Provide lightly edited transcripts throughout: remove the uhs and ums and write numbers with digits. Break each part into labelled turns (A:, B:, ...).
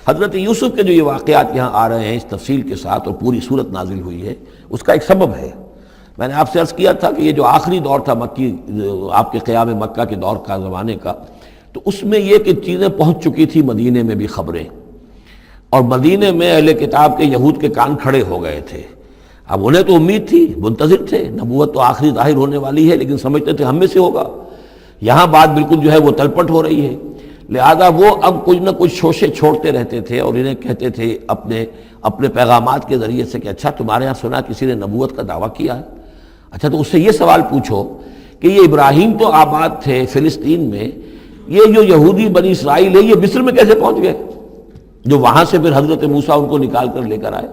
A: حضرت یوسف کے جو یہ واقعات یہاں آ رہے ہیں اس تفصیل کے ساتھ اور پوری صورت نازل ہوئی ہے، اس کا ایک سبب ہے۔ میں نے آپ سے عرض کیا تھا کہ یہ جو آخری دور تھا مکی، آپ کے قیام مکہ کے دور کا، زمانے کا، تو اس میں یہ کہ چیزیں پہنچ چکی تھی مدینے میں بھی خبریں، اور مدینے میں اہل کتاب کے یہود کے کان کھڑے ہو گئے تھے۔ اب انہیں تو امید تھی، منتظر تھے، نبوت تو آخری ظاہر ہونے والی ہے، لیکن سمجھتے تھے ہم میں سے ہوگا۔ یہاں بات بالکل جو ہے وہ تلپٹ ہو رہی ہے، لہذا وہ اب کچھ نہ کچھ شوشے چھوڑتے رہتے تھے اور انہیں کہتے تھے اپنے پیغامات کے ذریعے سے کہ اچھا تمہارے یہاں سنا کسی نے نبوت کا دعویٰ کیا ہے، اچھا تو اس سے یہ سوال پوچھو کہ یہ ابراہیم تو آباد تھے فلسطین میں، یہ جو یہودی بنی اسرائیل ہے یہ مصر میں کیسے پہنچ گئے، جو وہاں سے پھر حضرت موسیٰ ان کو نکال کر لے کر آئے،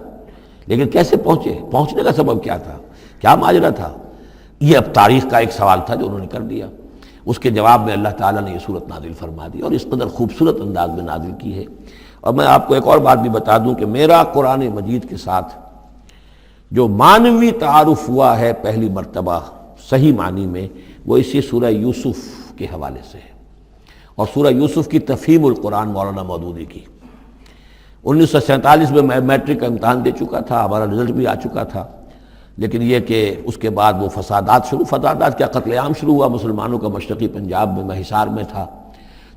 A: لیکن کیسے پہنچے، پہنچنے کا سبب کیا تھا، کیا ماجرا تھا؟ یہ اب تاریخ کا ایک سوال تھا جو انہوں نے کر دیا۔ اس کے جواب میں اللہ تعالیٰ نے یہ صورت نازل فرما دی اور اس قدر خوبصورت انداز میں نازل کی ہے۔ اور میں آپ کو ایک اور بات بھی بتا دوں کہ میرا قرآن مجید کے ساتھ جو معنوی تعارف ہوا ہے پہلی مرتبہ صحیح معنی میں، وہ اسی سورہ یوسف کے حوالے سے ہے، اور سورہ یوسف کی تفہیم القرآن مولانا مودودی کی۔ 1947 میں میں میٹرک کا امتحان دے چکا تھا، ہمارا رزلٹ بھی آ چکا تھا، لیکن یہ کہ اس کے بعد وہ فسادات کیا قتل عام شروع ہوا مسلمانوں کا مشرقی پنجاب میں۔ میں حصار میں تھا،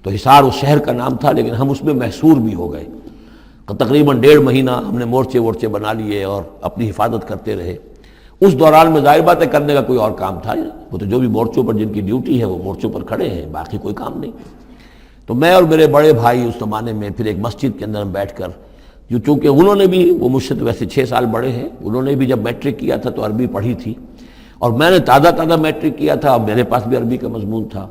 A: تو حصار اس شہر کا نام تھا، لیکن ہم اس میں محصور بھی ہو گئے۔ تقریباً 1.5 مہینہ ہم نے مورچے بنا لیے اور اپنی حفاظت کرتے رہے۔ اس دوران میں ظاہر بات ہے کرنے کا کوئی اور کام تھا، وہ تو جو بھی مورچوں پر جن کی ڈیوٹی ہے وہ مورچوں پر کھڑے ہیں، باقی کوئی کام نہیں۔ تو میں اور میرے بڑے بھائی اس زمانے میں پھر ایک مسجد کے اندر ہم بیٹھ کر، چونکہ انہوں نے بھی، وہ مجھ سے تو ویسے 6 سال بڑے ہیں، انہوں نے بھی جب میٹرک کیا تھا تو عربی پڑھی تھی، اور میں نے تازہ میٹرک کیا تھا اور میرے پاس بھی عربی کا مضمون تھا،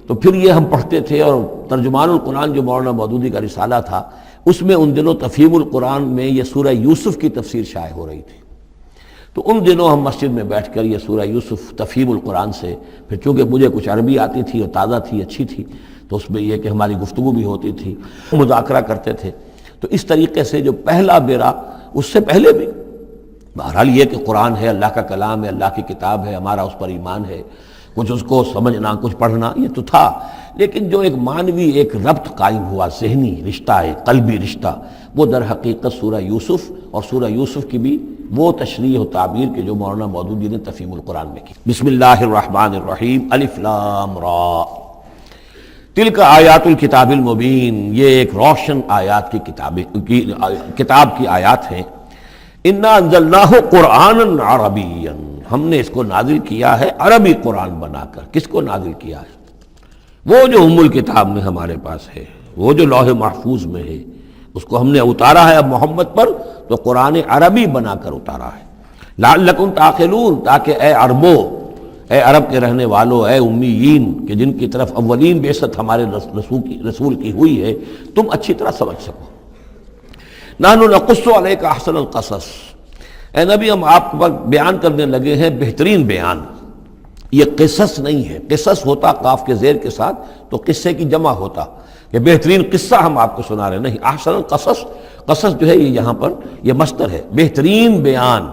A: تو پھر یہ ہم پڑھتے تھے۔ اور ترجمان القرآن جو مولانا مودودی کا رسالہ تھا، اس میں ان دنوں تفہیم القرآن میں یہ سورہ یوسف کی تفسیر شائع ہو رہی تھی، تو ان دنوں ہم مسجد میں بیٹھ کر یہ سورہ یوسف تفہیم القرآن سے، پھر چونکہ مجھے کچھ عربی آتی تھی اور تازہ تھی، اچھی تھی، تو اس میں یہ کہ ہماری گفتگو بھی ہوتی تھی، مذاکرہ کرتے تھے۔ تو اس طریقے سے جو پہلا بیرا، اس سے پہلے بھی بہرحال یہ کہ قرآن ہے، اللہ کا کلام ہے، اللہ کی کتاب ہے، ہمارا اس پر ایمان ہے، کچھ اس کو سمجھنا، کچھ پڑھنا، یہ تو تھا، لیکن جو ایک معنوی ایک ربط قائم ہوا، ذہنی رشتہ ہے، قلبی رشتہ، وہ در حقیقت سورہ یوسف اور سورہ یوسف کی بھی وہ تشریح و تعبیر کے جو مولانا مودودی نے تفہیم القرآن میں کی۔ بسم اللہ الرحمن الرحیم، الف لام را، تلک آیات الکتاب المبین، یہ ایک روشن آیات کی کتاب کی آیات ہیں۔ انا انزلناہ قرآنا عربیا، ہم نے اس کو نازل کیا ہے عربی قرآن بنا کر۔ کس کو نازل کیا ہے؟ وہ جو ام الکتاب میں ہمارے پاس ہے، وہ جو لوح محفوظ میں ہے، اس کو ہم نے اتارا ہے اب محمد پر، تو قرآن عربی بنا کر اتارا ہے۔ لعلکم تعقلون، تاکہ اے عربو، اے عرب کے رہنے والوں، اے امیین کہ جن کی طرف اولین بعثت ہمارے رسول کی ہوئی ہے، تم اچھی طرح سمجھ سکو۔ نحن نقص علیک احسن القصص، اے نبی ہم آپ پر بیان کرنے لگے ہیں بہترین بیان۔ یہ قصص نہیں ہے، قصص ہوتا قاف کے زیر کے ساتھ تو قصے کی جمع ہوتا، کہ بہترین قصہ ہم آپ کو سنا رہے ہیں، نہیں، احسن القصص، قصص جو ہے یہ یہاں پر یہ مصدر ہے، بہترین بیان،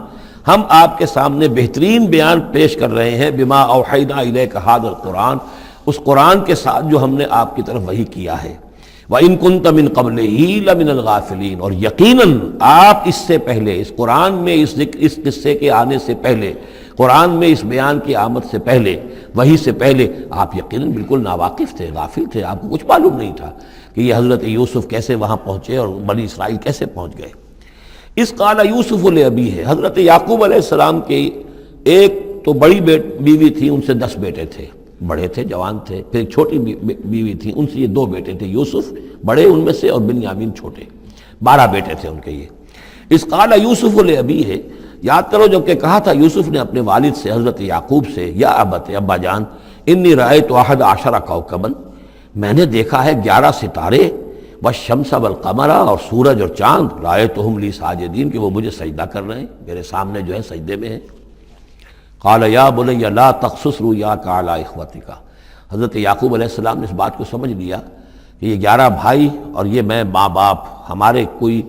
A: ہم آپ کے سامنے بہترین بیان پیش کر رہے ہیں، بما اوحینا الیک ھذا القرآن، اس قرآن کے ساتھ جو ہم نے آپ کی طرف وحی کیا ہے۔ وَإِن كُنتَ مِن قَبْلِهِ لَمِنَ الْغَافِلِينَ، اور یقیناً آپ اس سے پہلے، اس قرآن میں اس قصے کے آنے سے پہلے، قرآن میں اس بیان کی آمد سے پہلے، وحی سے پہلے آپ یقیناً بالکل ناواقف تھے، غافل تھے، آپ کو کچھ معلوم نہیں تھا کہ یہ حضرت یوسف کیسے وہاں پہنچے اور بنی اسرائیل کیسے پہنچ گئے۔ اس قال یوسف لابیہ ہے، حضرت یعقوب علیہ السلام کی ایک تو بڑی بیوی تھی، ان سے 10 بیٹے تھے، بڑے تھے، جوان تھے، پھر ایک چھوٹی بیوی تھی، ان سے یہ 2 بیٹے تھے، یوسف بڑے ان میں سے اور بنیامین چھوٹے، 12 بیٹے تھے ان کے یہ۔ اس قال یوسف لابیہ ہے، یاد کرو جب کہ کہا تھا یوسف نے اپنے والد سے، حضرت یعقوب سے، یا ابت، ابا جان، انی رأیت 11 کوكبا، میں نے دیکھا ہے 11 ستارے، والشمس والقمر، اور سورج اور چاند، رأیتہم لی ساجدین، کہ وہ مجھے سجدہ کر رہے ہیں، میرے سامنے جو ہے سجدے میں ہیں۔ قال یا بنی لا تقصص رؤیاک علی اخوتک، حضرت یعقوب علیہ السلام نے اس بات کو سمجھ لیا کہ یہ 11 بھائی اور یہ میں ماں باپ، ہمارا کوئی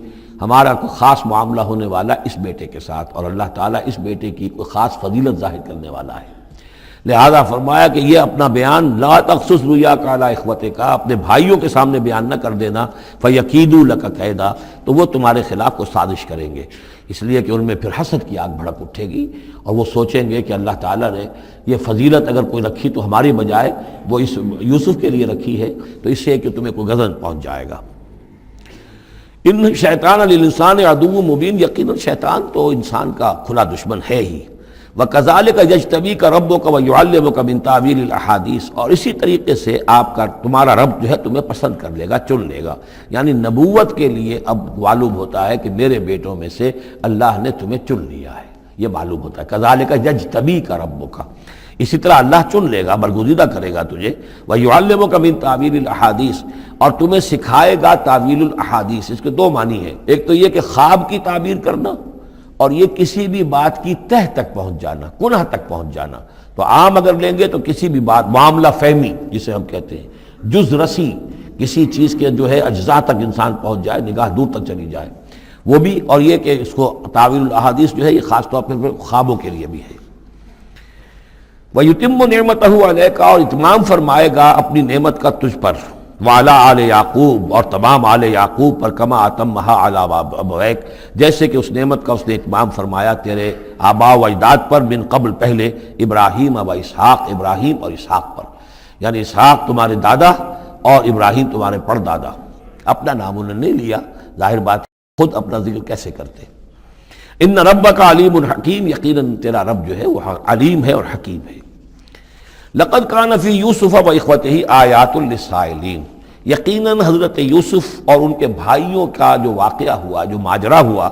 A: خاص معاملہ ہونے والا اس بیٹے کے ساتھ، اور اللہ تعالیٰ اس بیٹے کی کوئی خاص فضیلت ظاہر کرنے والا ہے۔ لہذا فرمایا کہ یہ اپنا بیان لا تخصص رؤیا کا علی اخوتک کا، اپنے بھائیوں کے سامنے بیان نہ کر دینا، فیکیدوا لک کیدا، تو وہ تمہارے خلاف کو سازش کریں گے، اس لیے کہ ان میں پھر حسد کی آگ بھڑک اٹھے گی اور وہ سوچیں گے کہ اللہ تعالیٰ نے یہ فضیلت اگر کوئی رکھی تو ہماری بجائے وہ اس یوسف کے لیے رکھی ہے، تو اس سے کہ تمہیں کوئی غضب پہنچ جائے گا۔ ان شیطان للانسان عدو مبین، یقیناً شیطان تو انسان کا کھلا دشمن ہے ہی۔ وَكَذَلِكَ يَجْتَبِيكَ رَبُّكَ وَيُعَلِّمُكَ مِن تَأْوِيلِ الْأَحَادِيثِ، اور اسی طریقے سے تمہارا رب جو ہے تمہیں پسند کر لے گا، چن لے گا، یعنی نبوت کے لیے اب معلوم ہوتا ہے کہ میرے بیٹوں میں سے اللہ نے تمہیں چن لیا ہے، یہ معلوم ہوتا ہے۔ كَذَلِكَ يَجْتَبِيكَ رَبُّكَ، اسی طرح اللہ چن لے گا، برگزیدہ کرے گا تجھے۔ وَيُعَلِّمُكَ مِن تَأْوِيلِ الْأَحَادِيثِ، اور تمہیں سکھائے گا تعویل الاحادیث۔ اس کے دو معنی ہیں، ایک تو یہ کہ خواب کی تعبیر کرنا، اور یہ کسی بھی بات کی تہ تک پہنچ جانا، کنہ تک پہنچ جانا۔ تو عام اگر لیں گے تو کسی بھی بات، معاملہ فہمی جسے ہم کہتے ہیں، جز رسی، کسی چیز کے جو ہے اجزاء تک انسان پہنچ جائے، نگاہ دور تک چلی جائے، وہ بھی۔ اور یہ کہ اس کو تعویل الاحادیث جو ہے یہ خاص طور پر خوابوں کے لیے بھی ہے۔ وَيُتِمُّ نِعْمَتَهُ عَلَيْكَ، اور اتمام فرمائے گا اپنی نعمت کا تجھ پر، وعلی آل یعقوب، اور تمام آل یعقوب پر، کما اتمھا علی ابویک، جیسے کہ اس نعمت کا اس نے اتمام فرمایا تیرے آباء و اجداد پر، من قبل پہلے، ابراہیم و اسحاق، ابراہیم اور اسحاق پر، یعنی اسحاق تمہارے دادا اور ابراہیم تمہارے پردادا۔ اپنا نام انہوں نے نہیں لیا، ظاہر بات خود اپنا ذکر کیسے کرتے۔ ان ربک علیم حکیم، یقیناً تیرا رب جو ہے وہ علیم ہے اور حکیم ہے۔ لقد کان فی یوسف و اخوتہ آیات للسائلین، یقیناً حضرت یوسف اور ان کے بھائیوں کا جو واقعہ ہوا، جو ماجرا ہوا،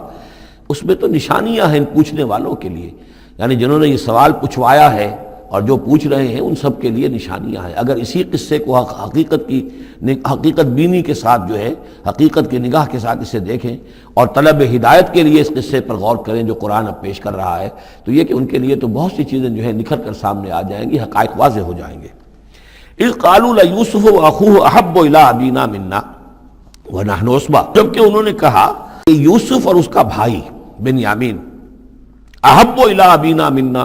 A: اس میں تو نشانیاں ہیں پوچھنے والوں کے لیے، یعنی جنہوں نے یہ سوال پوچھوایا ہے اور جو پوچھ رہے ہیں ان سب کے لیے نشانیاں ہیں۔ اگر اسی قصے کو حقیقت بینی کے ساتھ جو ہے، حقیقت کی نگاہ کے ساتھ اسے دیکھیں اور طلب ہدایت کے لیے اس قصے پر غور کریں جو قرآن اب پیش کر رہا ہے، تو یہ کہ ان کے لیے تو بہت سی چیزیں جو ہے نکھر کر سامنے آ جائیں گی، حقائق واضح ہو جائیں گے۔ اذ قالوا لیوسف واخوہ احب الی ابینا منا ونحن عصبہ، جبکہ انہوں نے کہا کہ یوسف اور اس کا بھائی بنیامین احب الی ابینا منا،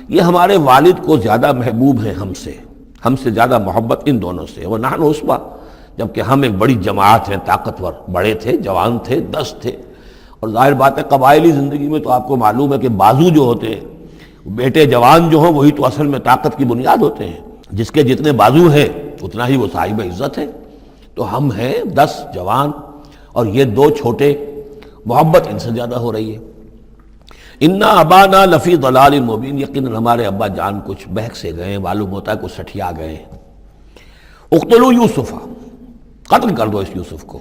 A: یہ ہمارے والد کو زیادہ محبوب ہیں ہم سے زیادہ محبت ان دونوں سے، ونحن عصبہ، جبکہ ہم ایک بڑی جماعت ہیں، طاقتور، بڑے تھے، جوان تھے، 10 تھے۔ اور ظاہر بات ہے قبائلی زندگی میں تو آپ کو معلوم ہے کہ بازو جو ہوتے ہیں، بیٹے جوان جو ہوں وہی تو اصل میں طاقت کی بنیاد ہوتے ہیں، جس کے جتنے بازو ہیں اتنا ہی وہ صاحب عزت ہے۔ تو ہم ہیں 10 جوان اور یہ 2 چھوٹے، محبت ان سے زیادہ ہو رہی ہے۔ انا ابانا لفی ضلال مبین، یقیناً ہمارے ابا جان کچھ بہک سے گئے ہیں، معلوم ہوتا ہے کچھ سٹھیا گئے ہیں۔ اقتلوا یوسف، قتل کر دو اس یوسف کو،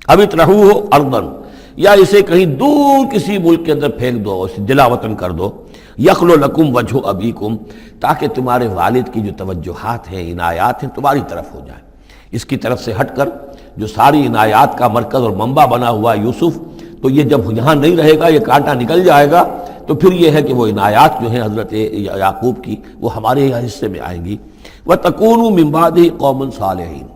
A: اب اطرحوہ ارضا، یا اسے کہیں دور کسی ملک کے اندر پھینک دو، اسے دلا وطن کر دو، یخلو لکم وجہ ابیکم، تاکہ تمہارے والد کی جو توجہات ہیں، عنایات ہیں، تمہاری طرف ہو جائیں۔ اس کی طرف سے ہٹ کر جو ساری عنایات کا مرکز اور منبع بنا ہوا ہے یوسف، تو یہ جب یہاں نہیں رہے گا، یہ کانٹا نکل جائے گا، تو پھر یہ ہے کہ وہ عنایات جو ہیں حضرت یعقوب کی وہ ہمارے حصے میں آئیں گی۔ وَتَكُونُوا مِن بَعْدِهِ قَوْمًا صَالِحِينَ،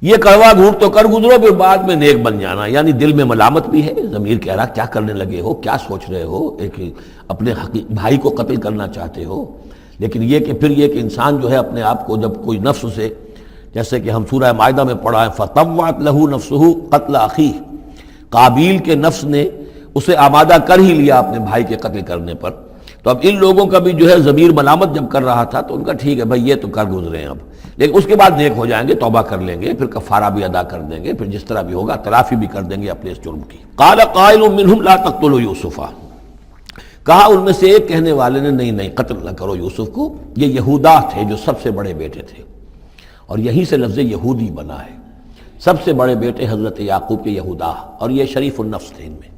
A: یہ کڑوا گھونٹ تو کر گزرو پھر بعد میں نیک بن جانا، یعنی دل میں ملامت بھی ہے، ضمیر کہہ رہا کیا کرنے لگے ہو، کیا سوچ رہے ہو، ایک اپنے بھائی کو قتل کرنا چاہتے ہو۔ لیکن یہ کہ پھر یہ کہ انسان جو ہے اپنے آپ کو جب کوئی نفس سے، جیسے کہ ہم سورہ مائدہ میں پڑھا ہے فَطَوَّعَتْ لَهُ نَفْسُهُ قَتْلَ أَخِيهِ، قابیل کے نفس نے اسے آمادہ کر ہی لیا اپنے بھائی کے قتل کرنے پر۔ تو اب ان لوگوں کا بھی جو ہے ضمیر ملامت جب کر رہا تھا تو ان کا ٹھیک ہے بھائی یہ تو کر گزرے ہیں اب، لیکن اس کے بعد نیک ہو جائیں گے، توبہ کر لیں گے، پھر کفارہ بھی ادا کر دیں گے، پھر جس طرح بھی ہوگا تلافی بھی کر دیں گے اپنے اس جرم کی۔ قال قائل منہم لا تقتلوا یوسف، کہا ان میں سے ایک کہنے والے نے نہیں قتل نہ کرو یوسف کو، یہ یہودا تھے جو سب سے بڑے بیٹے تھے، اور یہیں سے لفظ یہودی بنا ہے، سب سے بڑے بیٹے حضرت یعقوب کے یہودا، اور یہ شریف النفس تھے ان میں۔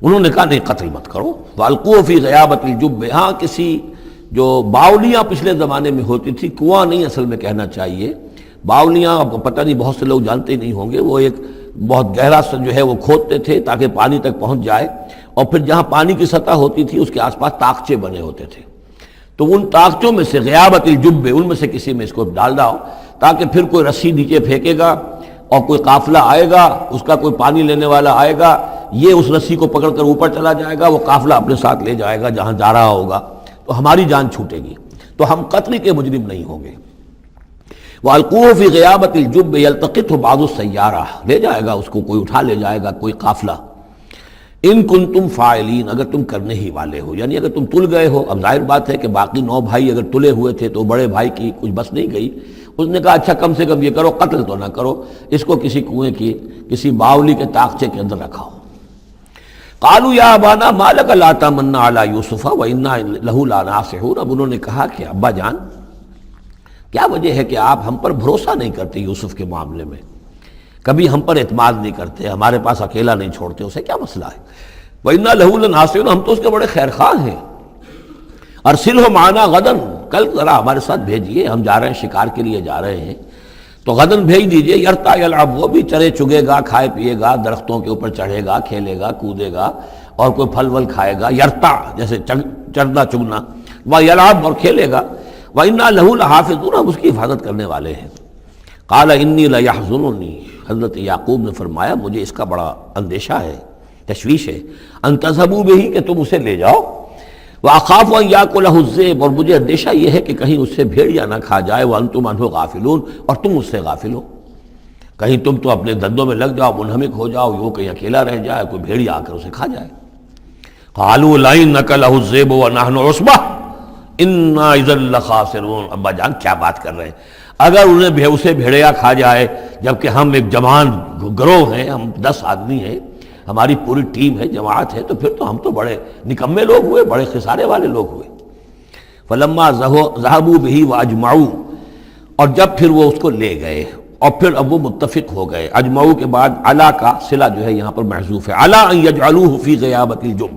A: انہوں نے کہا نہیں قتل مت کرو۔ وَأَلْقُوهُ فِي غَيَابَةِ الْجُبِّ، ہاں کسی جو باولیاں پچھلے زمانے میں ہوتی تھی، کنواں نہیں اصل میں کہنا چاہیے، باولیاں آپ کو پتہ نہیں، بہت سے لوگ جانتے نہیں ہوں گے، وہ ایک بہت گہرا سا جو ہے وہ کھودتے تھے تاکہ پانی تک پہنچ جائے، اور پھر جہاں پانی کی سطح ہوتی تھی اس کے آس پاس طاقچے بنے ہوتے تھے، تو ان طاقچوں میں سے غیابت الجب، ان میں سے کسی میں اس کو ڈال دو تاکہ پھر کوئی رسی نیچے پھینکے گا اور کوئی قافلہ آئے گا، اس کا کوئی پانی لینے والا آئے گا، یہ اس رسی کو پکڑ کر اوپر چلا جائے گا، وہ قافلہ اپنے ساتھ لے جائے گا جہاں جا رہا ہوگا۔ تو ہماری جان چھوٹے گی، تو ہم قتل کے مجرم نہیں ہوں گے۔ وَأَلْقُوهُ فِي غِيَابَةِ الْجُبِّ يَلْتَقِطْهُ بَعْضُ السَّيَّارَةِ، لے جائے گا اس کو، کوئی اٹھا لے جائے گا، کوئی قافلہ۔ ان کنتم فاعلین، اگر تم کرنے ہی والے ہو، یعنی اگر تم تل گئے ہو۔ اب ظاہر بات ہے کہ باقی 9 بھائی اگر تلے ہوئے تھے تو بڑے بھائی کی کچھ بس نہیں گئی، اس نے کہا اچھا کم سے کم یہ کرو، قتل تو نہ کرو، اس کو کسی کنویں کی کسی باولی کے طاقچے کے اندر رکھاؤ۔ قالوا یا ابانا ما لک لا تمنا علی یوسف وانا لہ لناصحون، اب انہوں نے کہا کہ ابا جان کیا وجہ ہے کہ آپ ہم پر بھروسہ نہیں کرتے یوسف کے معاملے میں، کبھی ہم پر اعتماد نہیں کرتے، ہمارے پاس اکیلا نہیں چھوڑتے، اسے کیا مسئلہ ہے؟ وَإِنَّا لَهُ لَنَاصِحُونَ، ہم تو اس کے بڑے خیر خواہ ہیں۔ أَرْسِلْهُ مَعَنَا غَدًا، کل ذرا ہمارے ساتھ بھیجیے، ہم جا رہے ہیں، شکار کے لیے جا رہے ہیں، تو غدن بھیج دیجئے۔ یرتا یلعب، وہ بھی چرے چگے گا، کھائے پیے گا، درختوں کے اوپر چڑھے گا، کھیلے گا، کودے گا، اور کوئی پھل ول کھائے گا، یرتا جیسے چرنا چگنا، وَيَلْعَبْ، اور کھیلے گا، وَإِنَّا لَهُ لَحَافِظُونَ، ہم اس کی حفاظت کرنے والے ہیں۔ قَالَ إِنِّي لَيَحْزُنُنِي، حضرت یعقوب نے فرمایا مجھے اس کا بڑا اندیشہ ہے، تشویش ہے، ان تذهبوا به، کہ تم اسے لے جاؤ، وَأَخَافُ أَن يَأْكُلَهُ الذِّئْبُ، اور مجھے اندیشہ یہ ہے کہ کہیں اس سے بھیڑیا نہ کھا جائے، وَأَنتُمْ عَنْهُ غَافِلُونَ، اور تم اس سے غافل ہو، کہیں تم تو اپنے دندوں میں لگ جاؤ، منہمک ہو جاؤ، وہ کہیں اکیلا رہ جائے، کوئی بھیڑیا آ کر اسے کھا جائے۔ قَالُوا لَئِن أَكَلَهُ الذِّئْبُ وَنَحْنُ عُصْبَةٌ إِنَّا إِذًا لَخَاسِرُونَ، ابا جان کیا بات کر رہے ہیں، اگر انہیں اسے بھیڑیا کھا جائے جبکہ ہم ایک جوان گروہ ہیں، ہم 10 آدمی ہیں، ہماری پوری ٹیم ہے، جماعت ہے، تو پھر تو ہم تو بڑے نکمے لوگ ہوئے، بڑے خسارے والے لوگ ہوئے۔ فلما ذهبوا به واجمعوا، اور جب پھر وہ اس کو لے گئے اور پھر اب وہ متفق ہو گئے۔ اجمعوا کے بعد علا کا صلہ جو ہے یہاں پر محذوف ہے، علا ان یجعلوه فی غیابۃ الجب،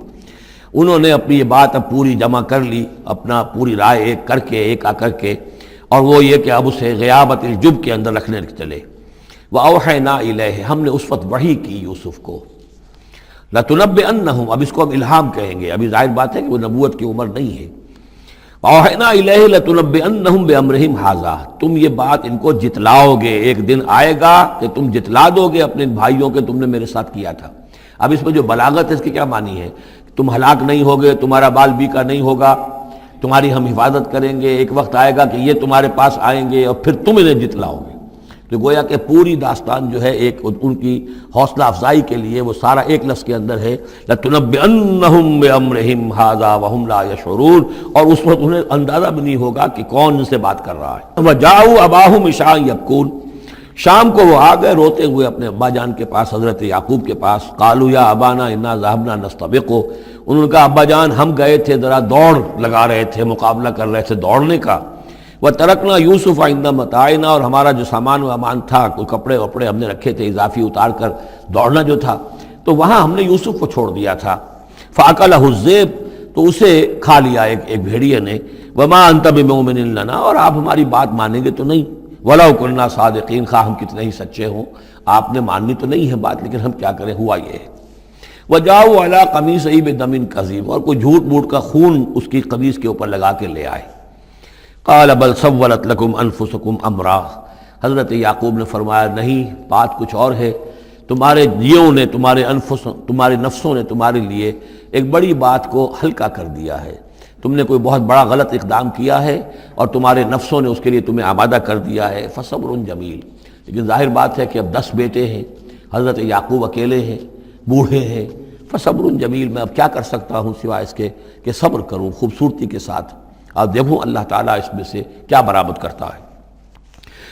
A: انہوں نے اپنی یہ بات اب پوری جمع کر لی، اپنا پوری رائے ایک کر کے، ایک آ کر کے، اور وہ یہ کہ اب اسے غیابۃ الجب کے اندر رکھنے چلے۔ وَأَوْحَيْنَا إِلَيْهِ، ہم نے اس وقت وحی کی یوسف کو، لَتُنَبِّئَنَّهُمْ، اب اس کو ہم الہام کہیں گے، ابھی ظاہر بات ہے کہ وہ نبوت کی عمر نہیں ہے۔ وَأَوْحَيْنَا إِلَيْهِ لَتُنَبِّئَنَّهُمْ بِأَمْرِهِمْ هَٰذَا، تم یہ بات ان کو جتلاؤ گے، ایک دن آئے گا کہ تم جتلا دو گے اپنے بھائیوں کے تم نے میرے ساتھ کیا تھا۔ اب اس میں جو بلاغت ہے اس کی کیا معنی ہے؟ تم ہلاک نہیں ہوگے، تمہارا بال بیکا نہیں ہوگا، تمہاری ہم حفاظت کریں گے، ایک وقت آئے گا کہ یہ تمہارے پاس آئیں گے اور پھر تم انہیں جتلاؤ گے۔ تو گویا کہ پوری داستان جو ہے ایک ان کی حوصلہ افزائی کے لیے وہ سارا ایک لفظ کے اندر ہے، لَتُنَبِّئَنَّهُمْ بِأَمْرِهِمْ هَٰذَا وَهُمْ لَا يَشْعُرُونَ، اور اس وقت انہیں اندازہ بھی نہیں ہوگا کہ کون ان سے بات کر رہا ہے۔ وَجَاءُوا أَبَاهُمْ عِشَاءً يَبْكُونَ، شام کو وہ آ گئے روتے ہوئے اپنے ابا جان کے پاس، حضرت یعقوب کے پاس۔ قالوا یا ابانا انا ذهبنا نستبق، انہوں نے کہا ابا جان ہم گئے تھے ذرا دوڑ لگا رہے تھے، مقابلہ کر رہے تھے دوڑنے کا۔ وَتَرَكْنَا يُوسُفَ عِندَ مَتَاعِنَا، اور ہمارا جو سامان و امان تھا، کوئی کپڑے وپڑے ہم نے رکھے تھے اضافی اتار کر دوڑنا جو تھا، تو وہاں ہم نے یوسف کو چھوڑ دیا تھا۔ فَأَكَلَهُ الذِّئْبُ، تو اسے کھا لیا ایک بھیڑیے نے۔ وَمَا أَنْتَ بِمُؤْمِنٍ لَنَا، اور آپ ہماری بات مانیں گے تو نہیں۔ وَلَوْ كُنَّا صَادِقِينَ، خواہ ہم کتنے ہی سچے ہوں، آپ نے ماننی تو نہیں ہے بات، لیکن ہم کیا کریں، ہوا یہ ہے۔ وَجَاءُوا عَلَىٰ قَمِيصِهِ بِدَمٍ كَذِيبٍ، اور کوئی جھوٹ موٹ کا خون اس کی قمیص کے اوپر لگا کے لے آئے۔ قَالَ بَلْ سَوَّلَتْ لَكُمْ أَنفُسُكُمْ أَمْرًا، حضرت یعقوب نے فرمایا نہیں، بات کچھ اور ہے، تمہارے جیوں نے، تمہارے نفسوں نے تمہارے لیے ایک بڑی بات کو ہلکا کر دیا ہے، تم نے کوئی بہت بڑا غلط اقدام کیا ہے اور تمہارے نفسوں نے اس کے لیے تمہیں آمادہ کر دیا ہے۔ فَصَبْرٌ جَمِيلٌ، لیکن ظاہر بات ہے کہ اب 10 بیٹے ہیں، حضرت یعقوب اکیلے ہیں، بوڑھے ہیں۔ فَصَبْرٌ جَمِيلٌ، میں اب کیا کر سکتا ہوں سوائے اس کے کہ صبر کروں خوبصورتی کے ساتھ، اور دیکھوں اللہ تعالیٰ اس میں سے کیا برآمد کرتا ہے۔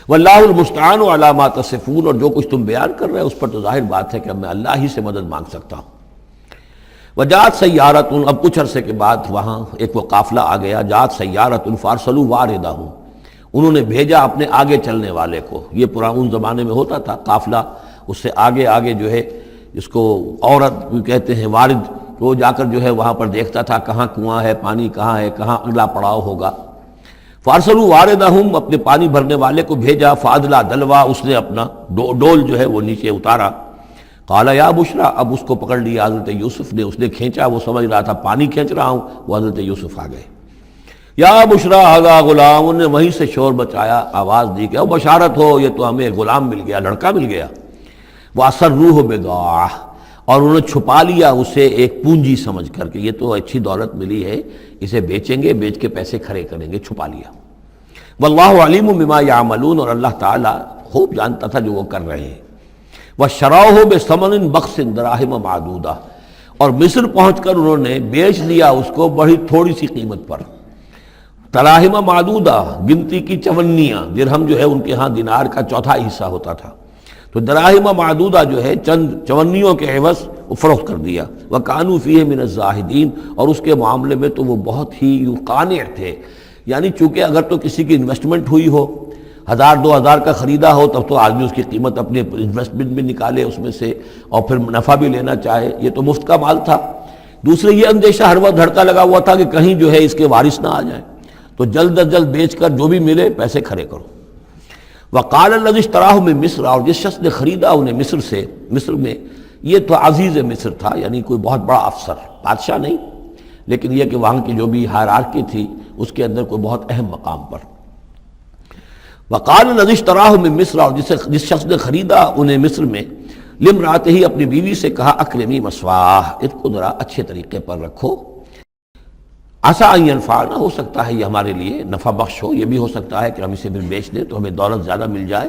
A: وَاللَّهُ الْمُسْتَعَانُ عَلَىٰ مَا تَصِفُونَ، اور جو کچھ تم بیان کر رہے ہو اس پر تو ظاہر بات ہے کہ اب میں اللہ ہی سے مدد مانگ سکتا ہوں۔ وَجَاءَتْ سَيَّارَةٌ، اب کچھ عرصے کے بعد وہاں ایک وہ قافلہ آ گیا، جاءت سیارۃ فارسلوا واردہم، انہوں نے بھیجا اپنے آگے چلنے والے کو۔ یہ پرانے زمانے میں ہوتا تھا قافلہ، اس سے آگے آگے جو ہے اس کو عورت کہتے ہیں وارد، وہ جا کر جو ہے وہاں پر دیکھتا تھا کہاں کنواں ہے، پانی کہاں ہے، کہاں اگلا پڑاؤ ہوگا۔ فارسلوا واردہم، اپنے پانی بھرنے والے کو بھیجا۔ فادلا دلوا، اس نے اپنا ڈول جو ہے وہ نیچے اتارا۔ قال یا بشرا، اب اس کو پکڑ لیا حضرت یوسف نے، اس نے کھینچا، وہ سمجھ رہا تھا پانی کھینچ رہا ہوں، وہ حضرت یوسف آ گئے۔ یا بشرا ھذا غلام، انہوں نے وہیں سے شور بچایا، آواز دی کہ او بشارت ہو، یہ تو ہمیں غلام مل گیا، لڑکا مل گیا۔ واسروہ بضاعہ، اور انہوں نے چھپا لیا اسے ایک پونجی سمجھ کر کہ یہ تو اچھی دولت ملی ہے، اسے بیچیں گے، بیچ کے پیسے کھڑے کریں گے، چھپا لیا۔ واللہ علیم بما یعملون، اور اللہ تعالیٰ خوب جانتا تھا جو وہ کر رہے ہیں۔ وَشَرَوْهُ بِثَمَنٍ بَخْسٍ دَرَاهِمَ مَعْدُودَةٍ، اور مصر پہنچ کر انہوں نے بیچ دیا اس کو بڑی تھوڑی سی قیمت پر، دراہم معدودہ، گنتی کی چونیاں، درہم جو ہے ان کے ہاں دینار کا چوتھا حصہ ہوتا تھا، تو دراہم معدودہ جو ہے چند چونیوں کے عوض وہ فروخت کر دیا۔ وَكَانُوا فِيهِ مِنَ الزَّاهِدِينَ، اور اس کے معاملے میں تو وہ بہت ہی قانع تھے، یعنی چونکہ اگر تو کسی کی انویسٹمنٹ ہوئی ہو، 1000-2000 کا خریدا ہو، تب تو آدمی اس کی قیمت اپنے انویسٹمنٹ بھی نکالے اس میں سے اور پھر نفع بھی لینا چاہے، یہ تو مفت کا مال تھا۔ دوسرے یہ اندیشہ ہر وقت دھڑکا لگا ہوا تھا کہ کہیں جو ہے اس کے وارث نہ آ جائیں، تو جلد از جلد بیچ کر جو بھی ملے پیسے کھڑے کرو۔ وقال الذی اشتراہ من مصر، اور جس شخص نے خریدا انہیں مصر سے، مصر میں یہ تو عزیز مصر تھا، یعنی کوئی بہت بڑا افسر، بادشاہ نہیں، لیکن یہ کہ وہاں کی جو بھی ہائرارکی تھی اس کے اندر کوئی بہت اہم مقام پر۔ وقال الذی اشتراہ من مصر، اور جس شخص نے خریدا انہیں مصر میں، لامرأتہ، اپنی بیوی سے کہا اکرمی مثواہ، اس کو ذرا اچھے طریقے پر رکھو، عسیٰ ان ینفعنا، ہو سکتا ہے یہ ہمارے لیے نفع بخش ہو، یہ بھی ہو سکتا ہے کہ ہم اسے بھی بیچ دیں تو ہمیں دولت زیادہ مل جائے،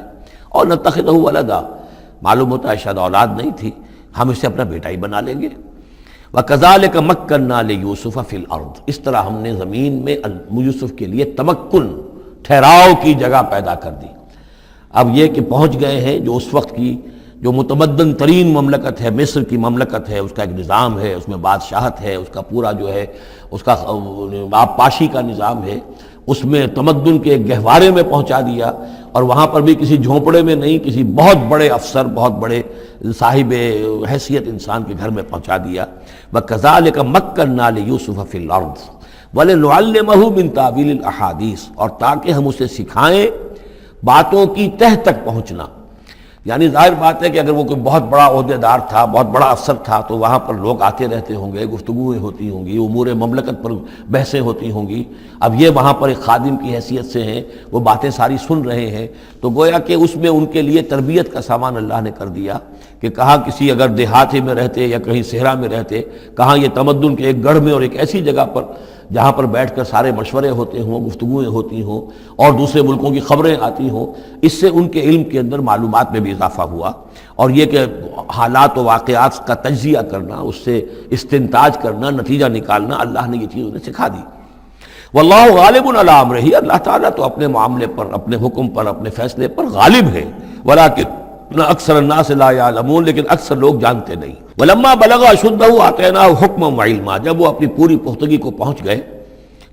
A: اور نتخذہ ولدا، معلوم ہوتا ہے شاید اولاد نہیں تھی، ہم اسے اپنا بیٹا ہی بنا لیں گے۔ وَكَذَلِكَ مَكَّنَّا لِيُوسُفَ فِي الْأَرْضِ، اس طرح ہم نے زمین میں یوسف کے لیے تمکن، ٹھہراؤ کی جگہ پیدا کر دی۔ اب یہ کہ پہنچ گئے ہیں جو اس وقت کی جو متمدن ترین مملکت ہے، مصر کی مملکت ہے، اس کا ایک نظام ہے، اس میں بادشاہت ہے، اس کا پورا جو ہے اس کا آبپاشی کا نظام ہے، اس میں تمدن کے ایک گہوارے میں پہنچا دیا، اور وہاں پر بھی کسی جھونپڑے میں نہیں، کسی بہت بڑے افسر، بہت بڑے صاحب حیثیت انسان کے گھر میں پہنچا دیا۔ وَكَذَلِكَ مَكَّنَّا لِيُوسُفَ فِي الْأَرْضِ وَلِنُعَلِّمَهُ مِن تَأْوِيلِ الْأَحَادِيثِ، اور تاکہ ہم اسے سکھائیں باتوں کی تہ تک پہنچنا۔ یعنی ظاہر بات ہے کہ اگر وہ کوئی بہت بڑا عہدیدار تھا، بہت بڑا افسر تھا، تو وہاں پر لوگ آتے رہتے ہوں گے، گفتگویں ہوتی ہوں گی، امور مملکت پر بحثیں ہوتی ہوں گی۔ اب یہ وہاں پر ایک خادم کی حیثیت سے ہیں، وہ باتیں ساری سن رہے ہیں، تو گویا کہ اس میں ان کے لیے تربیت کا سامان اللہ نے کر دیا کہ کہاں کسی اگر دیہاتی میں رہتے یا کہیں صحرا میں رہتے، کہاں یہ تمدن کے ایک گڑھ میں اور ایک ایسی جگہ پر جہاں پر بیٹھ کر سارے مشورے ہوتے ہوں، گفتگویں ہوتی ہوں، اور دوسرے ملکوں کی خبریں آتی ہوں، اس سے ان کے علم کے اندر معلومات میں بھی اضافہ ہوا، اور یہ کہ حالات و واقعات کا تجزیہ کرنا، اس سے استنتاج کرنا، نتیجہ نکالنا، اللہ نے یہ چیز انہیں سکھا دی۔ واللہ غالب علی امرہ، اللہ تعالیٰ تو اپنے معاملے پر، اپنے حکم پر، اپنے فیصلے پر غالب ہے، ولکن اکثر الناس لا یعلمون، لیکن اکثر لوگ جانتے نہیں۔ ولما بلغ اشدہ آتیناہ حکما وعلما، جب وہ اپنی پوری پختگی کو پہنچ گئے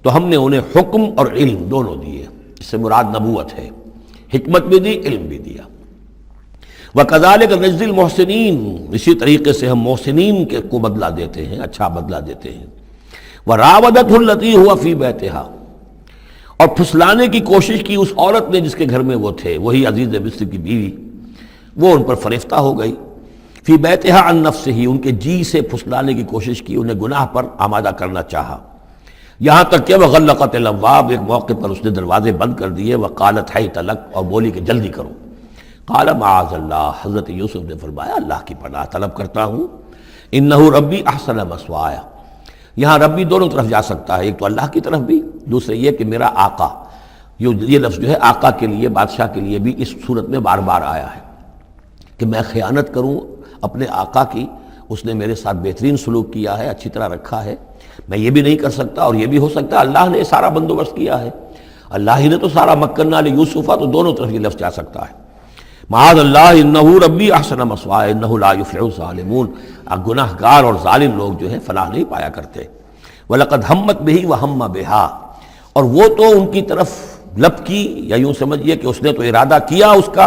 A: تو ہم نے انہیں حکم اور علم دونوں دیے، اس سے مراد نبوت ہے، حکمت بھی دی، علم بھی دیا۔ وکذالک نجزی المحسنین، اسی طریقے سے ہم محسنین کو بدلہ دیتے ہیں، اچھا بدلہ دیتے ہیں۔ وراودتہ التی هو فی بیتہا، اور پھسلانے کی کوشش کی اس عورت نے جس کے گھر میں وہ تھے، وہی عزیز مصر کی بیوی، وہ ان پر فریفتہ ہو گئی۔ فی بیتہا عن نفسہ، ان کے جی سے پھسلانے کی کوشش کی، انہیں گناہ پر آمادہ کرنا چاہا، یہاں تک کہ وغلقت الابواب، ایک موقع پر اس نے دروازے بند کر دیے، وقالت حیت لک، اور بولی کہ جلدی کرو۔ قال معاذ اللہ، حضرت یوسف نے فرمایا اللہ کی پناہ طلب کرتا ہوں، انہ ربی احسن مثوایا، یہاں ربی دونوں طرف جا سکتا ہے، ایک تو اللہ کی طرف بھی، دوسرے یہ کہ میرا آقا، یہ لفظ جو ہے آقا کے لیے، بادشاہ کے لیے بھی اس صورت میں بار بار آیا ہے کہ میں خیانت کروں اپنے آقا کی، اس نے میرے ساتھ بہترین سلوک کیا ہے، اچھی طرح رکھا ہے، میں یہ بھی نہیں کر سکتا، اور یہ بھی ہو سکتا ہے اللہ نے سارا بندوبست کیا ہے، اللہ ہی نے تو سارا مکننا لیوسف، تو دونوں طرف یہ لفظ جا سکتا ہے۔ معاذ اللہ انہ ربی احسن مثوایا انہ لا یفلح الظالمون، گناہ گار اور ظالم لوگ جو ہیں فلاح نہیں پایا کرتے۔ وَلَقَدْ هَمَّتْ بِهِ وَهَمَّ بِهَا، اور وہ تو ان کی طرف لب کی، یا یوں سمجھیے کہ اس نے تو ارادہ کیا اس کا،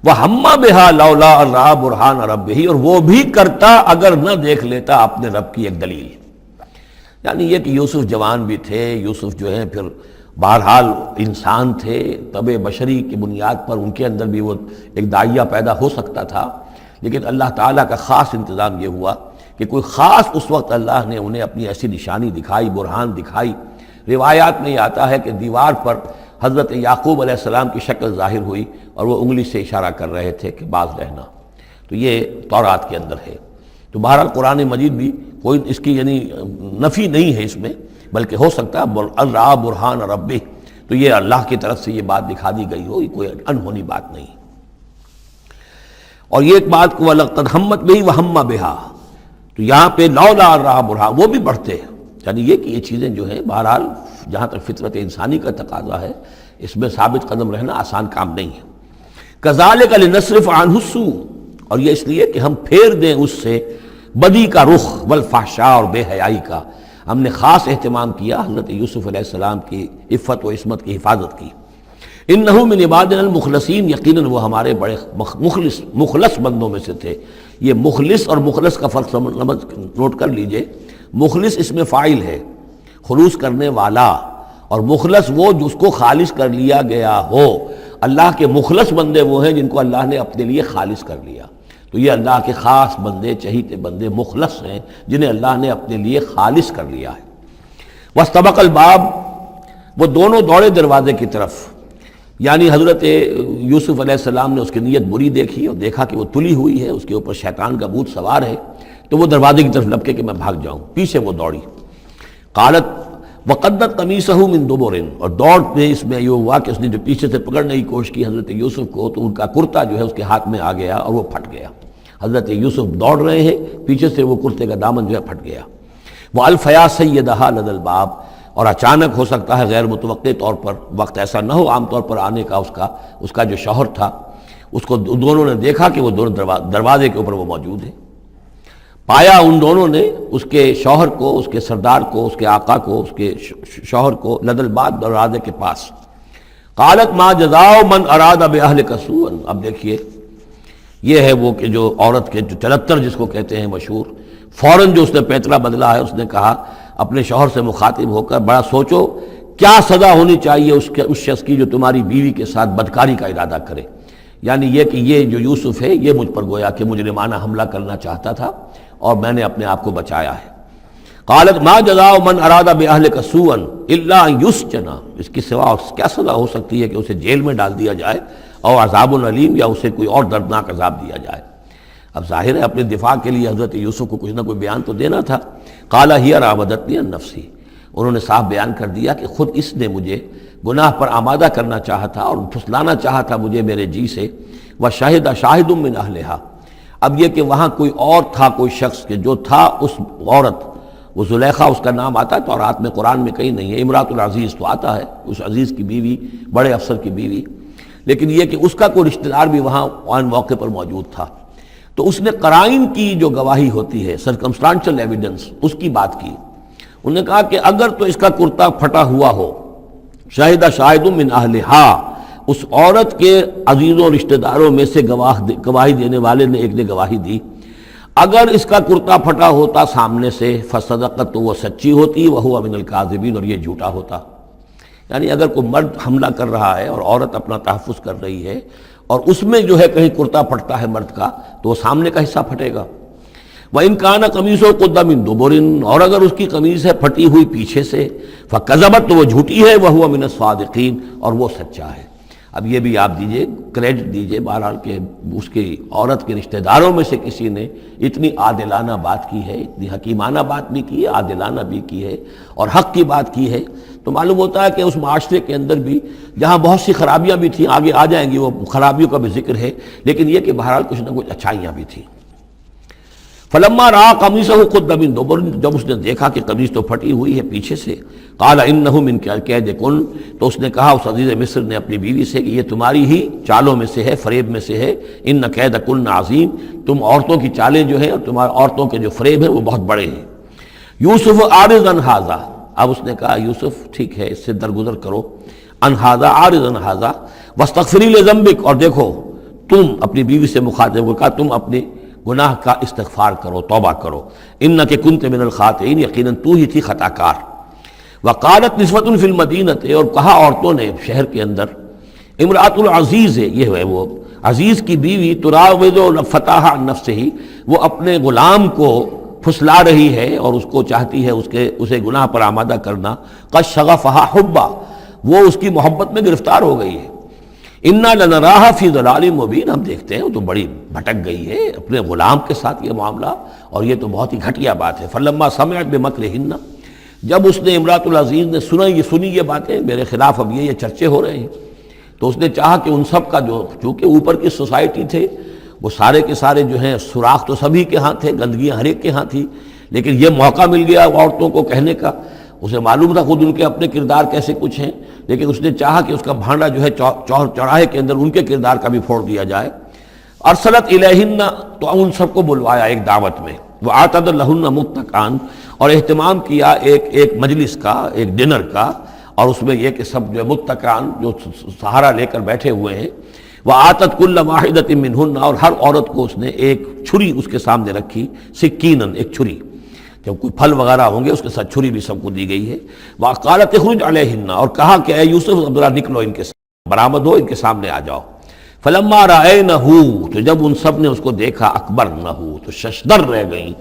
A: وَهَمَّ بِهَا لَوْلَا أَن رَأَىٰ بُرْهَانَ رَبِّهِ، اور وہ بھی کرتا اگر نہ دیکھ لیتا اپنے رب کی ایک دلیل۔ یعنی یہ کہ یوسف جوان بھی تھے، یوسف جو ہیں پھر بہرحال انسان تھے، طبع بشری کی بنیاد پر ان کے اندر بھی وہ ایک داعیہ پیدا ہو سکتا تھا، لیکن اللہ تعالیٰ کا خاص انتظام یہ ہوا کہ کوئی خاص اس وقت اللہ نے انہیں اپنی ایسی نشانی دکھائی، برہان دکھائی۔ روایات میں یہ آتا ہے کہ دیوار پر حضرت یعقوب علیہ السلام کی شکل ظاہر ہوئی اور وہ انگلی سے اشارہ کر رہے تھے کہ باز رہنا، تو یہ تورات کے اندر ہے۔ تو بہرحال قرآن مجید بھی کوئی اس کی یعنی نفی نہیں ہے اس میں، بلکہ ہو سکتا ہے الرا برہان ربہ، تو یہ اللہ کی طرف سے یہ بات دکھا دی گئی ہو، یہ کوئی انہونی بات نہیں۔ اور یہ ایک بات کو وَلَقَدْ ہَمَّتْ بِهِ وَهَمَّ بِهَا، تو یہاں پہ لولا الرا برہان، وہ بھی بڑھتے ہیں، یعنی یہ کہ یہ چیزیں جو ہیں بہرحال جہاں تک فطرت انسانی کا تقاضا ہے اس میں ثابت قدم رہنا آسان کام نہیں ہے۔ كَذَلِكَ لِنَصْرِفَ عَنْهُ السُّوءَ، اور یہ اس لیے کہ ہم پھیر دیں اس سے بدی کا رخ والفحشاء، اور بے حیائی کا۔ ہم نے خاص اہتمام کیا حضرت یوسف علیہ السلام کی عفت و عصمت کی حفاظت کی۔ انہ من عبادنا المخلصین، یقیناً وہ ہمارے بڑے مخلص بندوں میں سے تھے۔ یہ مخلص اور مخلص کا فرق نوٹ کر لیجئے۔ مخلص اس میں فاعل ہے، خلوص کرنے والا، اور مخلص وہ جس کو خالص کر لیا گیا ہو۔ اللہ کے مخلص بندے وہ ہیں جن کو اللہ نے اپنے لیے خالص کر لیا، تو یہ اللہ کے خاص بندے، چہیتے بندے مخلص ہیں جنہیں اللہ نے اپنے لیے خالص کر لیا ہے۔ واستبق الباب، وہ دونوں دوڑے دروازے کی طرف، یعنی حضرت یوسف علیہ السلام نے اس کی نیت بری دیکھی اور دیکھا کہ وہ تلی ہوئی ہے، اس کے اوپر شیطان کا بھوت سوار ہے، تو وہ دروازے کی طرف لپکے کہ میں بھاگ جاؤں، پیچھے وہ دوڑی۔ قالت وقدت قمیصہ من دبر، اور دوڑ میں اس میں یہ ہوا کہ اس نے جو پیچھے سے پکڑنے کی کوشش کی حضرت یوسف کو، تو ان کا کرتا جو ہے اس کے ہاتھ میں آ گیا اور وہ پھٹ گیا۔ حضرت یوسف دوڑ رہے ہیں، پیچھے سے وہ کرتے کا دامن جو ہے پھٹ گیا۔ وَأَلْفَيَا سَيِّدَهَا لَدَى الْبَابِ، اور اچانک ہو سکتا ہے غیر متوقع طور پر، وقت ایسا نہ ہو عام طور پر آنے کا، اس کا جو شوہر تھا، اس کو دونوں نے دیکھا کہ وہ دونوں دروازے کے اوپر وہ موجود ہے۔ پایا ان دونوں نے اس کے شوہر کو، اس کے سردار کو، اس کے آقا کو، اس کے شوہر کو لدى الباب، دروازے کے پاس۔ قالت ما جزاء من اراد باهلك سوءا، اب دیکھیے یہ ہے وہ کہ جو عورت کے جو چلتر جس کو کہتے ہیں مشہور، فوراً جو اس نے پیترا بدلا ہے، اس نے کہا اپنے شوہر سے مخاطب ہو کر، بڑا سوچو کیا سزا ہونی چاہیے اس شخص کی جو تمہاری بیوی کے ساتھ بدکاری کا ارادہ کرے، یعنی یہ کہ یہ جو یوسف ہے یہ مجھ پر گویا کہ مجرمانہ حملہ کرنا چاہتا تھا اور میں نے اپنے آپ کو بچایا ہے۔ قالت ما جزاء من اراد باهلك سوءا الا ان يسجن، اس کی سوا اور کیا سزا ہو سکتی ہے کہ اسے جیل میں ڈال دیا جائے، اور عذاب العلیم، یا اسے کوئی اور دردناک عذاب دیا جائے۔ اب ظاہر ہے اپنے دفاع کے لیے حضرت یوسف کو کچھ نہ کوئی بیان تو دینا تھا۔ قال هي راودتني عن نفسي، انہوں نے صاف بیان کر دیا کہ خود اس نے مجھے گناہ پر آمادہ کرنا چاہا تھا اور پھسلانا چاہا تھا مجھے میرے جی سے۔ وشهد شاهد من اهلها، اب یہ کہ وہاں کوئی اور تھا، کوئی شخص کہ جو تھا اس عورت، وہ زلیخا اس کا نام آتا ہے تورات میں، قرآن میں کہیں نہیں ہے، امرات العزیز تو آتا ہے، اس عزیز کی بیوی، بڑے افسر کی بیوی، لیکن یہ کہ اس کا کوئی رشتہ دار بھی وہاں آن موقع پر موجود تھا، تو اس نے قرائن کی جو گواہی ہوتی ہے، سرکمسٹانشل ایویڈنس، اس کی بات کی۔ انہوں نے کہا کہ اگر تو اس کا کرتا پھٹا ہوا ہو، شاہدہ شاہد من اہلہا، اس عورت کے عزیزوں رشتہ داروں میں سے گواہی دینے والے نے ایک نے گواہی دی، اگر اس کا کرتا پھٹا ہوتا سامنے سے، فصدقت، تو وہ سچی ہوتی، وہو من الکاذبین، اور یہ جھوٹا ہوتا۔ یعنی اگر کوئی مرد حملہ کر رہا ہے اور عورت اپنا تحفظ کر رہی ہے اور اس میں جو ہے کہیں کرتا پھٹتا ہے مرد کا، تو وہ سامنے کا حصہ پھٹے گا۔ وَإِن كَانَ قَمِيصُهُ قُدَّ مِن دُبُرٍ، اور اگر اس کی قمیص ہے پھٹی ہوئی پیچھے سے، فَكَذَبَتْ، تو وہ جھوٹی ہے، وَهُوَ مِنَ الصَّادِقِينَ، اور وہ سچا ہے۔ اب یہ بھی آپ دیجئے، کریڈٹ دیجئے بہرحال کہ اس کی عورت کے رشتہ داروں میں سے کسی نے اتنی عادلانہ بات کی ہے، اتنی حکیمانہ بات بھی کی ہے، عادلانہ بھی کی ہے اور حق کی بات کی ہے، تو معلوم ہوتا ہے کہ اس معاشرے کے اندر بھی جہاں بہت سی خرابیاں بھی تھیں، آگے آ جائیں گی وہ خرابیوں کا بھی ذکر ہے، لیکن یہ کہ بہرحال کچھ نہ کچھ اچھائیاں بھی تھیں۔ فلما رأى قمیصه قد من دبر، جب اس نے دیکھا کہ قمیص تو پھٹی ہوئی ہے پیچھے سے، قال انه من کید کن، تو اس نے کہا اس عزیز مصر نے اپنی بیوی سے کہ یہ تمہاری ہی چالوں میں سے ہے، فریب میں سے ہے، ان کید کن عظیم، تم عورتوں کی چالیں جو ہیں اور تمہارے عورتوں کے جو فریب ہیں وہ بہت بڑے ہیں۔ یوسف اعرض عن ھذا، اب اس نے کہا یوسف ٹھیک ہے اس سے درگزر کرو، عن ھذا، اعرض عن ھذا، واستغفری لذنبک، اور دیکھو تم اپنی بیوی سے مخاطب ہو کہا تم اپنے گناہ کا استغفار کرو، توبہ کرو، انک کنت من الخاطئین، یقیناً تو ہی تھی خطا کار۔ وقالت نسوۃ فی المدینہ، اور کہا عورتوں نے شہر کے اندر، امرأۃ العزیز ہے، یہ ہے وہ عزیز کی بیوی، تراود فتاح عن نفسہ، وہ اپنے غلام کو پھسلا رہی ہے اور اس کو چاہتی ہے اسے گناہ پر آمادہ کرنا، قد شغفہا حبا، وہ اس کی محبت میں گرفتار ہو گئی ہے۔ انا لنراھا فی ضلال مبین، ہم دیکھتے ہیں وہ تو بڑی بھٹک گئی ہے اپنے غلام کے ساتھ یہ معاملہ، اور یہ تو بہت ہی گھٹیا بات ہے۔ فلما سمعت بمکرہن، جب اس نے امراۃ العزیز نے سنی یہ باتیں میرے خلاف، اب یہ چرچے ہو رہے ہیں، تو اس نے چاہا کہ ان سب کا جو چونکہ اوپر کی سوسائٹی تھے وہ سارے کے سارے جو ہیں سوراخ تو سبھی کے ہاں تھے، گندگیاں ہر ایک کے ہاں تھی، لیکن یہ موقع مل گیا عورتوں کو کہنے کا۔ اسے معلوم تھا خود ان کے اپنے کردار کیسے کچھ ہیں، لیکن اس نے چاہا کہ اس کا بھانڈا جو ہے چوراہے کے اندر ان کے کردار کا بھی پھوڑ دیا جائے۔ ارسلت الیہن، تو ان سب کو بلوایا ایک دعوت میں، وَأَعْتَدَ لَهُنَّ مُتَّكَئًا، اور اہتمام کیا ایک مجلس کا، ایک ڈنر کا، اور اس میں یہ کہ سب جو متکئان جو سہارا لے کر بیٹھے ہوئے ہیں۔ وَآتَتْ كُلَّ وَاحِدَةٍ مِّنْهُنَّ، اور ہر عورت کو اس نے ایک چھری اس کے سامنے رکھی، سکینن، ایک چھری، جب کوئی پھل وغیرہ ہوں گے اس کے ساتھ چھری بھی سب کو دی گئی ہے۔ وَقَالَتِ اخْرُجْ عَلَيْهِنَّ، اور کہا کہ اے یوسف ذرا نکلو ان کے ساتھ، برآمد ہو، ان کے سامنے آ جاؤ۔ فَلَمَّا رَأَيْنَهُ، تو جب ان سب نے اس کو دیکھا، اکبرنہ، تو ششدر رہ گئیں۔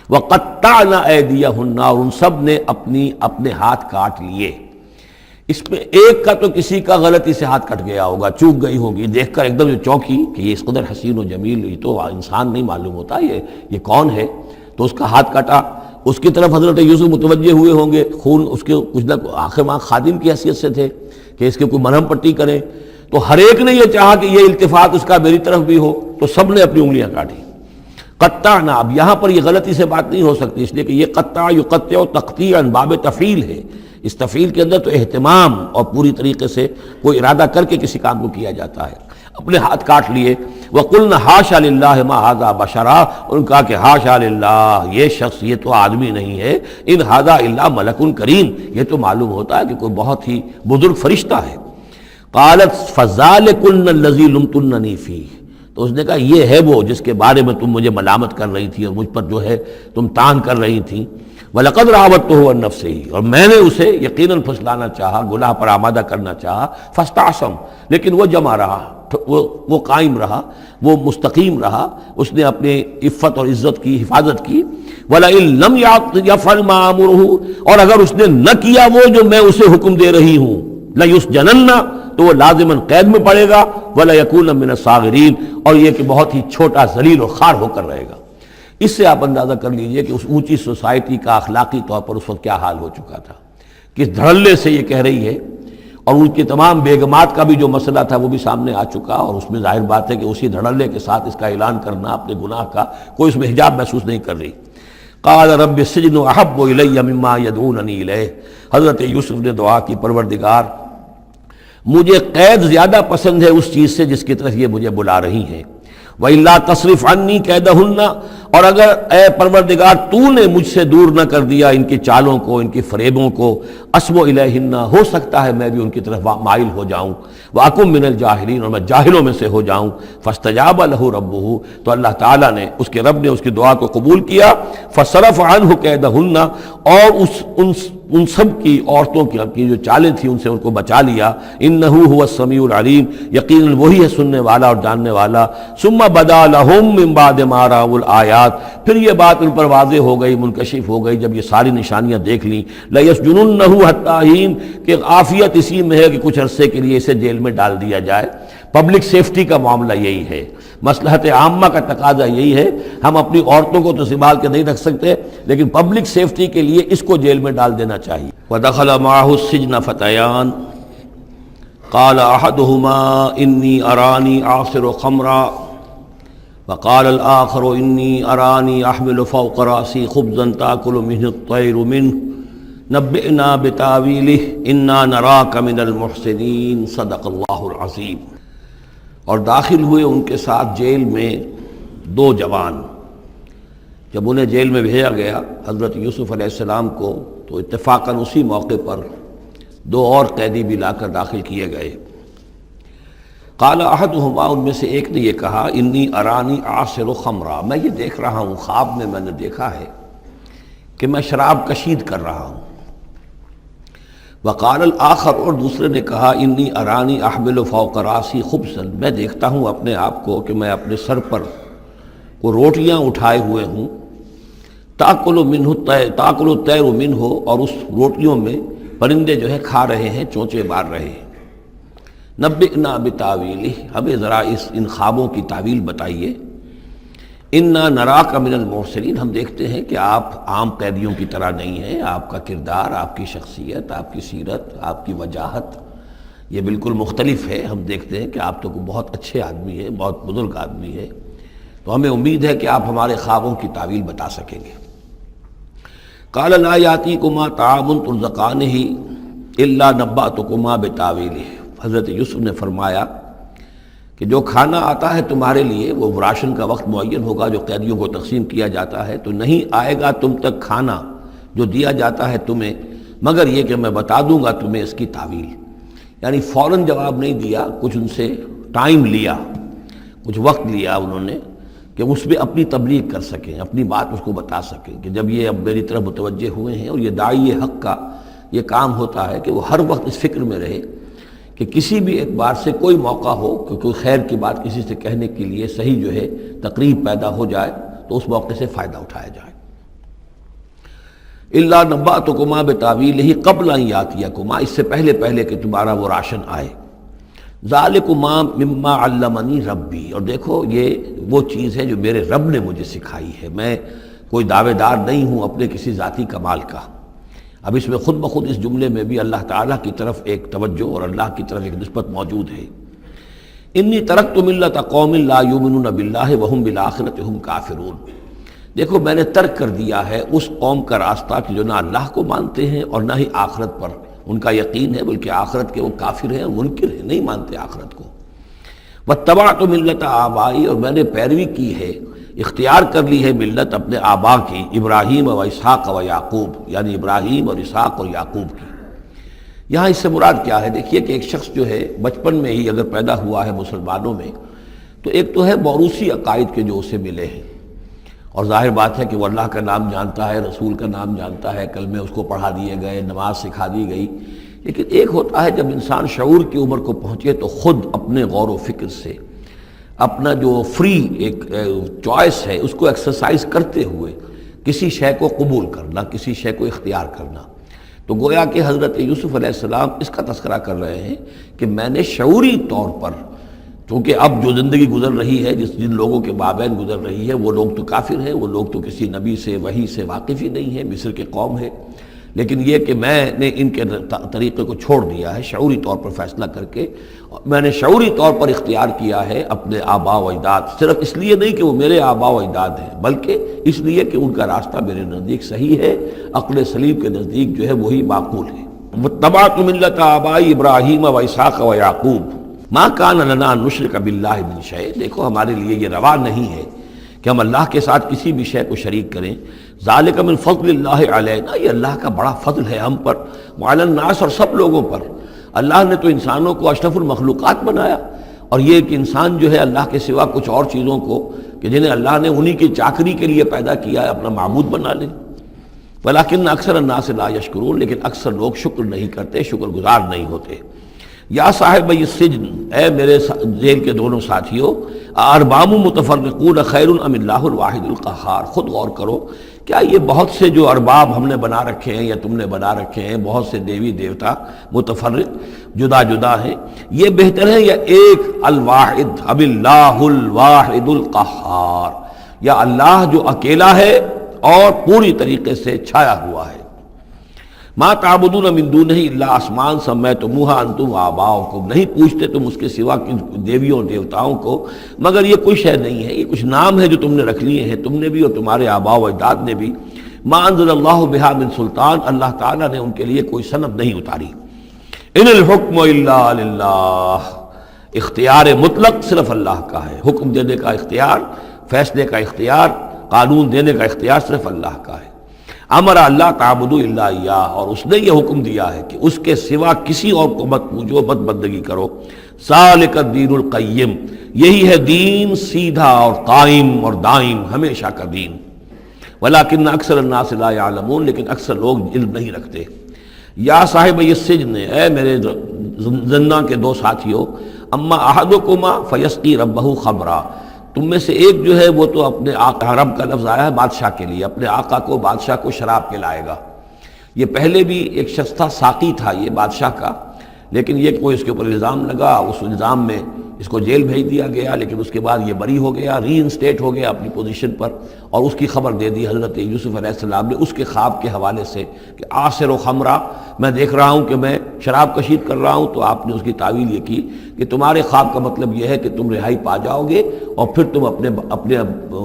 A: وَقَطَّعْنَ أَيْدِيَهُنَّ، اور ان سب نے اپنے ہاتھ کاٹ لیے۔ اس میں ایک کا تو کسی کا غلطی سے ہاتھ کٹ گیا ہوگا، چوک گئی ہوگی، دیکھ کر ایک دم جو چونکی کہ یہ اس قدر حسین و جمیل، یہ تو انسان نہیں معلوم ہوتا، یہ کون ہے، تو اس کا ہاتھ کٹا۔ اس کی طرف حضرت یوسف متوجہ ہوئے ہوں گے، خون اس کے کچھ نہ آخر ماں خادم کی حیثیت سے تھے کہ اس کے کوئی مرہم پٹی کریں، تو ہر ایک نے یہ چاہا کہ یہ التفات اس کا میری طرف بھی ہو، تو سب نے اپنی انگلیاں کاٹی۔ قطعنا، اب یہاں پر یہ غلطی سے بات نہیں ہو سکتی، اس لیے کہ یہ قطع یقطع تقطیعا باب تفعیل ہے، اس تفعیل کے اندر تو اہتمام اور پوری طریقے سے کوئی ارادہ کر کے کسی کام کو کیا جاتا ہے۔ اپنے ہاتھ کاٹ لیے۔ وَقُلْنَا حَاشَا لِلَّهِ مَا هَذَا بَشَرًا، ان کہا کہ حاشا للہ، یہ شخص یہ تو آدمی نہیں ہے، ان هَذَا إِلَّا مَلَكٌ کریم، یہ تو معلوم ہوتا ہے کہ کوئی بہت ہی بزرگ فرشتہ ہے۔ قالت فَذَلِكُنَّ الَّذِي لُمْتُنَّنِي فِيهِ، تو اس نے کہا یہ ہے وہ جس کے بارے میں تم مجھے ملامت کر رہی تھی اور مجھ پر جو ہے تم تان کر رہی تھی۔ وَلَقَدْ رَاوَدتُّهُ عَن نَّفْسِهِ، اور میں نے اسے یقیناً پھسلانا چاہا، گناہ پر آمادہ کرنا چاہا، فَاسْتَعْصَمَ، لیکن وہ جمع رہا، وہ قائم رہا، وہ مستقیم رہا، اس نے اپنے عفت اور عزت کی حفاظت کی۔ وَلَئِن لَّمْ يَفْعَلْ مَا آمُرُهُ، اور اگر اس نے نہ کیا وہ جو میں اسے حکم دے رہی ہوں، لَيُسْجَنَنَّ، تو وہ لازماً قید میں پڑے گا، وَلَيَكُونَ مِنَ الصَّاغِرِينَ، اور یہ کہ بہت ہی چھوٹا ذلیل اور خوار ہو کر رہے گا۔ اس سے آپ اندازہ کر لیجئے کہ اس اونچی سوسائٹی کا اخلاقی طور پر اس وقت کیا حال ہو چکا تھا، کس دھڑلے سے یہ کہہ رہی ہے، اور ان کی تمام بیگمات کا بھی جو مسئلہ تھا وہ بھی سامنے آ چکا، اور اس میں ظاہر بات ہے کہ اسی دھڑلے کے ساتھ اس کا اعلان کرنا اپنے گناہ کا، کوئی اس میں حجاب محسوس نہیں کر رہی۔ قال رب السجن احب الی مما یدعوننی الیہ، حضرت یوسف نے دعا کی، پروردگار مجھے قید زیادہ پسند ہے اس چیز سے جس کی طرف یہ مجھے بلا رہی ہیں۔ وَإِلَّا تَصْرِفْ عَنِّي كَيْدَهُنَّ، اور اگر اے پروردگار تو نے مجھ سے دور نہ کر دیا ان کی چالوں کو، ان کی فریبوں کو، أَصْبُ إِلَيْهِنَّ، ہو سکتا ہے میں بھی ان کی طرف مائل ہو جاؤں، وَأَكُن مِّنَ الْجَاهِلِينَ، اور میں جاہلوں میں سے ہو جاؤں۔ فَاسْتَجَابَ لَهُ رَبُّهُ، تو اللہ تعالیٰ نے، اس کے رب نے اس کی دعا کو قبول کیا۔ فَصَرَفَ عَنْهُ كَيْدَهُنَّ، اور ان سب کی عورتوں کی جو چالیں تھیں ان سے ان کو بچا لیا۔ انہ هو السمیع العلیم، یقیناً وہی ہے سننے والا اور جاننے والا۔ ثم بدا لهم من بعد ما رأوا الآیات، پھر یہ بات ان پر واضح ہو گئی، منکشف ہو گئی جب یہ ساری نشانیاں دیکھ لیں۔ لَيَسْجُنُنَّهُ حَتَّىٰ حِينٍ، کہ عافیت اسی میں ہے کہ کچھ عرصے کے لیے اسے جیل میں ڈال دیا جائے۔ پبلک سیفٹی کا معاملہ یہی ہے، مصلحت عامہ کا تقاضا یہی ہے۔ ہم اپنی عورتوں کو تو سنبھال کے نہیں رکھ سکتے، لیکن پبلک سیفٹی کے لیے اس کو جیل میں ڈال دینا چاہیے۔ وَدَخَلَ مَعَهُ السِّجْنَ فَتَيَانِ قَالَ أَحَدُهُمَا إِنِّي أَرَانِي أَعْصِرُ خَمْرًا وَقَالَ الْآخَرُ إِنِّي أَرَانِي أَحْمِلُ فَوْقَ رَأْسِي خُبْزًا تَأْكُلُ مِنْهُ الطَّيْرُ مِنْهُ نَبِّئْنَا بِتَأْوِيلِهِ إِنَّا نَرَاكَ مِنَ الْمُحْسِنِينَ صدق اللہ العظیم۔ اور داخل ہوئے ان کے ساتھ جیل میں دو جوان۔ جب انہیں جیل میں بھیجا گیا حضرت یوسف علیہ السلام کو، تو اتفاقاً اسی موقع پر دو اور قیدی بھی لا کر داخل کیے گئے۔ قال احدہما، ان میں سے ایک نے یہ کہا، انی ارانی اعصر خمرا، میں یہ دیکھ رہا ہوں، خواب میں نے دیکھا ہے کہ میں شراب کشید کر رہا ہوں۔ وقال الآخر، اور دوسرے نے کہا، انی ارانی احمل فوق راسی خبزا، میں دیکھتا ہوں اپنے آپ کو کہ میں اپنے سر پر وہ روٹیاں اٹھائے ہوئے ہوں، تاکل الطیر منہ، اور اس روٹیوں میں پرندے جو ہے کھا رہے ہیں، چونچے مار رہے ہیں۔ نبئنا بتاویلہ، ہمیں ذرا ان خوابوں کی تعویل بتائیے۔ انا نراک من المحسنین، ہم دیکھتے ہیں کہ آپ عام قیدیوں کی طرح نہیں ہیں، آپ کا کردار، آپ کی شخصیت، آپ کی سیرت، آپ کی وجاہت یہ بالکل مختلف ہے۔ ہم دیکھتے ہیں کہ آپ تو بہت اچھے آدمی ہیں، بہت بزرگ آدمی ہے، تو ہمیں امید ہے کہ آپ ہمارے خوابوں کی تعویل بتا سکیں گے۔ قال لا یاتیکما طعام ترزقانہ الا نبأتکما بتاویلہ، حضرت یوسف نے فرمایا کہ جو کھانا آتا ہے تمہارے لیے وہ راشن کا وقت معین ہوگا جو قیدیوں کو تقسیم کیا جاتا ہے، تو نہیں آئے گا تم تک کھانا جو دیا جاتا ہے تمہیں مگر یہ کہ میں بتا دوں گا تمہیں اس کی تعویل۔ یعنی فوراً جواب نہیں دیا، کچھ ان سے ٹائم لیا، کچھ وقت لیا انہوں نے کہ اس پہ اپنی تبلیغ کر سکیں، اپنی بات اس کو بتا سکیں کہ جب یہ اب میری طرف متوجہ ہوئے ہیں۔ اور یہ داعی حق کا یہ کام ہوتا ہے کہ وہ ہر وقت اس فکر میں رہے کہ کسی بھی اعتبار سے کوئی موقع ہو کہ کوئی خیر کی بات کسی سے کہنے کے لیے صحیح جو ہے تقریب پیدا ہو جائے تو اس موقع سے فائدہ اٹھایا جائے۔ الا نبأتکما بتاویلہ قبل ان یاتیکما، اس سے پہلے کہ تمہارا وہ راشن آئے۔ ذالکما مما علمنی ربی، اور دیکھو یہ وہ چیز ہے جو میرے رب نے مجھے سکھائی ہے، میں کوئی دعوے دار نہیں ہوں اپنے کسی ذاتی کمال کا۔ اب اس میں خود بخود اس جملے میں بھی اللہ تعالیٰ کی طرف ایک توجہ اور اللہ کی طرف ایک نسبت موجود ہے۔ انی ترکت ملت قوم لا یؤمنون باللہ وہم بالآخرۃ ہم کافرون، دیکھو میں نے ترک کر دیا ہے اس قوم کا راستہ کہ جو نہ اللہ کو مانتے ہیں اور نہ ہی آخرت پر ان کا یقین ہے، بلکہ آخرت کے وہ کافر ہیں، منکر ہیں، نہیں مانتے آخرت کو۔ واتبعت ملت آبائی، اور میں نے پیروی کی ہے، اختیار کر لی ہے ملت اپنے آبا کی، ابراہیم و اسحاق و یعقوب، یعنی ابراہیم اور اسحاق اور یعقوب کی۔ یہاں اس سے مراد کیا ہے؟ دیکھیے کہ ایک شخص جو ہے بچپن میں ہی اگر پیدا ہوا ہے مسلمانوں میں تو ایک تو ہے موروثی عقائد کے جو اسے ملے ہیں، اور ظاہر بات ہے کہ وہ اللہ کا نام جانتا ہے، رسول کا نام جانتا ہے، کلمے اس کو پڑھا دیے گئے، نماز سکھا دی گئی۔ لیکن ایک ہوتا ہے جب انسان شعور کی عمر کو پہنچے تو خود اپنے غور و فکر سے اپنا جو فری ایک چوائس ہے اس کو ایکسرسائز کرتے ہوئے کسی شے کو قبول کرنا، کسی شے کو اختیار کرنا۔ تو گویا کہ حضرت یوسف علیہ السلام اس کا تذکرہ کر رہے ہیں کہ میں نے شعوری طور پر، چونکہ اب جو زندگی گزر رہی ہے، جن لوگوں کے مابین گزر رہی ہے، وہ لوگ تو کافر ہیں، وہ لوگ تو کسی نبی سے وحی سے واقف ہی نہیں ہیں، مصر کے قوم ہے، لیکن یہ کہ میں نے ان کے طریقے کو چھوڑ دیا ہے شعوری طور پر فیصلہ کر کے، میں نے شعوری طور پر اختیار کیا ہے اپنے آبا و اجداد، صرف اس لیے نہیں کہ وہ میرے آبا و اجداد ہیں بلکہ اس لیے کہ ان کا راستہ میرے نزدیک صحیح ہے، عقل سلیم کے نزدیک جو ہے وہی معقول ہے۔ واتبعت ملت آبائی ابراہیم و اسحاق و یعقوب ما کان لنا ان نشرک باللہ من شیء، دیکھو ہمارے لیے یہ روا نہیں ہے کہ ہم اللہ کے ساتھ کسی بھی شے کو شریک کریں۔ ذالک من فضل اللہ علینا، یہ اللہ کا بڑا فضل ہے ہم پر، وعلی الناس، اور سب لوگوں پر۔ اللہ نے تو انسانوں کو اشرف المخلوقات بنایا، اور یہ کہ انسان جو ہے اللہ کے سوا کچھ اور چیزوں کو کہ جنہیں اللہ نے انہی کی چاکری کے لیے پیدا کیا ہے اپنا معبود بنا لے۔ ولیکن اکثر الناس لا یشکرون، لیکن اکثر لوگ شکر نہیں کرتے، شکر گزار نہیں ہوتے۔ یا صاحب السجن، اے میرے جیل کے دونوں ساتھیوں، ارباب متفرقون خیر ام اللہ الواحد القہار، خود غور کرو، کیا یہ بہت سے جو ارباب ہم نے بنا رکھے ہیں یا تم نے بنا رکھے ہیں، بہت سے دیوی دیوتا متفرق جدا جدا ہیں، یہ بہتر ہے یا ایک الواحد ام اللہ الواحد القہار، یا اللہ جو اکیلا ہے اور پوری طریقے سے چھایا ہوا ہے۔ ما تعبدون من دونہ الا اسماء سمیتموہا انتم وآباؤکم، نہیں پوچھتے تم اس کے سوا دیویوں اور دیوتاؤں کو مگر یہ کوئی شے نہیں ہے، یہ کچھ نام ہے جو تم نے رکھ لیے ہیں، تم نے بھی اور تمہارے آباء و اجداد نے بھی۔ ما انزل اللہ بہا من سلطان، اللہ تعالیٰ نے ان کے لیے کوئی سند نہیں اتاری۔ ان الحکم الا للہ، اختیار مطلق صرف اللہ کا ہے، حکم دینے کا اختیار، فیصلے کا اختیار، قانون دینے کا اختیار صرف اللہ کا ہے۔ امر اللہ تعبدوا الا ایاہ، اور اس نے یہ حکم دیا ہے کہ اس کے سوا کسی اور کو مت پوجو، مت بندگی کرو۔ ذالک الدین القیم، یہی ہے دین سیدھا اور قائم اور دائم، ہمیشہ کا دین۔ ولیکن اکثر الناس لا یعلمون، لیکن اکثر لوگ علم نہیں رکھتے۔ یا صاحب السجن، اے میرے زندان کے دو ساتھیوں، اما احدکما فیسقی ربہ خمرا، تم میں سے ایک جو ہے وہ تو اپنے آقا، رب کا لفظ آیا ہے بادشاہ کے لیے، اپنے آقا کو، بادشاہ کو شراب پلائے گا۔ یہ پہلے بھی ایک شخص تھا، ساقی تھا یہ بادشاہ کا، لیکن یہ کوئی اس کے اوپر الزام لگا، اس الزام میں اس کو جیل بھیج دیا گیا، لیکن اس کے بعد یہ بری ہو گیا، ری انسٹیٹ ہو گیا اپنی پوزیشن پر، اور اس کی خبر دے دی حضرت یوسف علیہ السلام نے اس کے خواب کے حوالے سے کہ آصر و خمرہ، میں دیکھ رہا ہوں کہ میں شراب کشید کر رہا ہوں. تو آپ نے اس کی تعویل یہ کی کہ تمہارے خواب کا مطلب یہ ہے کہ تم رہائی پا جاؤ گے، اور پھر تم اپنے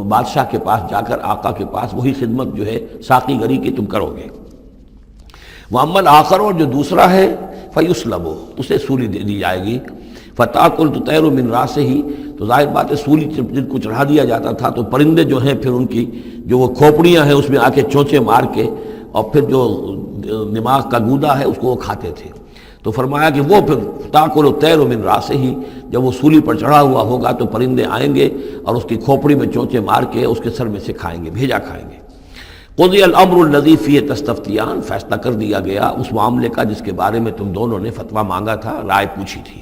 A: بادشاہ کے پاس جا کر، آقا کے پاس وہی خدمت جو ہے ساقی گری کی تم کرو گے. وَأَمَّا الْآخَرُ، اور جو دوسرا ہے، فَيُسْلَبُ، اسے سولی دے دی جائے گی. فَتَأْكُلُ الطَّيْرُ مِنْ رَأْسِهِ، تو ظاہر بات ہے سولی جن کو چڑھا دیا جاتا تھا تو پرندے جو ہیں پھر ان کی جو وہ کھوپڑیاں ہیں اس میں آ کے چونچے مار کے، اور پھر جو دماغ کا گودا ہے اس کو وہ کھاتے تھے. تو فرمایا کہ وہ پھر تَأْكُلُ الطَّيْرُ مِنْ رَأْسِهِ، جب وہ سولی پر چڑھا ہوا ہوگا تو پرندے آئیں گے اور اس کی کھوپڑی میں چونچے مار کے اس کے سر میں سے کھائیں گے، بھیجا کھائیں گے. قضی الامر الذی فیہ تستفتیان، فیصلہ کر دیا گیا اس معاملے کا جس کے بارے میں تم دونوں نے فتویٰ مانگا تھا، رائے پوچھی تھی.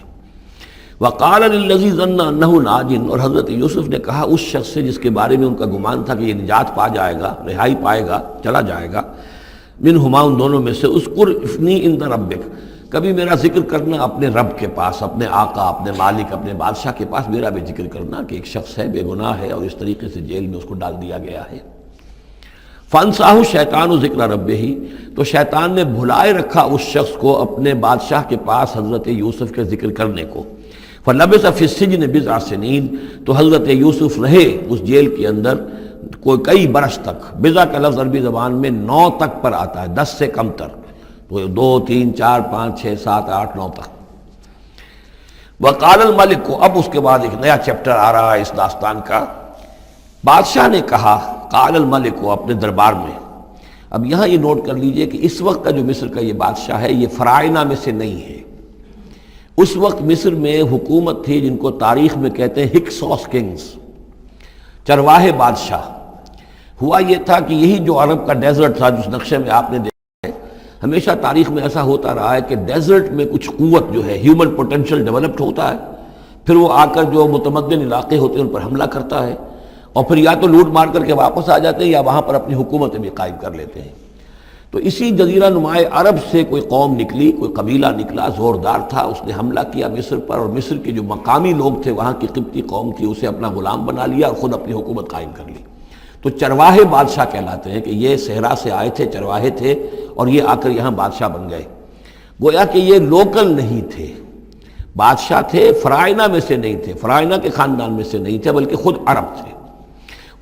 A: وقال للذی ظن انہ ناج، اور حضرت یوسف نے کہا اس شخص سے جس کے بارے میں ان کا گمان تھا کہ یہ نجات پا جائے گا، رہائی پائے گا، چلا جائے گا، منہما، ان دونوں میں سے، اذکر افنی عند ربک، کبھی میرا ذکر کرنا اپنے رب کے پاس، اپنے آقا، اپنے مالک، اپنے بادشاہ کے پاس میرا بھی ذکر کرنا کہ ایک شخص ہے بے گناہ ہے اور اس طریقے سے جیل میں اس کو ڈال دیا گیا ہے. فانساہ شیطان ذکر ربہ، تو شیطان نے بھلائے رکھا اس شخص کو اپنے بادشاہ کے پاس حضرت یوسف کے ذکر کرنے کو. فلبث فی السجن بضع سنین، تو حضرت یوسف رہے اس جیل کے اندر کئی برس تک. بضع کا لفظ عربی زبان میں 9 تک پر آتا ہے، 10 سے کم تر، تو 2 3 4 5 6 7 8 9 تک. وقال الملک کو، اب اس کے بعد ایک نیا چیپٹر آ رہا ہے اس داستان کا. بادشاہ نے کہا، قال الملک کو، اپنے دربار میں. اب یہاں یہ نوٹ کر لیجئے کہ اس وقت کا جو مصر کا یہ بادشاہ ہے یہ فرائنہ میں سے نہیں ہے. اس وقت مصر میں حکومت تھی جن کو تاریخ میں کہتے ہیں ہکسوس کنگز، چرواہے بادشاہ. ہوا یہ تھا کہ یہی جو عرب کا ڈیزرٹ تھا جس نقشے میں آپ نے دیکھا ہے، ہمیشہ تاریخ میں ایسا ہوتا رہا ہے کہ ڈیزرٹ میں کچھ قوت جو ہے، ہیومن پوٹینشل ڈیولپڈ ہوتا ہے، پھر وہ آ کر جو متمدن علاقے ہوتے ہیں ان پر حملہ کرتا ہے، اور پھر یا تو لوٹ مار کر کے واپس آ جاتے ہیں یا وہاں پر اپنی حکومتیں بھی قائم کر لیتے ہیں. تو اسی جزیرہ نمائے عرب سے کوئی قوم نکلی، کوئی قبیلہ نکلا، زوردار تھا، اس نے حملہ کیا مصر پر، اور مصر کے جو مقامی لوگ تھے، وہاں کی قبطی قوم تھی، اسے اپنا غلام بنا لیا اور خود اپنی حکومت قائم کر لی. تو چرواہے بادشاہ کہلاتے ہیں کہ یہ صحرا سے آئے تھے، چرواہے تھے، اور یہ آ کر یہاں بادشاہ بن گئے. گویا کہ یہ لوکل نہیں تھے، بادشاہ تھے، فرائنہ میں سے نہیں تھے، فرائنہ کے خاندان میں سے نہیں تھے، بلکہ خود عرب تھے.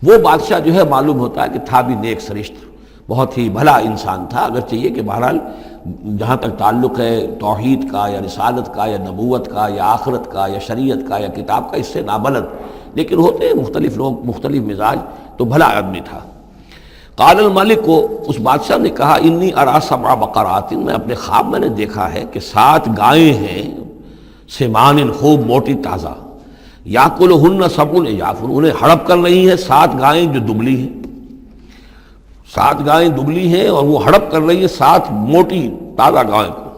A: وہ بادشاہ جو ہے معلوم ہوتا ہے کہ تھا بھی نیک سرشت، بہت ہی بھلا انسان تھا، اگرچہ یہ کہ بہرحال جہاں تک تعلق ہے توحید کا یا رسالت کا یا نبوت کا یا آخرت کا یا شریعت کا یا کتاب کا، اس سے نابلد، لیکن ہوتے ہیں مختلف لوگ، مختلف مزاج، تو بھلا آدمی تھا. قال الملک کو، اس بادشاہ نے کہا، انی ارا 7 بقرات، میں اپنے خواب میں نے دیکھا ہے کہ 7 گائیں ہیں، سمان، خوب موٹی تازہ، یاکلہن 7 عجاف، انہیں ہڑپ کر رہی ہیں 7 گائیں جو دبلی ہیں. 7 گائیں دبلی ہیں اور وہ ہڑپ کر رہی ہیں 7 موٹی تازہ گائیں کو.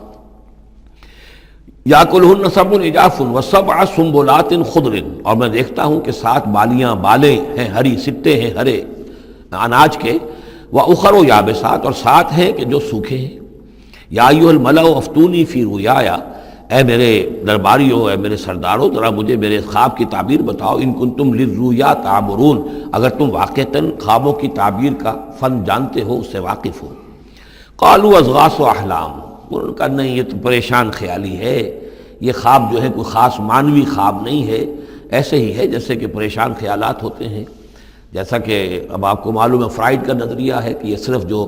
A: یاکلہن 7 عجاف و7 سنبلات خضر، اور میں دیکھتا ہوں کہ 7 بالیاں، بالیں ہیں ہری، سٹے ہیں ہرے اناج کے، واخر یابسات، اور 7 ہیں کہ جو سوکھے ہیں. یا ایھا الملأ افتونی فی رؤیایا، اے میرے درباریوں، اے میرے سرداروں، ذرا مجھے میرے خواب کی تعبیر بتاؤ. ان کنتم للرؤیا تعبرون، اگر تم واقعتاً خوابوں کی تعبیر کا فن جانتے ہو، اس سے واقف ہو. قالوا اضغاث احلام، انہوں نے کہا نہیں، یہ تو پریشان خیالی ہے، یہ خواب جو ہے کوئی خاص معنوی خواب نہیں ہے، ایسے ہی ہے جیسے کہ پریشان خیالات ہوتے ہیں. جیسا کہ اب آپ کو معلوم ہے فرائڈ کا نظریہ ہے کہ یہ صرف جو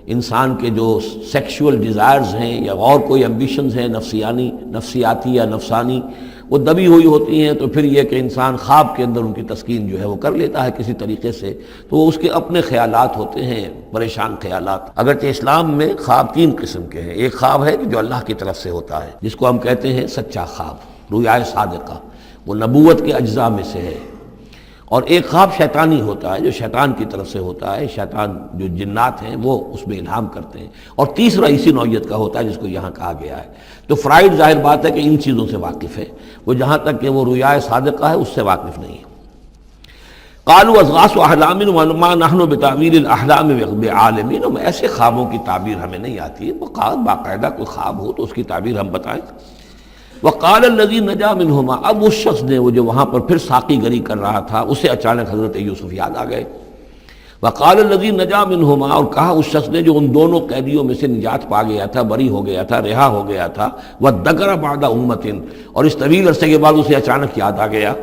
A: انسان کے جو سیکشول ڈیزائرز ہیں یا اور کوئی ایمبیشنز ہیں نفسیاتی یا نفسانی، وہ دبی ہوئی ہوتی ہیں، تو پھر یہ کہ انسان خواب کے اندر ان کی تسکین جو ہے وہ کر لیتا ہے کسی طریقے سے، تو وہ اس کے اپنے خیالات ہوتے ہیں، پریشان خیالات. اگرچہ اسلام میں خواب 3 قسم کے ہیں. ایک خواب ہے کہ جو اللہ کی طرف سے ہوتا ہے، جس کو ہم کہتے ہیں سچا خواب، رؤیا صادقہ، وہ نبوت کے اجزاء میں سے ہے. اور ایک خواب شیطانی ہوتا ہے جو شیطان کی طرف سے ہوتا ہے، شیطان جو جنات ہیں وہ اس میں الہام کرتے ہیں. اور تیسرا اسی نوعیت کا ہوتا ہے جس کو یہاں کہا گیا ہے. تو فرائڈ ظاہر بات ہے کہ ان چیزوں سے واقف ہے، وہ جہاں تک کہ وہ رؤیا صادقہ ہے اس سے واقف نہیں ہے. قالوا اضغاث احلام وما نحن بتاویل الاحلام بعالمین، ایسے خوابوں کی تعبیر ہمیں نہیں آتی ہے. باقاعدہ کوئی خواب ہو تو اس کی تعبیر ہم بتائیں. وقال الذی نجا منہما، اب اس شخص نے، وہ جو وہاں پر پھر ساقی گری کر رہا تھا، اسے اچانک حضرت یوسف یاد آ گئے. وقال الذی نجا منہما، اور کہا اس شخص نے جو ان دونوں قیدیوں میں سے نجات پا گیا تھا، بری ہو گیا تھا، رہا ہو گیا تھا، وذکر بعد امۃ، اور اس طویل عرصے کے بعد اسے اچانک یاد آ گیا،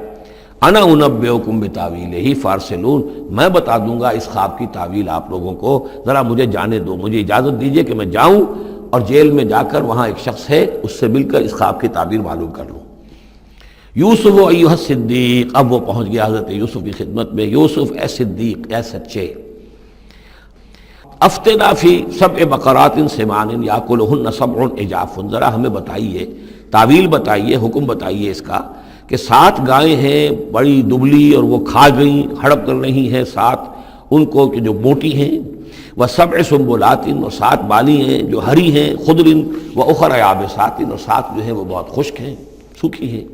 A: انا انبئکم بتاویلہ فارسلون، میں بتا دوں گا اس خواب کی تعویل آپ لوگوں کو، ذرا مجھے جانے دو، مجھے اجازت دیجئے کہ میں جاؤں اور جیل میں جا کر وہاں ایک شخص ہے اس سے مل کر اس خواب کی تعبیر معلوم کر لوں. یوسف ایھا الصدیق، اب وہ پہنچ گیا حضرت یوسف کی خدمت میں. یوسف اے صدیق، اے سچے، افتنا فی سبع بقرات سمان یاکلہن سبع عجاف، ذرا ہمیں بتائیے، تعویل بتائیے، حکم بتائیے اس کا کہ 7 گائیں ہیں بڑی دبلی اور وہ کھا گئیں، ہڑپ کر رہی ہیں، 7 ان کو کہ جو موٹی ہیں، وسبع سنبلات، اور 7 بالی ہیں جو ہری ہیں، خضر واخر یابسات، اور 7 جو ہیں وہ بہت خشک ہیں، سوکھی ہیں.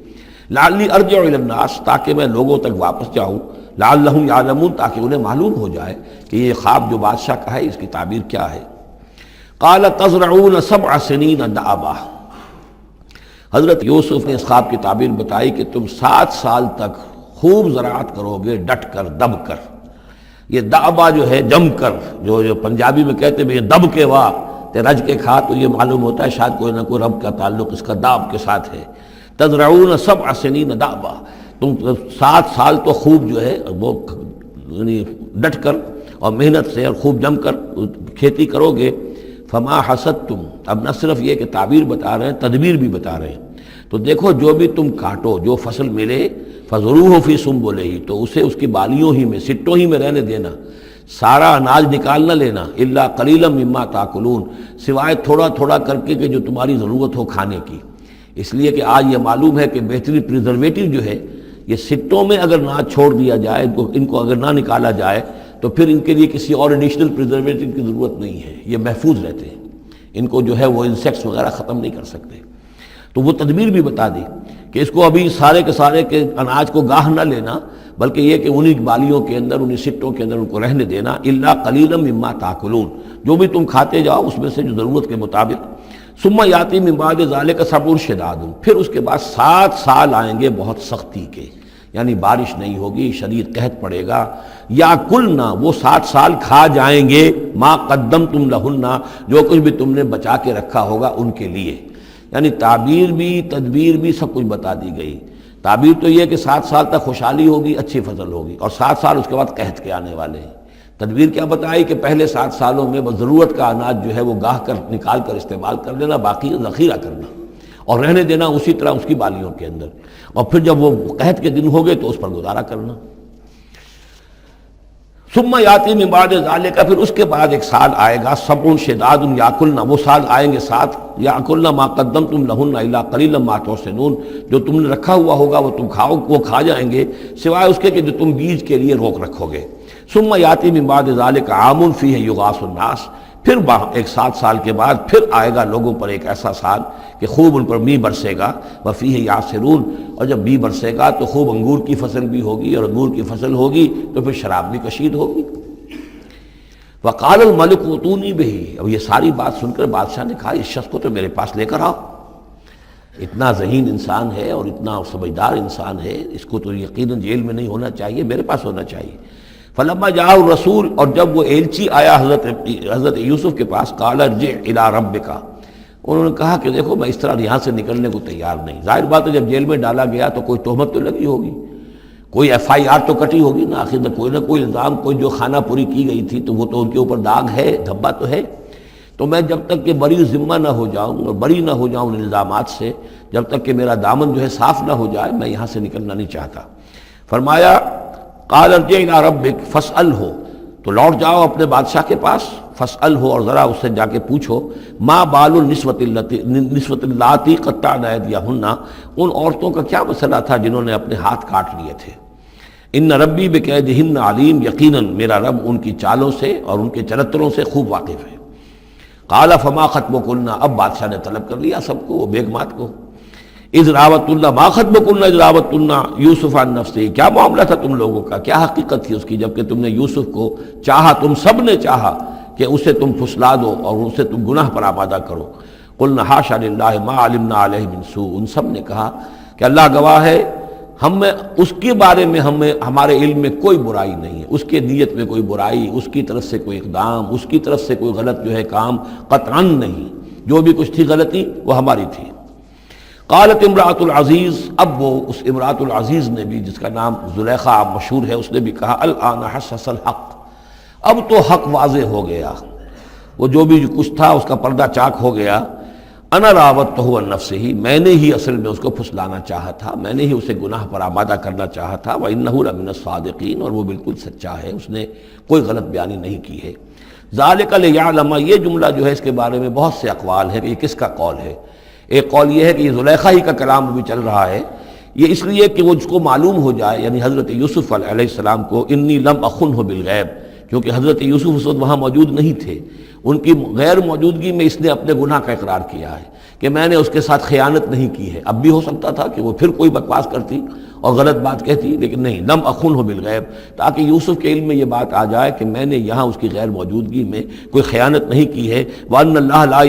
A: لعلی ارجع الی الناس، تاکہ میں لوگوں تک واپس جاؤں، لعلہم یعلمون، تاکہ انہیں معلوم ہو جائے کہ یہ خواب جو بادشاہ کا ہے اس کی تعبیر کیا ہے. قال تزرعون 7 سنین دأبا، حضرت یوسف نے اس خواب کی تعبیر بتائی کہ تم 7 سال تک خوب زراعت کرو گے، ڈٹ کر، دب کر. یہ دأبا جو ہے جم کر، جو پنجابی میں کہتے ہیں یہ دب کے واہ تے رج کے کھا، تو یہ معلوم ہوتا ہے شاید کوئی نہ کوئی رب کا تعلق اس کا داب کے ساتھ ہے. تزرعون 7 سنین دأبا، تم 7 سال تو خوب جو ہے وہ یعنی ڈٹ کر اور محنت سے اور خوب جم کر کھیتی کرو گے. فما حصدتم، اب نہ صرف یہ کہ تعبیر بتا رہے ہیں، تدبیر بھی بتا رہے ہیں. تو دیکھو جو بھی تم کاٹو، جو فصل ملے، فضروہ فی سنبلہ، تو اسے اس کی بالیوں ہی میں، سٹوں ہی میں رہنے دینا، سارا اناج نکال نہ لینا. الا قلیلا مما تاکلون، سوائے تھوڑا تھوڑا کر کے کہ جو تمہاری ضرورت ہو کھانے کی. اس لیے کہ آج یہ معلوم ہے کہ بہترین پریزرویٹو جو ہے یہ سٹوں میں اگر نہ چھوڑ دیا جائے، ان کو اگر نہ نکالا جائے تو پھر ان کے لیے کسی اور ایڈیشنل پریزرویٹو کی ضرورت نہیں ہے، یہ محفوظ رہتے ہیں، ان کو جو ہے وہ انسیکٹس وغیرہ ختم نہیں کر سکتے. تو وہ تدبیر بھی بتا دی کہ اس کو ابھی سارے کے سارے کے اناج کو گاہ نہ لینا، بلکہ یہ کہ انہی بالیوں کے اندر، انہی سٹوں کے اندر ان کو رہنے دینا. الا قلیلا مما تاکلون، جو بھی تم کھاتے جاؤ اس میں سے جو ضرورت کے مطابق. ثم یاتی من بعد ذلک صبر شداد، پھر اس کے بعد 7 سال آئیں گے بہت سختی کے، یعنی بارش نہیں ہوگی، شدید قحط پڑے گا. یا کلنا، وہ 7 سال کھا جائیں گے، ما قدمتم لہن، جو کچھ بھی تم نے بچا کے رکھا ہوگا ان کے لیے. یعنی تعبیر بھی، تدبیر بھی، سب کچھ بتا دی گئی. تعبیر تو یہ کہ 7 سال تک خوشحالی ہوگی، اچھی فصل ہوگی، اور 7 سال اس کے بعد قحط کے آنے والے ہیں. تدبیر کیا بتائی کہ پہلے 7 سالوں میں بس ضرورت کا اناج جو ہے وہ گاہ کر نکال کر استعمال کر لینا، باقی ذخیرہ کرنا اور رہنے دینا اسی طرح اس کی بالیوں کے اندر، اور پھر جب وہ قحط کے دن ہو گئے تو اس پر گزارا کرنا. ثم یاتی من بعد ذلک، پھر اس کے بعد ایک سال آئے گا، سبع شداد یاکلن، وہ سال آئیں گے 7، یاکلن ما قدمتم لہن الا قلیلا ما تحسنون، جو تم نے رکھا ہوا ہوگا وہ تم کھاؤ، وہ کھا جائیں گے، سوائے اس کے کہ جو تم بیج کے لیے روک رکھو گے. ثم یاتی من بعد ذلک عام فیہ یغاث الناس، پھر ایک 7 سال کے بعد پھر آئے گا لوگوں پر ایک ایسا سال کہ خوب ان پر می برسے گا. وفیہ یعصرون، اور جب می برسے گا تو خوب انگور کی فصل بھی ہوگی، اور انگور کی فصل ہوگی تو پھر شراب بھی کشید ہوگی. وقال الملک اوتونی بہ، اب یہ ساری بات سن کر بادشاہ نے کہا اس شخص کو تو میرے پاس لے کر آؤ، اتنا ذہین انسان ہے اور اتنا سمجھدار انسان ہے، اس کو تو یقیناً جیل میں نہیں ہونا چاہیے، میرے پاس ہونا چاہیے. فلما جاء الرسول، اور جب وہ ایلچی آیا حضرت یوسف کے پاس، قال ارجع الی ربک، انہوں نے کہا کہ دیکھو میں اس طرح یہاں سے نکلنے کو تیار نہیں. ظاہر بات ہے جب جیل میں ڈالا گیا تو کوئی تہمت تو لگی ہوگی، کوئی FIR تو کٹی ہوگی نا، آخر میں کوئی نہ کوئی الزام، کوئی جو خانہ پوری کی گئی تھی تو وہ تو ان کے اوپر داغ ہے، دھبا تو ہے. تو میں جب تک کہ بری ذمہ نہ ہو جاؤں اور بری نہ ہو جاؤں ان الزامات سے، جب تک کہ میرا دامن جو ہے صاف نہ ہو جائے، میں یہاں سے نکلنا نہیں چاہتا. فرمایا قال ارجع الی ربک فاسألہ، تو لوٹ جاؤ اپنے بادشاہ کے پاس، فاسألہ، اور ذرا اس سے جا کے پوچھو، ما بال النسوۃ اللاتی قطعن ایدیہن، ان عورتوں کا کیا مسئلہ تھا جنہوں نے اپنے ہاتھ کاٹ لیے تھے. ان ربی بکیدہن علیم، یقیناً میرا رب ان کی چالوں سے اور ان کے چرتروں سے خوب واقف ہے. قال فما خطبکن، اب بادشاہ نے طلب کر لیا سب کو، وہ بیگمات کو. اذ راوتن، ما خطبکن اذ راوتن یوسف عن نفسہ، کیا معاملہ تھا تم لوگوں کا، کیا حقیقت تھی اس کی جب کہ تم نے یوسف کو چاہا، تم سب نے چاہا کہ اسے تم پھسلا دو اور اسے تم گناہ پر آمادہ کرو. قلنا حاشا للہ ما علمنا علیہ من سوء، ان سب نے کہا کہ اللہ گواہ ہے ہمیں اس کے بارے میں ہمارے علم میں کوئی برائی نہیں ہے، اس کے نیت میں کوئی برائی، اس کی طرف سے کوئی اقدام، اس کی طرف سے کوئی غلط جو ہے کام قطعاً نہیں، جو بھی کچھ تھی غلطی وہ ہماری تھی۔ قالت امرأۃ العزیز، اب وہ اس امرأۃ العزیز نے بھی، جس کا نام زلیخا مشہور ہے، اس نے بھی کہا الآن حسس الحق، اب تو حق واضح ہو گیا، وہ جو بھی کچھ تھا اس کا پردہ چاک ہو گیا۔ انا راودتہ عن نفسہ، میں نے ہی اصل میں اس کو پھسلانا چاہا تھا، میں نے ہی اسے گناہ پر آمادہ کرنا چاہا تھا، وانہ لمن الصادقین، اور وہ بالکل سچا ہے، اس نے کوئی غلط بیانی نہیں کی ہے۔ ذالک لیعلم، یہ جملہ جو ہے اس کے بارے میں بہت سے اقوال ہیں کہ یہ کس کا قول ہے۔ ایک قول یہ ہے کہ یہ زلیخا ہی کا کلام بھی چل رہا ہے، یہ اس لیے کہ وہ اس کو معلوم ہو جائے، یعنی حضرت یوسف علیہ السلام کو، انی لم اخنہ بالغیب، کیونکہ حضرت یوسف اس وقت وہاں موجود نہیں تھے، ان کی غیر موجودگی میں اس نے اپنے گناہ کا اقرار کیا ہے کہ میں نے اس کے ساتھ خیانت نہیں کی ہے۔ اب بھی ہو سکتا تھا کہ وہ پھر کوئی بکواس کرتی اور غلط بات کہتی، لیکن نہیں، لم اخنہ بالغیب، تاکہ یوسف کے علم میں یہ بات آ جائے کہ میں نے یہاں اس کی غیر موجودگی میں کوئی خیانت نہیں کی ہے۔ وَأَنَّ اللَّهَ لَا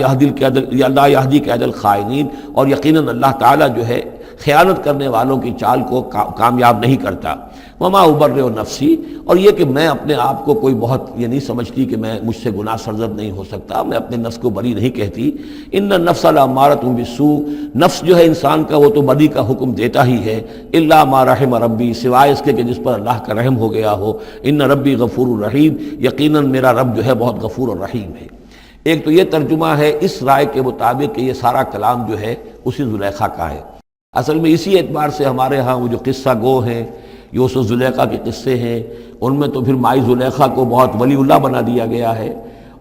A: يَهْدِي كَيْدَ الْخَائِنِينَ، اور یقیناً اللہ تعالیٰ جو ہے خیانت کرنے والوں کی چال کو کامیاب نہیں کرتا۔ وما ابرئ نفسی، اور یہ کہ میں اپنے آپ کو کوئی بہت یہ نہیں سمجھتی کہ میں مجھ سے گناہ سرزد نہیں ہو سکتا، میں اپنے نفس کو بری نہیں کہتی۔ ان النفس لامارۃ بالسوء، نفس جو ہے انسان کا وہ تو بدی کا حکم دیتا ہی ہے، الا ما رحم ربی، سوائے اس کے کہ جس پر اللہ کا رحم ہو گیا ہو۔ ان ربی غفور الرحیم، یقیناً میرا رب جو ہے بہت غفور اور رحیم ہے۔ ایک تو یہ ترجمہ ہے اس رائے کے مطابق کہ یہ سارا کلام جو ہے اسی زلیخا کا ہے۔ اصل میں اسی اعتبار سے ہمارے ہاں وہ جو قصہ گو ہیں، یوسف زلیخا کے قصے ہیں، ان میں تو پھر مائی زلیخا کو بہت ولی اللہ بنا دیا گیا ہے،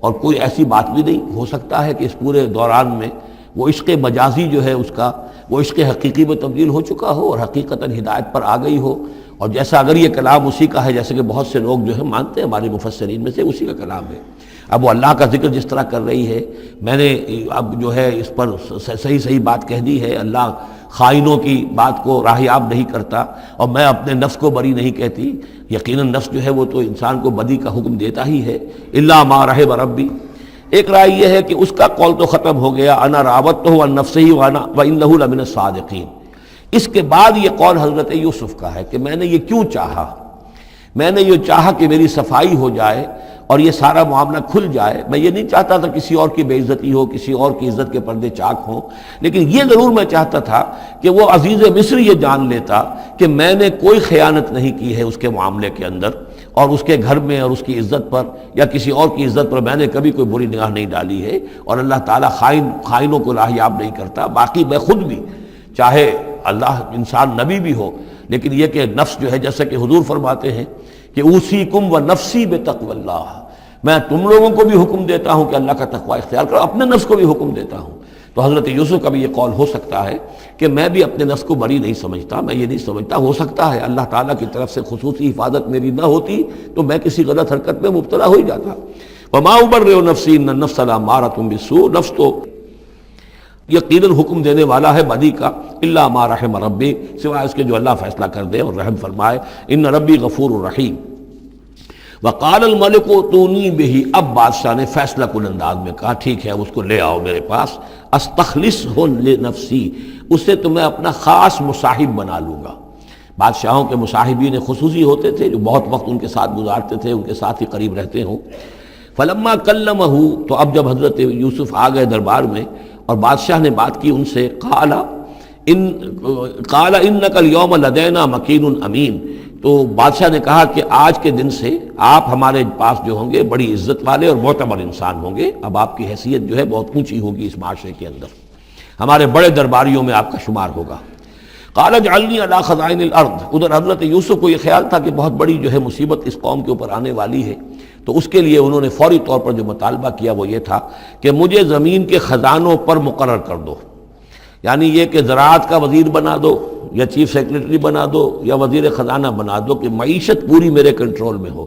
A: اور کوئی ایسی بات بھی نہیں ہو سکتا ہے کہ اس پورے دوران میں وہ عشق مجازی جو ہے اس کا وہ عشق حقیقی میں تبدیل ہو چکا ہو اور حقیقتاً ہدایت پر آ گئی ہو، اور جیسا اگر یہ کلام اسی کا ہے، جیسے کہ بہت سے لوگ جو ہے مانتے ہیں ہمارے مفسرین میں سے، اسی کا کلام ہے۔ اب وہ اللہ کا ذکر جس طرح کر رہی ہے، میں نے اب جو ہے اس پر صحیح بات کہہ دی ہے، اللہ خائنوں کی بات کو راہیاب نہیں کرتا، اور میں اپنے نفس کو بری نہیں کہتی۔ یقیناً نفس جو ہے وہ تو انسان کو بدی کا حکم دیتا ہی ہے، الا ما رحم ربی۔ ایک رائے یہ ہے کہ اس کا قول تو ختم ہو گیا، انا راودتہ عن نفسہ وانہ لمن الصادقین۔ اس کے بعد یہ قول حضرت یوسف کا ہے کہ میں نے یہ کیوں چاہا، میں نے یہ چاہا کہ میری صفائی ہو جائے اور یہ سارا معاملہ کھل جائے۔ میں یہ نہیں چاہتا تھا کسی اور کی بے عزتی ہو، کسی اور کی عزت کے پردے چاک ہوں، لیکن یہ ضرور میں چاہتا تھا کہ وہ عزیز مصر یہ جان لیتا کہ میں نے کوئی خیانت نہیں کی ہے اس کے معاملے کے اندر، اور اس کے گھر میں اور اس کی عزت پر یا کسی اور کی عزت پر میں نے کبھی کوئی بری نگاہ نہیں ڈالی ہے، اور اللہ تعالیٰ خائنوں کو راہیاب نہیں کرتا۔ باقی میں خود بھی، چاہے اللہ انسان نبی بھی ہو، لیکن یہ کہ نفس جو ہے، جیسا کہ حضور فرماتے ہیں کہ اوصیکم و نفسی بتقوی اللہ، میں تم لوگوں کو بھی حکم دیتا ہوں کہ اللہ کا تقوی اختیار کرو، اپنے نفس کو بھی حکم دیتا ہوں۔ تو حضرت یوسف کا بھی یہ قول ہو سکتا ہے کہ میں بھی اپنے نفس کو بری نہیں سمجھتا، میں یہ نہیں سمجھتا، ہو سکتا ہے اللہ تعالیٰ کی طرف سے خصوصی حفاظت میری نہ ہوتی تو میں کسی غلط حرکت میں مبتلا ہو ہی جاتا۔ وما ابرئ نفسی ان النفس لامارۃ بالسوء، نفس تو یقیناً حکم دینے والا ہے بدی کا، الا ما رحم ربی، سوائے اس کے جو اللہ فیصلہ کر دے اور رحم فرمائے۔ ان ربی غفور الرحیم۔ وقال الملک اتونی بہ، اب بادشاہ نے فیصلہ کن انداز میں کہا ٹھیک ہے اس کو لے آؤ میرے پاس، استخلصہ لنفسی، اسے تو میں اپنا خاص مصاحب بنا لوں گا۔ بادشاہوں کے مصاحبین خصوصی ہوتے تھے جو بہت وقت ان کے ساتھ گزارتے تھے، ان کے ساتھ ہی قریب رہتے ہوں۔ فلما کلمہ، تو اب جب حضرت یوسف آ گئے دربار میں اور بادشاہ نے بات کی ان سے، قال انک اليوم لدینا مکین امین، تو بادشاہ نے کہا کہ آج کے دن سے آپ ہمارے پاس جو ہوں گے بڑی عزت والے اور معتبر انسان ہوں گے، اب آپ کی حیثیت جو ہے بہت اونچی ہوگی اس معاشرے کے اندر، ہمارے بڑے درباریوں میں آپ کا شمار ہوگا۔ قال اجعلنی علی خزائن الارض، ادھر حضرت یوسف کو یہ خیال تھا کہ بہت بڑی جو ہے مصیبت اس قوم کے اوپر آنے والی ہے، تو اس کے لیے انہوں نے فوری طور پر جو مطالبہ کیا وہ یہ تھا کہ مجھے زمین کے خزانوں پر مقرر کر دو، یعنی یہ کہ زراعت کا وزیر بنا دو یا چیف سیکریٹری بنا دو یا وزیر خزانہ بنا دو، کہ معیشت پوری میرے کنٹرول میں ہو،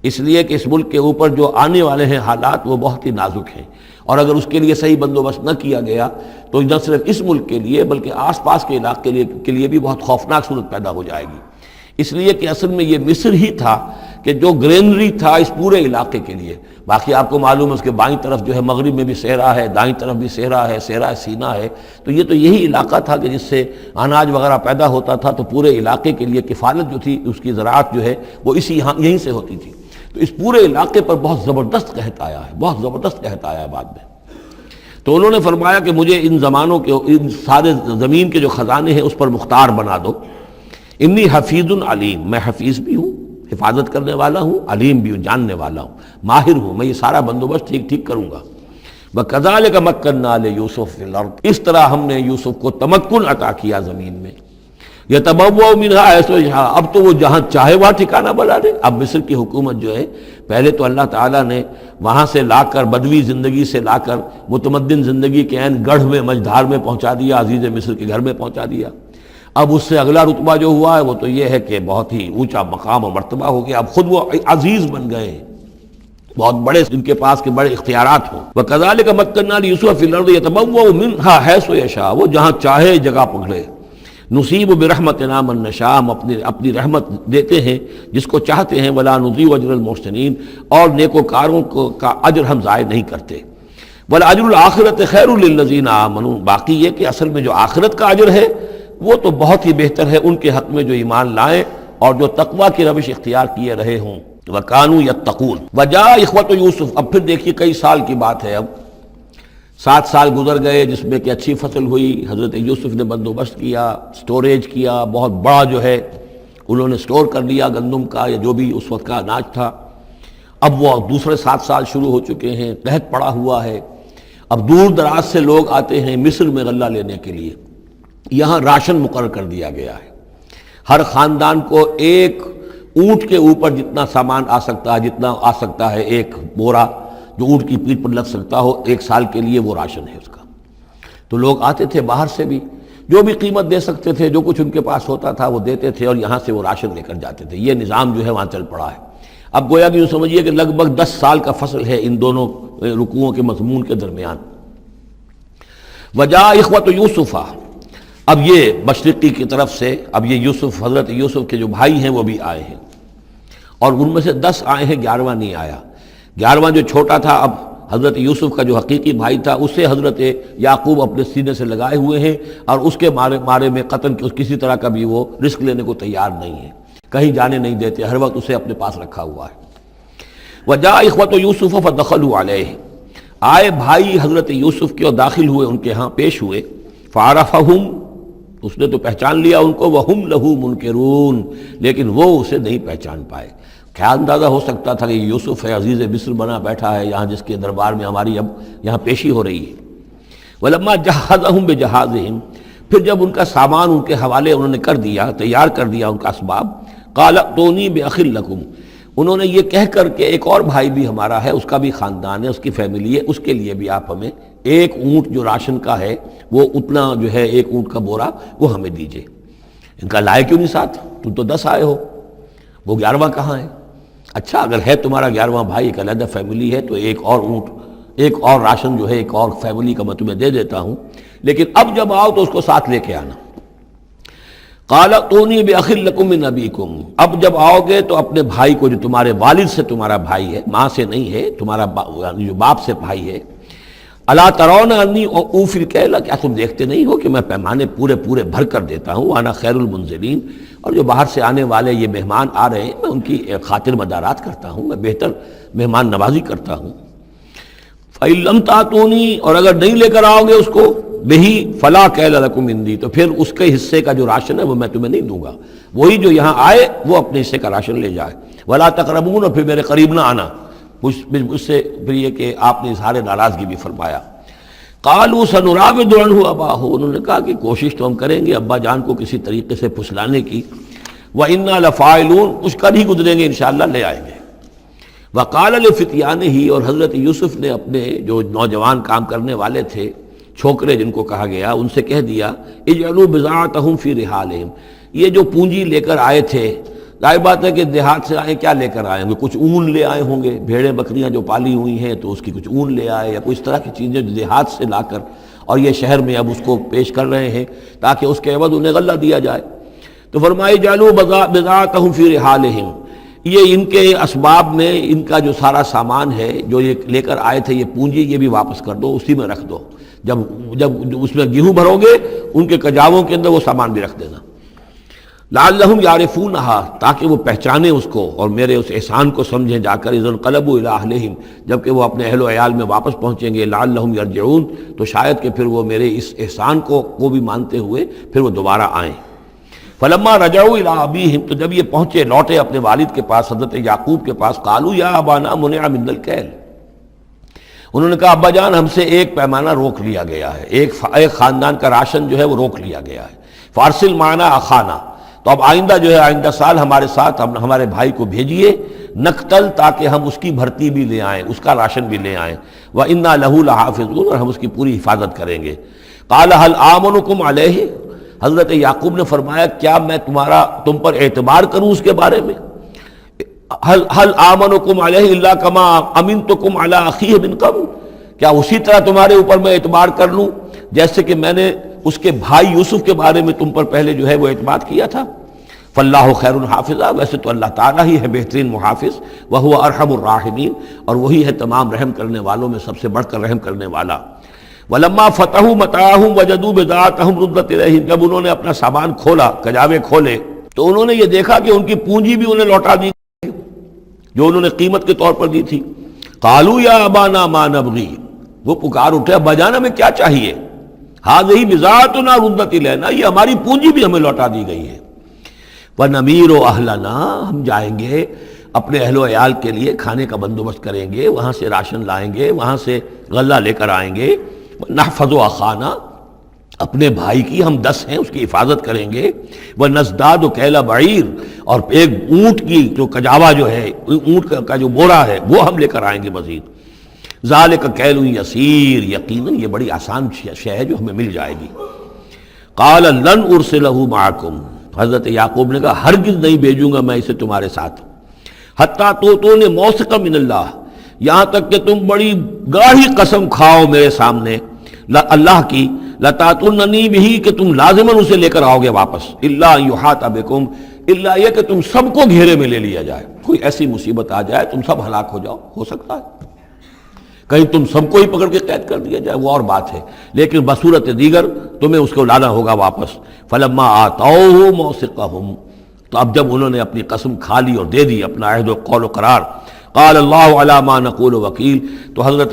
A: اس لیے کہ اس ملک کے اوپر جو آنے والے ہیں حالات وہ بہت ہی نازک ہیں، اور اگر اس کے لیے صحیح بندوبست نہ کیا گیا تو نہ صرف اس ملک کے لیے بلکہ آس پاس کے علاقے کے لیے بھی بہت خوفناک صورت پیدا ہو جائے گی۔ اس لیے کہ اصل میں یہ مصر ہی تھا کہ جو گرینری تھا اس پورے علاقے کے لیے. باقی آپ کو معلوم ہے اس کے بائیں طرف جو ہے مغرب میں بھی صحرا ہے، دائیں طرف بھی صحرا ہے، صحرا سینا ہے. تو یہ تو یہی علاقہ تھا کہ جس سے اناج وغیرہ پیدا ہوتا تھا، تو پورے علاقے کے لیے کفالت جو تھی اس کی زراعت جو ہے وہ یہیں سے ہوتی تھی. تو اس پورے علاقے پر بہت زبردست قحط آیا ہے، بہت زبردست قحط آیا ہے بعد میں. تو انہوں نے فرمایا کہ مجھے ان زمانوں کے، ان سارے زمین کے جو خزانے ہیں اس پر مختار بنا دو. انی حفیظ علیم، میں حفیظ بھی ہوں، حفاظت کرنے والا ہوں، علیم بھی ہوں، جاننے والا ہوں، ماہر ہوں، میں یہ سارا بندوبست ٹھیک ٹھیک کروں گا. وَكَذَلِكَ مَكَّنَّا لِيُوسُفَ فِي الْأَرْضِ، اس طرح ہم نے یوسف کو تمکن عطا کیا زمین میں. يَتَبَوَّأُ مِنْهَا حَيْثُ يَشَاءُ، اب تو وہ جہاں چاہے وہاں ٹھکانہ بنا دے. اب مصر کی حکومت جو ہے، پہلے تو اللہ تعالیٰ نے وہاں سے لا کر، بدوی زندگی سے لا کر متمدن زندگی کے عین گڑھ میں، مجدھار میں پہنچا دیا، عزیز مصر کے گھر میں پہنچا دیا. اب اس سے اگلا رتبہ جو ہوا ہے وہ تو یہ ہے کہ بہت ہی اونچا مقام اور مرتبہ ہو گیا. اب خود وہ عزیز بن گئے ہیں، بہت بڑے ان کے پاس کے بڑے اختیارات ہوں. وَكَذَلِكَ مَكَّنَّا لِيُوسُفَ فِي الْأَرْضِ يَتَبَوَّأُ مِنْهَا حَيْثُ يَشَاءُ، وہ جہاں چاہے جگہ پکڑے. نصیب برحمتنا من نشاء، ہم اپنی رحمت دیتے ہیں جس کو چاہتے ہیں. ولا نضيع اجر المحسنین، اور نیکوکاروں کا اجر ہم ضائع نہیں کرتے. ولاجر الآخرۃ خیر للذین آمنوا، باقی یہ کہ اصل میں جو آخرت کا اجر ہے وہ تو بہت ہی بہتر ہے ان کے حق میں جو ایمان لائیں اور جو تقوی کی روش اختیار کیے رہے ہوں. وَكَانُوا يَتَّقُونَ. وَجَاءَ إِخْوَةُ یوسف، اب پھر دیکھیے کئی سال کی بات ہے، اب 7 سال گزر گئے جس میں کہ اچھی فصل ہوئی. حضرت یوسف نے بندوبست کیا، سٹوریج کیا، بہت بڑا جو ہے انہوں نے سٹور کر لیا گندم کا یا جو بھی اس وقت کا اناج تھا. اب وہ دوسرے 7 سال شروع ہو چکے ہیں، قحط پڑا ہوا ہے. اب دور دراز سے لوگ آتے ہیں مصر میں غلہ لینے کے لیے. یہاں راشن مقرر کر دیا گیا ہے، ہر خاندان کو ایک اونٹ کے اوپر جتنا سامان آ سکتا ہے، جتنا آ سکتا ہے ایک بورا جو اونٹ کی پیٹھ پر لگ سکتا ہو، 1 سال کے لیے وہ راشن ہے اس کا. تو لوگ آتے تھے باہر سے بھی، جو بھی قیمت دے سکتے تھے، جو کچھ ان کے پاس ہوتا تھا وہ دیتے تھے اور یہاں سے وہ راشن لے کر جاتے تھے. یہ نظام جو ہے وہاں چل پڑا ہے. اب گویا کہ یوں سمجھیے کہ لگ بھگ 10 سال کا فصل ہے ان دونوں رکوعوں کے مضمون کے درمیان. وجاء اخوۃ یوسف، اب یہ مشرقی کی طرف سے اب یہ یوسف، حضرت یوسف کے جو بھائی ہیں وہ بھی آئے ہیں، اور ان میں سے 10 آئے ہیں، 11واں نہیں آیا. 11واں جو چھوٹا تھا، اب حضرت یوسف کا جو حقیقی بھائی تھا اسے حضرت یعقوب اپنے سینے سے لگائے ہوئے ہیں، اور اس کے مارے میں قتل کسی طرح کا بھی وہ رسک لینے کو تیار نہیں ہے، کہیں جانے نہیں دیتے، ہر وقت اسے اپنے پاس رکھا ہوا ہے. وجاء اخوۃ یوسف فدخلوا علیہ، آئے بھائی حضرت یوسف کے اور داخل ہوئے ان کے ہاں، پیش ہوئے. فعرفہم، اس نے تو پہچان لیا ان کو. وہم لہ منکرون، لیکن وہ اسے نہیں پہچان پائے. کیا اندازہ ہو سکتا تھا کہ یوسف ہے، عزیز مصر بنا بیٹھا ہے یہاں، جس کے دربار میں ہماری اب یہاں پیشی ہو رہی ہے. ولما جہزہم بجہازہم، پھر جب ان کا سامان ان کے حوالے انہوں نے کر دیا، تیار کر دیا ان کا اسباب. قال ائتونی بأخ لکم، انہوں نے یہ کہہ کر کہ ایک اور بھائی بھی ہمارا ہے، اس کا بھی خاندان ہے، اس کی فیملی ہے، اس کے لیے بھی آپ ہمیں 1 اونٹ جو راشن کا ہے وہ اتنا جو ہے 1 اونٹ کا بورا وہ ہمیں دیجئے. ان کا لائے کیوں نہیں ساتھ؟ تم تو 10 آئے ہو، وہ 11واں کہاں ہے؟ اچھا اگر ہے تمہارا 11واں بھائی، ایک علیحدہ فیملی ہے، تو 1 اور اونٹ، 1 اور راشن جو ہے 1 اور فیملی کا میں تمہیں دے دیتا ہوں، لیکن اب جب آؤ تو اس کو ساتھ لے کے آنا. قال ائتونی بأخ لکم من ابیکم، اب جب آؤ گے تو اپنے بھائی کو، جو تمہارے والد سے تمہارا بھائی ہے، ماں سے نہیں ہے، تمہارا جو باپ سے بھائی ہے. الا ترون انی اوفی الکیل، کیا تم دیکھتے نہیں ہو کہ میں پیمانے پورے بھر کر دیتا ہوں. وانا خیر المنزلین، اور جو باہر سے آنے والے یہ مہمان آ رہے ہیں میں ان کی خاطر مدارات کرتا ہوں، میں بہتر مہمان نوازی کرتا ہوں. فإن لم تأتونی، اور اگر نہیں لے کر آؤ گے اس کو، بہی فلا کیل لکم عندی، تو پھر اس کے حصے کا جو راشن ہے وہ میں تمہیں نہیں دوں گا. وہی جو یہاں آئے وہ اپنے حصے کا راشن لے جائے. ولا تقربون، اور پھر میرے قریب نہ آنا. اس سے پھر یہ کہ آپ نے اظہار ناراضگی بھی فرمایا. قالوا سنراود عنہ اباہ، انہوں نے کہا کہ کوشش تو ہم کریں گے ابا جان کو کسی طریقے سے پھسلانے کی. وإنا لفاعلون، کچھ کر ہی گزریں گے انشاءاللہ، لے آئیں گے. وقال لفتیانہ، اور حضرت یوسف نے اپنے جو نوجوان کام کرنے والے تھے، چھوکرے جن کو کہا گیا، ان سے کہہ دیا اجعلوا بضاعتہم فی رحالہم، یہ جو پونجی لے کر آئے تھے، ظاہر بات ہے کہ دیہات سے آئے، کیا لے کر آئے ہوں گے؟ کچھ اون لے آئے ہوں گے، بھیڑیں بکریاں جو پالی ہوئی ہیں تو اس کی کچھ اون لے آئے، یا کوئی اس طرح کی چیزیں جو دیہات سے لا کر، اور یہ شہر میں اب اس کو پیش کر رہے ہیں تاکہ اس کے عوض انہیں غلہ دیا جائے. تو فرمایا جعلوا بضاعتهم فی رحالہم، یہ ان کے اسباب میں ان کا جو سارا سامان ہے جو یہ لے کر آئے تھے، یہ پونجی، یہ بھی واپس کر دو، اسی میں رکھ دو. جب اس میں گیہوں بھرو گے ان کے کجاووں کے اندر وہ سامان بھی رکھ دینا. لعلہم یعرفونہا، تاکہ وہ پہچانیں اس کو اور میرے اس احسان کو سمجھیں جا کر. اذ انقلبوا الی اہلہم، جب کہ وہ اپنے اہل و عیال میں واپس پہنچیں گے. لعلہم یرجعون، تو شاید کہ پھر وہ میرے اس احسان کو بھی مانتے ہوئے پھر وہ دوبارہ آئیں. فلما رجعوا الی ابیہم، تو جب یہ پہنچے لوٹے اپنے والد کے پاس، حضرت یعقوب کے پاس، قالوا یا ابانا منع منا الکیل، انہوں نے کہا ابا جان ہم سے ایک پیمانہ روک لیا گیا ہے، ایک خاندان کا راشن جو ہے وہ روک لیا گیا ہے. فارسل معنا اخانا، تو اب آئندہ جو ہے آئندہ سال ہمارے ساتھ ہمارے بھائی کو بھیجیے، نقتل، تاکہ ہم اس کی بھرتی بھی لے آئیں، اس کا راشن بھی لے آئیں. وَإِنَّا لَهُ لَحَافِظُونَ، اور ہم اس کی پوری حفاظت کریں گے. قَالَ هَلْ آمَنُكُمْ عَلَيْهِ، حضرت یعقوب نے فرمایا کیا میں تم پر اعتبار کروں اس کے بارے میں؟ هَلْ آمَنُكُمْ عَلَيْهِ إِلَّا كَمَا أَمِنْتُكُمْ عَلَىٰ أَخِيهِ مِنْ قَبْلُ، کیا اسی طرح تمہارے اوپر میں اعتبار کر لوں جیسے کہ میں نے اس کے بھائی یوسف کے بارے میں تم پر پہلے جو ہے وہ اعتماد کیا تھا. فاللہ خیر حافظہ، ویسے تو اللہ تعالیٰ ہی ہے بہترین محافظ. وہو ارحم الراحمین، اور وہی ہے تمام رحم کرنے والوں میں سب سے بڑھ کر رحم کرنے والا. ولما فتحوا متاعهم وجدوا بضاعتهم ردت الیہم، جب انہوں نے اپنا سامان کھولا، کجاوے کھولے، تو انہوں نے یہ دیکھا کہ ان کی پونجی بھی انہیں لوٹا دی جو انہوں نے قیمت کے طور پر دی تھی. قالوا یا ابانا ما نبغی، وہ پکار اٹھے ابا جان ہمیں کیا چاہیے؟ ہذہ بضاعتنا ردت الینا، یہ ہماری پونجی بھی ہمیں لوٹا دی گئی ہے. وَنَمِيرُ أَهْلَنَا، ہم جائیں گے اپنے اہل و عیال کے لیے کھانے کا بندوبست کریں گے، وہاں سے راشن لائیں گے، وہاں سے غلہ لے کر آئیں گے. نحفظ أَخَانَا، اپنے بھائی کی ہم 10 ہیں اس کی حفاظت کریں گے. وَنَزْدَادُ كَيْلَ بَعِيرٍ، اور ایک اونٹ کی جو کجاوا جو ہے، اونٹ کا جو بورا ہے وہ ہم لے کر آئیں گے مزید. ذَلِكَ كَيْلٌ يَسِيرٌ، یقیناً یہ بڑی آسان شے ہے جو ہمیں مل جائے گی. قَالَ لَنْ أُرْسِلَهُ مَعَكُمْ، حضرت یعقوب نے کہا ہرگز نہیں بھیجوں گا میں اسے تمہارے ساتھ. حتیٰ تو نے موثق من اللہ، یہاں تک کہ تم بڑی گاڑی قسم کھاؤ میرے سامنے اللہ کی. لتاتوننی بہ، کہ تم لازماً اسے لے کر آؤ گے واپس. الا یحاط بکم، الا یہ کہ تم سب کو گھیرے میں لے لیا جائے، کوئی ایسی مصیبت آ جائے تم سب ہلاک ہو جاؤ، ہو سکتا ہے کہیں تم سب کو ہی پکڑ کے قید کر دیا جائے، وہ اور بات ہے، لیکن بصورت دیگر تمہیں اس کو لانا ہوگا واپس. فلما آتوہ موثقہم، تو اب جب انہوں نے اپنی قسم کھا لی اور دے دی اپنا عہد و قول و قرار، قال اللہ علی ما نقول وکیل، تو حضرت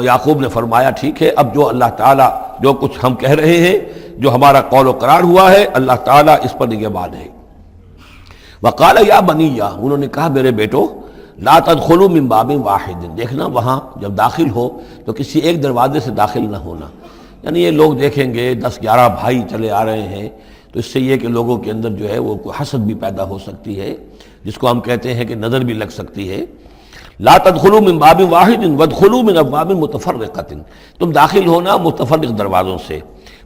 A: یعقوب نے فرمایا ٹھیک ہے، اب جو اللہ تعالیٰ جو کچھ ہم کہہ رہے ہیں، جو ہمارا قول و قرار ہوا ہے، اللہ تعالیٰ اس پر نگہبان ہے. وقال یا بنی، انہوں نے کہا میرے بیٹو، لا تدخلوا من باب واحد، دیکھنا وہاں جب داخل ہو تو کسی ایک دروازے سے داخل نہ ہونا. یعنی یہ لوگ دیکھیں گے 10-11 بھائی چلے آ رہے ہیں، تو اس سے یہ کہ لوگوں کے اندر جو ہے وہ کوئی حسد بھی پیدا ہو سکتی ہے، جس کو ہم کہتے ہیں کہ نظر بھی لگ سکتی ہے. لا تدخلوا من باب واحد وادخلوا من ابواب متفرقۃ، تم داخل ہونا متفرق دروازوں سے.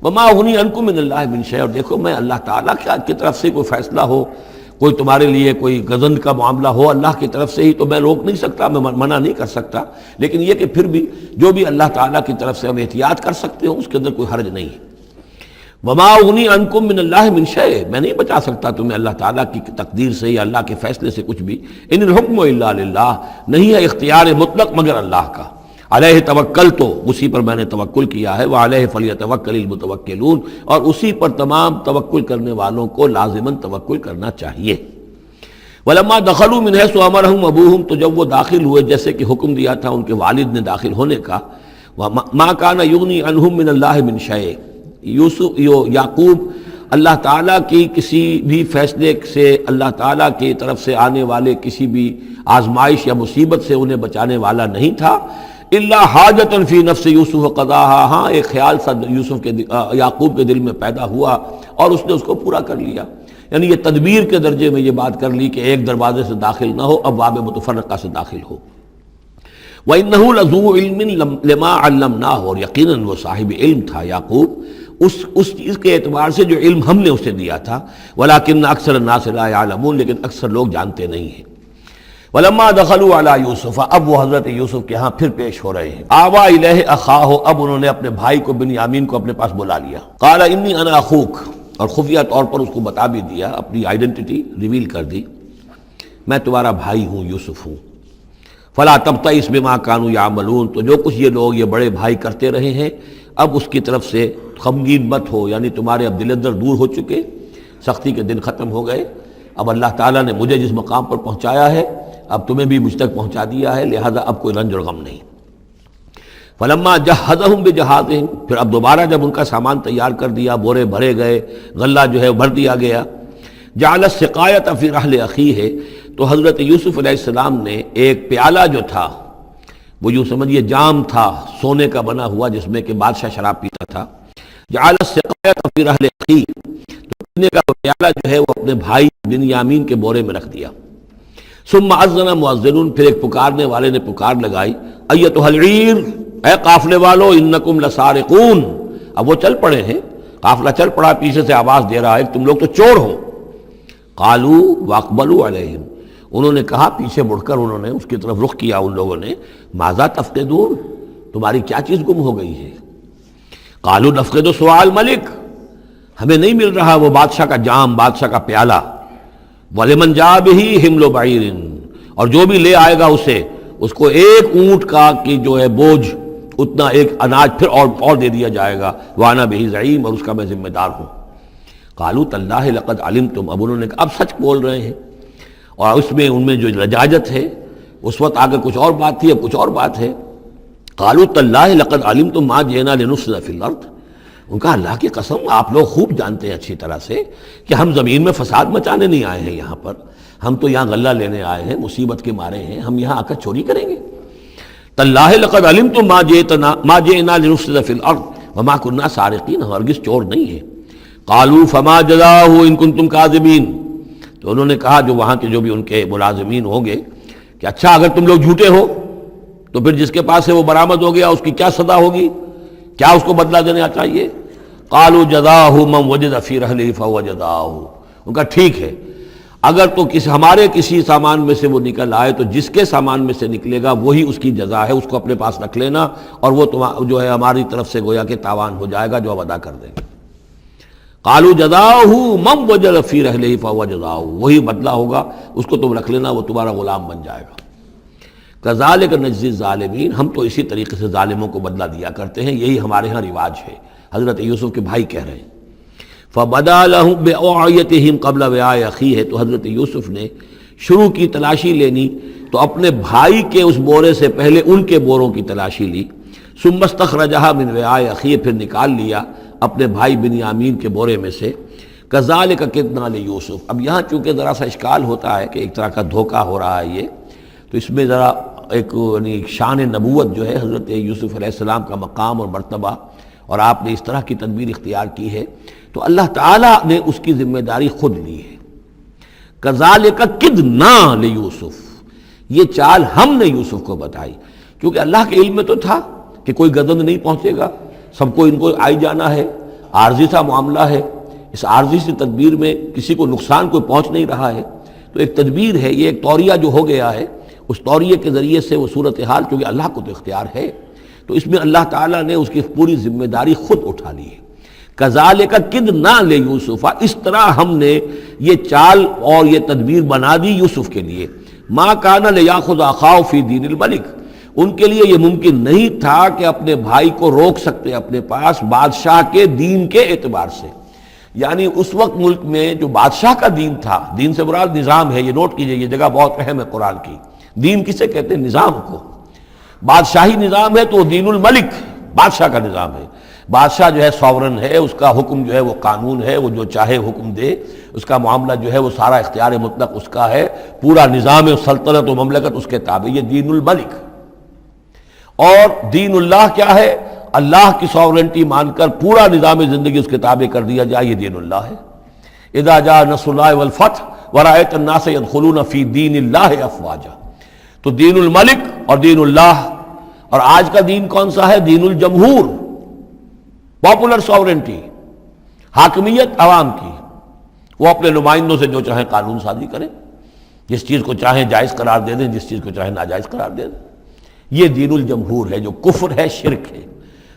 A: وما اغنی عنکم من اللہ من شیء، اور دیکھو میں اللہ تعالیٰ کی طرف سے کوئی فیصلہ ہو، کوئی تمہارے لیے کوئی غضب کا معاملہ ہو اللہ کی طرف سے ہی، تو میں روک نہیں سکتا، میں منع نہیں کر سکتا، لیکن یہ کہ پھر بھی جو بھی اللہ تعالیٰ کی طرف سے ہم احتیاط کر سکتے ہوں اس کے اندر کوئی حرج نہیں ہے. وما اغنی عنکم من اللہ من شیء، میں نہیں بچا سکتا تمہیں اللہ تعالیٰ کی تقدیر سے یا اللہ کے فیصلے سے کچھ بھی. ان الحکم الا للہ، نہیں ہے اختیار مطلق مگر اللہ کا. علیہ توکلت، اسی پر میں نے توکل کیا ہے. وعلیہ فلیتوکل المتوکلون، اور اسی پر تمام توکل کرنے والوں کو لازماً توکل کرنا چاہیے. ولما دخلوا من حیث امرهم ابوهم، تو جب وہ داخل ہوئے جیسے کہ حکم دیا تھا ان کے والد نے داخل ہونے کا. ما كان یغنی عنهم من اللہ من شیء، یعقوب اللہ تعالیٰ کی کسی بھی فیصلے سے، اللہ تعالیٰ کی طرف سے آنے والے کسی بھی آزمائش یا مصیبت سے انہیں بچانے والا نہیں تھا. الا حاجۃ فی نفس یوسف قضاها، ہاں ایک خیال سا یعقوب کے دل میں پیدا ہوا اور اس نے اس کو پورا کر لیا. یعنی یہ تدبیر کے درجے میں یہ بات کر لی کہ ایک دروازے سے داخل نہ ہو، ابواب متفرقہ سے داخل ہو. وَإِنَّهُ لَذُو عِلْمٍ لِمَا عَلَّمْنَاهُ، اور یقیناً وہ صاحب علم تھا یعقوب اس چیز کے اعتبار سے جو علم ہم نے اسے دیا تھا. وَلَٰكِنَّ أَكْثَرَ النَّاسِ لَا يَعْلَمُونَ، لیکن اکثر لوگ جانتے نہیں ہیں. وَلَمَّا دَخَلُوا عَلَىٰ يُوسُفَ، اب وہ حضرت یوسف کے ہاں پھر پیش ہو رہے ہیں. آوَىٰ إِلَيْهِ أَخَاهُ، اب انہوں نے اپنے بھائی کو بنیامین کو اپنے پاس بلا لیا. قَالَ إِنِّي أَنَا أَخُوكَ، اور خفیہ طور پر اس کو بتا بھی دیا، اپنی آئیڈینٹی ریویل کر دی، میں تمہارا بھائی ہوں، یوسف ہوں۔ فلا تبتئس بما كانوا يعملون، تو جو کچھ یہ لوگ یہ بڑے بھائی کرتے رہے ہیں اب اس کی طرف سے غمگین مت ہو، یعنی تمہارے اب دل اندر دور ہو چکے، سختی کے دن ختم ہو گئے، اب اللہ تعالیٰ نے مجھے جس مقام پر پہنچایا ہے اب تمہیں بھی مجھ تک پہنچا دیا ہے، لہذا اب کوئی رنج اور غم نہیں۔ فلما جہزہم بجہازہم، پھر اب دوبارہ جب ان کا سامان تیار کر دیا، بورے بھرے گئے، غلہ جو ہے بھر دیا گیا، جعل السقایۃ فی رحل اخیہ، تو حضرت یوسف علیہ السلام نے ایک پیالہ جو تھا، وہ یوں سمجھیے جام تھا سونے کا بنا ہوا جس میں کہ بادشاہ شراب پیتا تھا، جعل السقایۃ فی رحل اخیہ، تو پینے کا وہ پیالہ جو ہے وہ اپنے بھائی بنیامین کے بورے میں رکھ دیا۔ ثم اذن مؤذن، پھر ایک پکارنے والے نے پکار لگائی، ایتھا العیر، اے قافلے والو، انکم لسارقون، اب وہ چل پڑے ہیں، قافلہ چل پڑا، پیچھے سے آواز دے رہا ہے تم لوگ تو چور ہو۔ قالوا واقبلوا علیہم، انہوں نے کہا، پیچھے مڑ کر انہوں نے اس کی طرف رخ کیا ان لوگوں نے، ماذا تفقدون، تمہاری کیا چیز گم ہو گئی ہے؟ قالوا نفقد سؤال ملک، ہمیں نہیں مل رہا وہ بادشاہ کا جام، بادشاہ کا پیالہ، وَلِمَنْ جَاءَ بِهِ حِمْلُ بَعِيرٍ، اور جو بھی لے آئے گا اسے، اس کو ایک اونٹ کا کی جو ہے بوجھ، اتنا ایک اناج پھر اور دے دیا جائے گا، وَأَنَا بِهِ زَعِيمٌ، اور اس کا میں ذمہ دار ہوں۔ قَالُوا تَاللَّهِ لَقَدْ عَلِمْتُمْ، اب انہوں نے کہا اب سچ بول رہے ہیں، اور اس میں ان میں جو لجاجت ہے، اس وقت آگے کچھ اور بات تھی، اب کچھ اور بات ہے۔ قَالُوا تَاللَّهِ لَقَدْ عَلِمْتُمْ مَا جِئْنَا لِنُفْسِدَ فِي الْأَرْضِ، ان کا اللہ کی قسم آپ لوگ خوب جانتے ہیں اچھی طرح سے کہ ہم زمین میں فساد مچانے نہیں آئے ہیں، یہاں پر ہم تو یہاں غلہ لینے آئے ہیں، مصیبت کے مارے ہیں، ہم یہاں آ کر چوری کریں گے؟ تاللہ لقد علمتم ما جئنا لنفسد فی الارض وما كنا سارقین، ہرگز چور نہیں ہے۔ قالوا فما جزاؤہ ان کنتم کاذبین، تو انہوں نے کہا جو وہاں کے جو بھی ان کے ملازمین ہوں گے کہ اچھا اگر تم لوگ جھوٹے ہو تو پھر جس کے پاس سے وہ برآمد ہو گیا اس کی کیا سزا ہوگی، کیا اس کو بدلہ دینا چاہیے؟ قالوا جزاؤہ من وجد فی رحلہ فہو جزاؤہ، ان کا ٹھیک ہے اگر تو ہمارے کسی سامان میں سے وہ نکل آئے تو جس کے سامان میں سے نکلے گا وہی اس کی جزا ہے، اس کو اپنے پاس رکھ لینا، اور وہ جو ہے ہماری طرف سے گویا کہ تاوان ہو جائے گا جو اب ادا کر دیں گے۔ قالوا جزاؤہ من وجد فی رحلہ فہو جزاؤہ، وہی بدلہ ہوگا، اس کو تم رکھ لینا، وہ تمہارا غلام بن جائے گا۔ کذالک نجزی الظالمین، ہم تو اسی طریقے سے ظالموں کو بدلہ دیا کرتے ہیں، یہی ہمارے ہاں رواج ہے۔ حضرت یوسف کے بھائی کہہ رہے ہیں فَبَدَا لَهُمْ بِأَوْعِيَتِهِمْ قَبْلَ وِعَاءِ أَخِيهِ، تو حضرت یوسف نے شروع کی تلاشی لینی تو اپنے بھائی کے اس بورے سے پہلے ان کے بوروں کی تلاشی لی، ثُمَّ اسْتَخْرَجَهَا مِنْ وِعَاءِ أَخِيهِ، پھر نکال لیا اپنے بھائی بنیامین کے بورے میں سے۔ كَذَلِكَ كِدْنَا لِيُوسُف، اب یہاں چونکہ ذرا سا اشکال ہوتا ہے کہ ایک طرح کا دھوکہ ہو رہا ہے یہ، تو اس میں ذرا ایک یعنی شان نبوت جو ہے حضرت یوسف علیہ السلام کا مقام اور مرتبہ، اور آپ نے اس طرح کی تدبیر اختیار کی ہے تو اللہ تعالیٰ نے اس کی ذمہ داری خود لی ہے۔ کذالک کدنا لیوسف، یہ چال ہم نے یوسف کو بتائی، کیونکہ اللہ کے علم میں تو تھا کہ کوئی گزند نہیں پہنچے گا، سب کو ان کو آئی جانا ہے، عارضی سا معاملہ ہے، اس عارضی سی تدبیر میں کسی کو نقصان کوئی پہنچ نہیں رہا ہے، تو ایک تدبیر ہے، یہ ایک توریہ جو ہو گیا ہے، اس توریے کے ذریعے سے وہ صورتحال، کیونکہ اللہ کو تو اختیار ہے، تو اس میں اللہ تعالیٰ نے اس کی پوری ذمہ داری خود اٹھا لی ہے۔ کذالک کدنا لیوسف، اس طرح ہم نے یہ چال اور یہ تدبیر بنا دی یوسف کے لیے۔ ما کان لیاخذ اخاہ فی دین الملک، ان کے لیے یہ ممکن نہیں تھا کہ اپنے بھائی کو روک سکتے اپنے پاس بادشاہ کے دین کے اعتبار سے، یعنی اس وقت ملک میں جو بادشاہ کا دین تھا، دین سے مراد نظام ہے، یہ نوٹ کیجئے، یہ جگہ بہت اہم ہے قرآن کی۔ دین کسے کہتے ہیں؟ نظام کو۔ بادشاہی نظام ہے تو وہ دین الملک، بادشاہ کا نظام ہے، بادشاہ جو ہے ساورن ہے، اس کا حکم جو ہے وہ قانون ہے، وہ جو چاہے حکم دے، اس کا معاملہ جو ہے وہ سارا اختیار مطلق اس کا ہے، پورا نظام سلطنت و مملکت اس کے تابع، یہ دین الملک۔ اور دین اللہ کیا ہے؟ اللہ کی ساورنٹی مان کر پورا نظام زندگی اس کے تابع کر دیا جائے، یہ دین اللہ ہے۔ اذا جاء نصر اللہ والفتح ورأیت الناس يدخلون فی دین اللہ افواجا، تو دین الملک اور دین اللہ، اور آج کا دین کون سا ہے؟ دین الجمہور، پاپولر ساورنٹی، حاکمیت عوام کی، وہ اپنے نمائندوں سے جو چاہیں قانون سازی کریں، جس چیز کو چاہیں جائز قرار دے دیں، جس چیز کو چاہیں ناجائز قرار دے دیں، یہ دین الجمہور ہے، جو کفر ہے، شرک ہے۔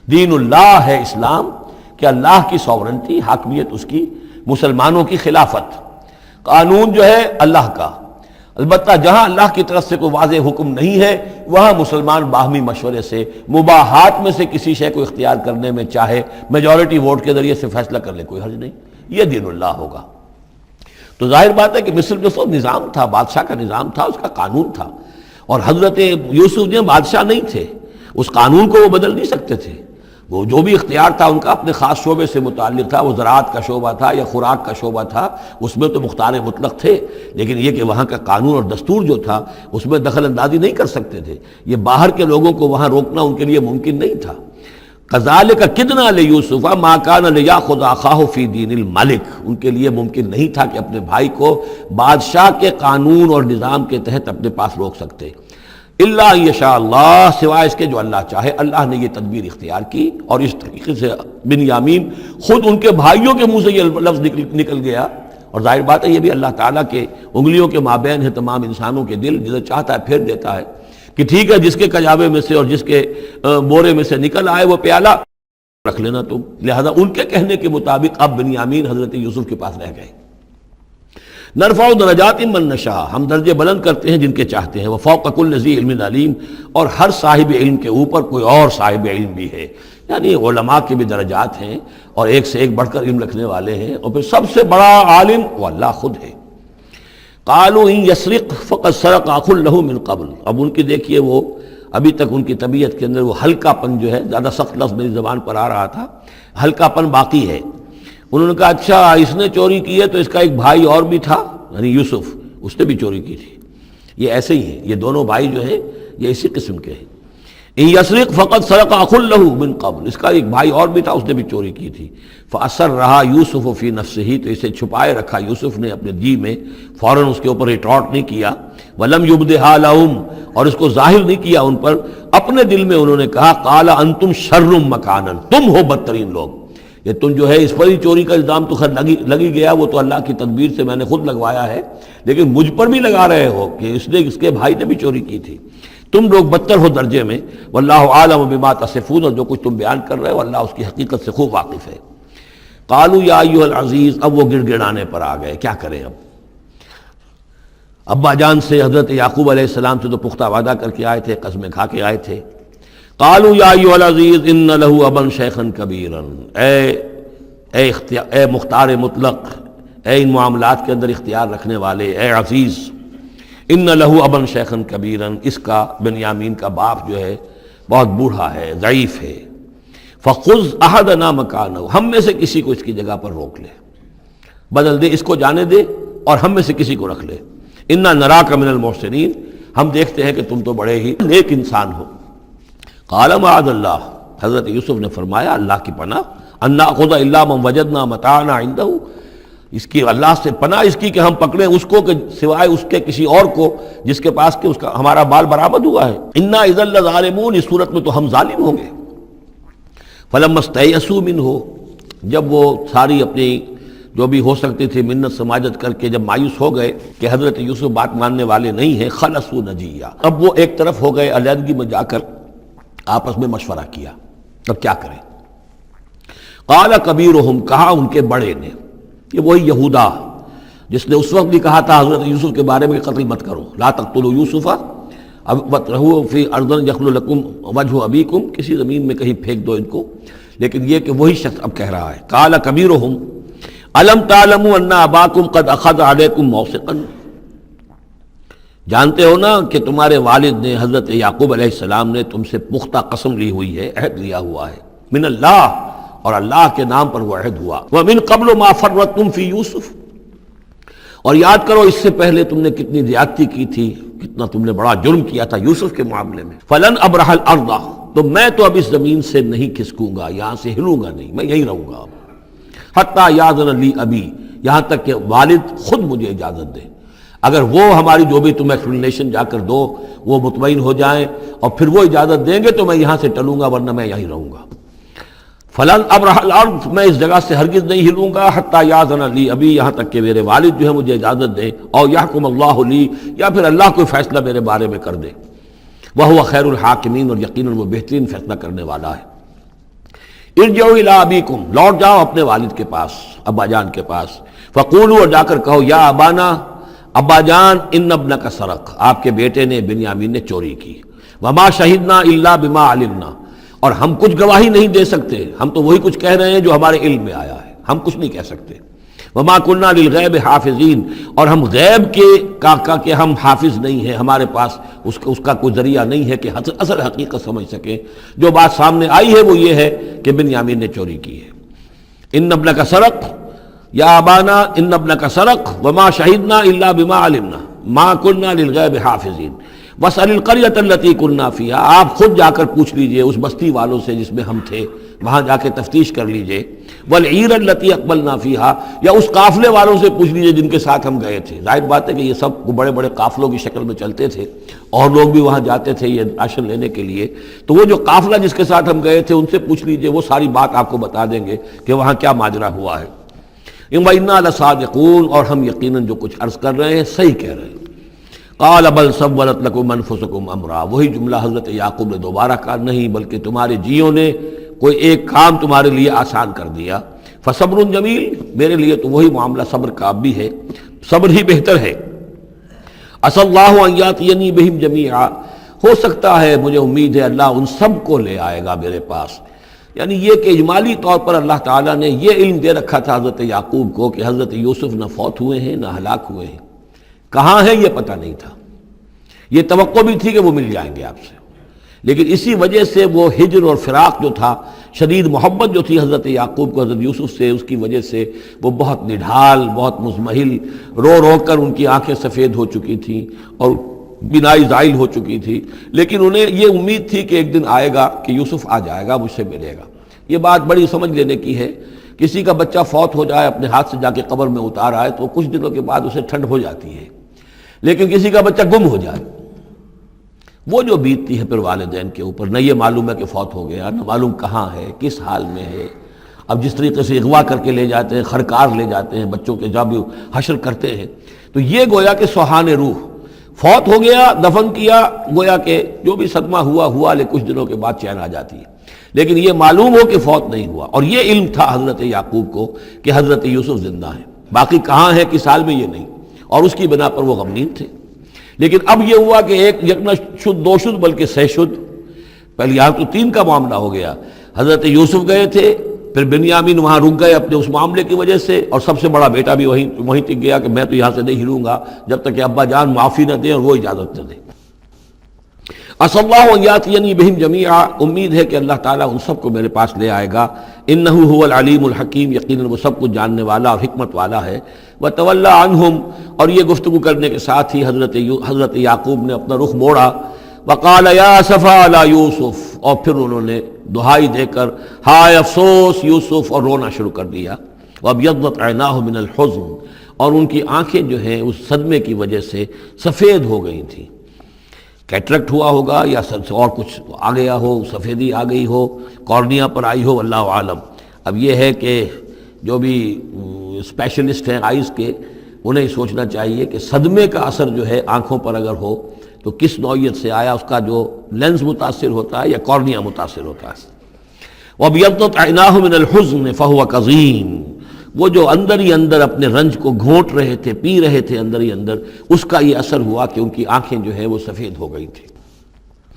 A: دین اللہ ہے اسلام، کہ اللہ کی ساورنٹی، حاکمیت اس کی مسلمانوں کی خلافت، قانون جو ہے اللہ کا، البتہ جہاں اللہ کی طرف سے کوئی واضح حکم نہیں ہے وہاں مسلمان باہمی مشورے سے مباحات میں سے کسی شے کو اختیار کرنے میں چاہے میجورٹی ووٹ کے ذریعے سے فیصلہ کر لے، کوئی حرج نہیں، یہ دین اللہ ہوگا۔ تو ظاہر بات ہے کہ مصر جو سو نظام تھا، بادشاہ کا نظام تھا، اس کا قانون تھا، اور حضرت یوسف جو بادشاہ نہیں تھے، اس قانون کو وہ بدل نہیں سکتے تھے، وہ جو بھی اختیار تھا ان کا اپنے خاص شعبے سے متعلق تھا، وہ زراعت کا شعبہ تھا یا خوراک کا شعبہ تھا، اس میں تو مختار مطلق تھے، لیکن یہ کہ وہاں کا قانون اور دستور جو تھا اس میں دخل اندازی نہیں کر سکتے تھے، یہ باہر کے لوگوں کو وہاں روکنا ان کے لیے ممکن نہیں تھا۔ کذالک کدنا لیوسف ما کان لیاخذ اخاہ فی دین الملک، ان کے لیے ممکن نہیں تھا کہ اپنے بھائی کو بادشاہ کے قانون اور نظام کے تحت اپنے پاس روک سکتے، الا یشاء اللہ، سوائے اس کے جو اللہ چاہے۔ اللہ نے یہ تدبیر اختیار کی، اور اس طریقے سے بنیامین خود ان کے بھائیوں کے منہ سے یہ لفظ نکل گیا، اور ظاہر بات ہے یہ بھی اللہ تعالیٰ کے انگلیوں کے مابین ہے تمام انسانوں کے دل، جسے چاہتا ہے پھیر دیتا ہے کہ ٹھیک ہے جس کے کجاوے میں سے اور جس کے بورے میں سے نکل آئے وہ پیالہ رکھ لینا تم، لہذا ان کے کہنے کے مطابق اب بنیامین حضرت یوسف کے پاس رہ گئے۔ نرفع درجات من نشاء، ہم درجے بلند کرتے ہیں جن کے چاہتے ہیں، وفوق کل ذی علم علیم، اور ہر صاحب علم کے اوپر کوئی اور صاحب علم بھی ہے، یعنی علماء کے بھی درجات ہیں اور ایک سے ایک بڑھ کر علم رکھنے والے ہیں، اور پھر سب سے بڑا عالم وہ اللہ خود ہے۔ قالوا ان یسرق فقد سرق اخ له من قبل، اب ان کی دیکھیے وہ ابھی تک ان کی طبیعت کے اندر وہ ہلکا پن جو ہے، زیادہ سخت لفظ میری زبان پر آ رہا تھا، ہلکا پن باقی ہے۔ انہوں نے کہا اچھا اس نے چوری کی ہے تو اس کا ایک بھائی اور بھی تھا، یعنی یوسف، اس نے بھی چوری کی تھی۔ یہ ایسے ہی ہیں، یہ دونوں بھائی جو ہیں یہ اسی قسم کے ہیں۔ ان یسرق فقد سرق اخ له من قبل، اس کا ایک بھائی اور بھی تھا، اس نے بھی چوری کی تھی۔ فاسرھا یوسف فی نفسہ، تو اسے چھپائے رکھا یوسف نے اپنے جی میں، فوراً اس کے اوپر ریٹارٹ نہیں کیا۔ ولم یبدھا لہم، اور اس کو ظاہر نہیں کیا ان پر، اپنے دل میں انہوں نے کہا قال انتم شر مکانا، تم ہو بدترین لوگ، یہ تم جو ہے اس پر ہی چوری کا الزام تو خیر لگی گیا، وہ تو اللہ کی تدبیر سے میں نے خود لگوایا ہے، لیکن مجھ پر بھی لگا رہے ہو کہ اس کے بھائی نے بھی چوری کی تھی، تم لوگ بدتر ہو درجے میں۔ واللہ عالم بما تصفون، اور جو کچھ تم بیان کر رہے ہو اللہ اس کی حقیقت سے خوب واقف ہے۔ قالوا یا ایھا العزیز، اب وہ گڑ گڑانے پر آ گئے، کیا کریں اب؟ ابا جان سے حضرت یعقوب علیہ السلام سے تو پختہ وعدہ کر کے آئے تھے، قسمیں کھا کے آئے تھے۔ قالوا یا ایھا العزیز ان له ابا شیخا کبیرا، اے مختار مطلق، اے ان معاملات کے اندر اختیار رکھنے والے، اے عزیز، ان له ابا شیخا کبیرا، اس کا بنیامین کا باپ جو ہے بہت بوڑھا ہے، ضعیف ہے۔ فخذ احدنا مکانہ، ہم میں سے کسی کو اس کی جگہ پر روک لے، بدل دے، اس کو جانے دے اور ہم میں سے کسی کو رکھ لے۔ انا نراک من المحسنین، ہم دیکھتے ہیں کہ تم تو بڑے ہی نیک انسان ہو۔ قال معاذ اللہ، حضرت یوسف نے فرمایا اللہ کی پناہ، ان ناخذ الا من وجدنا متاعنا عنده، اس کی اللہ سے پناہ اس کی کہ ہم پکڑیں اس کو کہ سوائے اس کے کسی اور کو جس کے پاس کہ اس کا ہمارا بال برآمد ہوا ہے۔ انا اذا لظالمون، اس صورت میں تو ہم ظالم ہوں گے۔ فلما استيئسوا منه، جب وہ ساری اپنی جو بھی ہو سکتی تھی منت سماجت کر کے جب مایوس ہو گئے کہ حضرت یوسف بات ماننے والے نہیں ہیں، خلصوا نجیہ، اب وہ ایک طرف ہو گئے، علیحدگی میں جا کر آپس میں مشورہ کیا، اب کیا کریں؟ قال کبیرہم، کہا ان کے بڑے نے، یہ وہی یہودا جس نے اس وقت بھی کہا تھا حضرت یوسف کے بارے میں کہ قتل مت کرو، لا تقتلوا یوسف وَاطْرَحُوهُ فِي أَرْضٍ يَخْلُ لَكُمْ وَجْهُ أَبِيكُمْ، کسی زمین میں کہیں پھینک دو ان کو، لیکن یہ کہ وہی شخص اب کہہ رہا ہے قال کبیرہم أَلَمْ تَعْلَمُوا أَنَّ أَبَاكُمْ قَدْ أَخَذَ عَلَيْكُمْ مَوْثِقًا، جانتے ہو نا کہ تمہارے والد نے حضرت یعقوب علیہ السلام نے تم سے پختہ قسم لی ہوئی ہے، عہد لیا ہوا ہے، من اللہ، اور اللہ کے نام پر وہ عہد ہوا، وَمِن قَبْلُ مَا فَرَّطْتُمْ فِي يُوسُف، اور یاد کرو اس سے پہلے تم نے کتنی زیادتی کی تھی، کتنا تم نے بڑا جرم کیا تھا یوسف کے معاملے میں۔ فَلَنْ أَبْرَحَ الْأَرْضَ، تو میں تو اب اس زمین سے نہیں کھسکوں گا، یہاں سے ہلوں گا نہیں، میں یہیں رہوں گا حتیٰ یأذن لی ابی، یہاں تک کہ والد خود مجھے اجازت دے، اگر وہ ہماری جو بھی تم ایکسپلینیشن جا کر دو وہ مطمئن ہو جائیں اور پھر وہ اجازت دیں گے تو میں یہاں سے ٹلوں گا، ورنہ میں یہیں رہوں گا۔ فلن ابرح الارض، میں اس جگہ سے ہرگز نہیں ہلوں گا، حتیٰ یأذن لی ابی، یہاں تک کہ میرے والد جو ہے مجھے اجازت دیں، اور یحکم اللہ لی، یا پھر اللہ کوئی فیصلہ میرے بارے میں کر دے، وہو خیر الحاکمین، اور یقیناً وہ بہترین فیصلہ کرنے والا ہے۔ ارجعوا الی ابیکم، لوٹ جاؤ اپنے والد کے پاس، ابا جان کے پاس، فقولوا، اور جا کر کہو، یا ابانا، ابا جان، ان ابنک سرق، آپ کے بیٹے نے بنیامین نے چوری کی، وما شہدنا الا بما علمنا، اور ہم کچھ گواہی نہیں دے سکتے، ہم تو وہی کچھ کہہ رہے ہیں جو ہمارے علم میں آیا ہے، ہم کچھ نہیں کہہ سکتے، وما كنا للغیب حافظین، اور ہم غیب کے ہم حافظ نہیں ہیں، ہمارے پاس اس کا کوئی ذریعہ نہیں ہے کہ اصل حقیقت سمجھ سکیں، جو بات سامنے آئی ہے وہ یہ ہے کہ بنیامین نے چوری کی ہے۔ ان ابنک سرق یا ابانا ان ابنک سرق وما شہدنا الا بما علمنا ما كنا للغیب حافظین واسأل القریۃ التی كنا فیہا، آپ خود جا کر پوچھ لیجئے اس بستی والوں سے جس میں ہم تھے، وہاں جا کے تفتیش کر لیجئے، والعیر التی اقبلنا فیہا، یا اس قافلے والوں سے پوچھ لیجئے جن کے ساتھ ہم گئے تھے۔ ظاہر بات ہے کہ یہ سب بڑے بڑے قافلوں کی شکل میں چلتے تھے، اور لوگ بھی وہاں جاتے تھے یہ راشن لینے کے لیے، تو وہ جو قافلہ جس کے ساتھ ہم گئے تھے ان سے پوچھ لیجئے، وہ ساری بات آپ کو بتا دیں گے کہ وہاں کیا ماجرا ہوا ہے۔ وَإِنَّا لَصَادِقُونَ، اور ہم یقیناً جو کچھ عرض کر رہے ہیں صحیح کہہ رہے ہیں۔ قال بل سولت لكم انفسكم امرا، وہی جملہ حضرت یعقوب نے دوبارہ کہا، نہیں بلکہ تمہارے جیوں نے کوئی ایک کام تمہارے لیے آسان کر دیا، فصبر جمیل، میرے لیے تو وہی معاملہ صبر کا بھی ہے، صبر ہی بہتر ہے۔ عسى الله ان ياتيني بهم جميعا، ہو سکتا ہے، مجھے امید ہے اللہ ان سب کو لے آئے گا میرے پاس، یعنی یہ کہ اجمالی طور پر اللہ تعالیٰ نے یہ علم دے رکھا تھا حضرت یعقوب کو کہ حضرت یوسف نہ فوت ہوئے ہیں نہ ہلاک ہوئے ہیں، کہاں ہے یہ پتہ نہیں تھا، یہ توقع بھی تھی کہ وہ مل جائیں گے آپ سے، لیکن اسی وجہ سے وہ ہجر اور فراق جو تھا، شدید محبت جو تھی حضرت یعقوب کو حضرت یوسف سے، اس کی وجہ سے وہ بہت نڈھال، بہت مزمحل، رو رو کر ان کی آنکھیں سفید ہو چکی تھیں اور بینائی زائل ہو چکی تھی، لیکن انہیں یہ امید تھی کہ ایک دن آئے گا کہ یوسف آ جائے گا، مجھ سے ملے گا۔ یہ بات بڑی سمجھ لینے کی ہے، کسی کا بچہ فوت ہو جائے، اپنے ہاتھ سے جا کے قبر میں اتار آئے تو کچھ دنوں کے بعد اسے ٹھنڈ ہو جاتی ہے، لیکن کسی کا بچہ گم ہو جائے، وہ جو بیتتی ہے پھر والدین کے اوپر، نہ یہ معلوم ہے کہ فوت ہو گیا، نہ معلوم کہاں ہے، کس حال میں ہے۔ اب جس طریقے سے اغوا کر کے لے جاتے ہیں، خرکار لے جاتے ہیں بچوں کے، جب حشر کرتے ہیں، تو یہ گویا کہ سوہان روح، فوت ہو گیا، دفن کیا، گویا کہ جو بھی صدمہ ہوا لیکن کچھ دنوں کے بعد چین آ جاتی ہے، لیکن یہ معلوم ہو کہ فوت نہیں ہوا، اور یہ علم تھا حضرت یعقوب کو کہ حضرت یوسف زندہ ہیں، باقی کہاں ہے کس حال میں یہ نہیں، اور اس کی بنا پر وہ غمگین تھے۔ لیکن اب یہ ہوا کہ ایک یک نہ شد دو شد بلکہ سہ شد، پہلے یہاں تو تین کا معاملہ ہو گیا، حضرت یوسف گئے تھے، پھر بنیامین وہاں رک گئے اپنے اس معاملے کی وجہ سے، اور سب سے بڑا بیٹا بھی وہیں ٹک گیا کہ میں تو یہاں سے نہیں ہلوں گا جب تک کہ ابا جان معافی نہ دیں اور وہ اجازت نہ دیں۔ عسى الله ان ياتيني بهم جميعا، امید ہے کہ اللہ تعالیٰ ان سب کو میرے پاس لے آئے گا، انه هو العلیم الحکیم، یقیناً وہ سب کچھ جاننے والا اور حکمت والا ہے۔ وتولى عنهم، اور یہ گفتگو کرنے کے ساتھ ہی حضرت یعقوب نے اپنا رخ موڑا، وقال یا اسفا علی یوسف، اور پھر انہوں نے دہائی دے کر ہائے افسوس یوسف، اور رونا شروع کر دیا۔ وابیضت عیناہ من الحزن، اور ان کی آنکھیں جو ہیں اس صدمے کی وجہ سے سفید ہو گئی تھیں، کیٹریکٹ ہوا ہوگا یا اور کچھ آ گیا ہو، سفیدی آ گئی ہو، کارنیا پر آئی ہو، اللہ عالم۔ اب یہ ہے کہ جو بھی اسپیشلسٹ ہیں آئیز کے، انہیں سوچنا چاہیے کہ صدمے کا اثر جو ہے آنکھوں پر اگر ہو تو کس نوعیت سے آیا، اس کا جو لینز متاثر ہوتا ہے یا کارنیا متاثر ہوتا ہے۔ وَابْيَضَّتْ عَيْنَاهُ مِنَ الْحُزْنِ فَهُوَ كَظِيمٌ، وہ جو اندر ہی اندر اپنے رنج کو گھونٹ رہے تھے، پی رہے تھے اندر ہی اندر، اس کا یہ اثر ہوا کہ ان کی آنکھیں جو ہے وہ سفید ہو گئی تھیں۔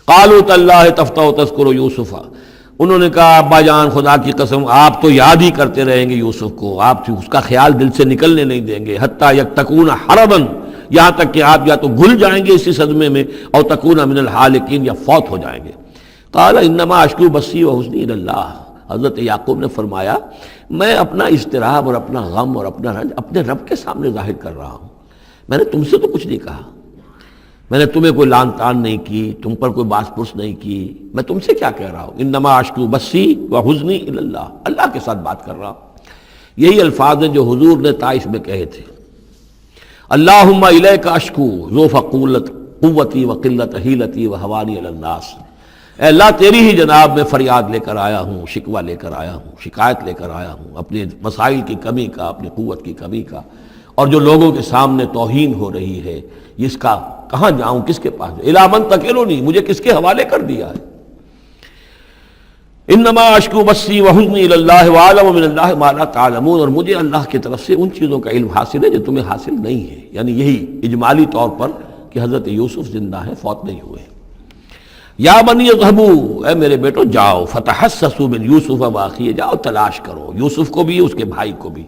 A: قَالُوا تَاللَّهِ تَفْتَحُ تَذْكُرُ يُوسُفَ، انہوں نے کہا ابا جان خدا کی قسم آپ تو یاد ہی کرتے رہیں گے یوسف کو، آپ اس کا خیال دل سے نکلنے نہیں دیں گے، حتیٰ یکتکون حربا، یہاں تک کہ آپ یا تو گھل جائیں گے اسی صدمے میں، اور تکون من الحالکین، یا فوت ہو جائیں گے۔ قال انما اشکو بثی وحزنی الی اللہ، حضرت یعقوب نے فرمایا میں اپنا اضطراب اور اپنا غم اور اپنا رنج اپنے رب کے سامنے ظاہر کر رہا ہوں، میں نے تم سے تو کچھ نہیں کہا، میں نے تمہیں کوئی لان تان نہیں کی، تم پر کوئی باس پرس نہیں کی، میں تم سے کیا کہہ رہا ہوں، انما اشکو بثی وحزنی الی اللہ، اللہ کے ساتھ بات کر رہا ہوں۔ یہی الفاظ ہیں جو حضور نے طائف میں کہے تھے، اللہم الیک اشکو ذوف قوتی وقلت حیلتی وہوانی علی الناس، اے اللہ تیری ہی جناب میں فریاد لے کر آیا ہوں، شکوہ لے کر آیا ہوں، شکایت لے کر آیا ہوں اپنے مسائل کی کمی کا، اپنی قوت کی کمی کا، اور جو لوگوں کے سامنے توہین ہو رہی ہے اس کا کہاں جاؤں، کس کے پاس، الی من تکلنی، مجھے کس کے حوالے کر دیا ہے۔ انما اشکو بثی وحزنی الی اللہ واعلم من اللہ ما لا تعلمون، اور مجھے اللہ کی طرف سے ان چیزوں کا علم حاصل ہے جو تمہیں حاصل نہیں ہے، یعنی یہی اجمالی طور پر کہ حضرت یوسف زندہ ہیں، فوت نہیں ہوئے۔ یا بنی اذهبوا، اے میرے بیٹو جاؤ، فتحسسوا من یوسف واخیہ، جاؤ تلاش کرو یوسف کو بھی اس کے بھائی کو بھی،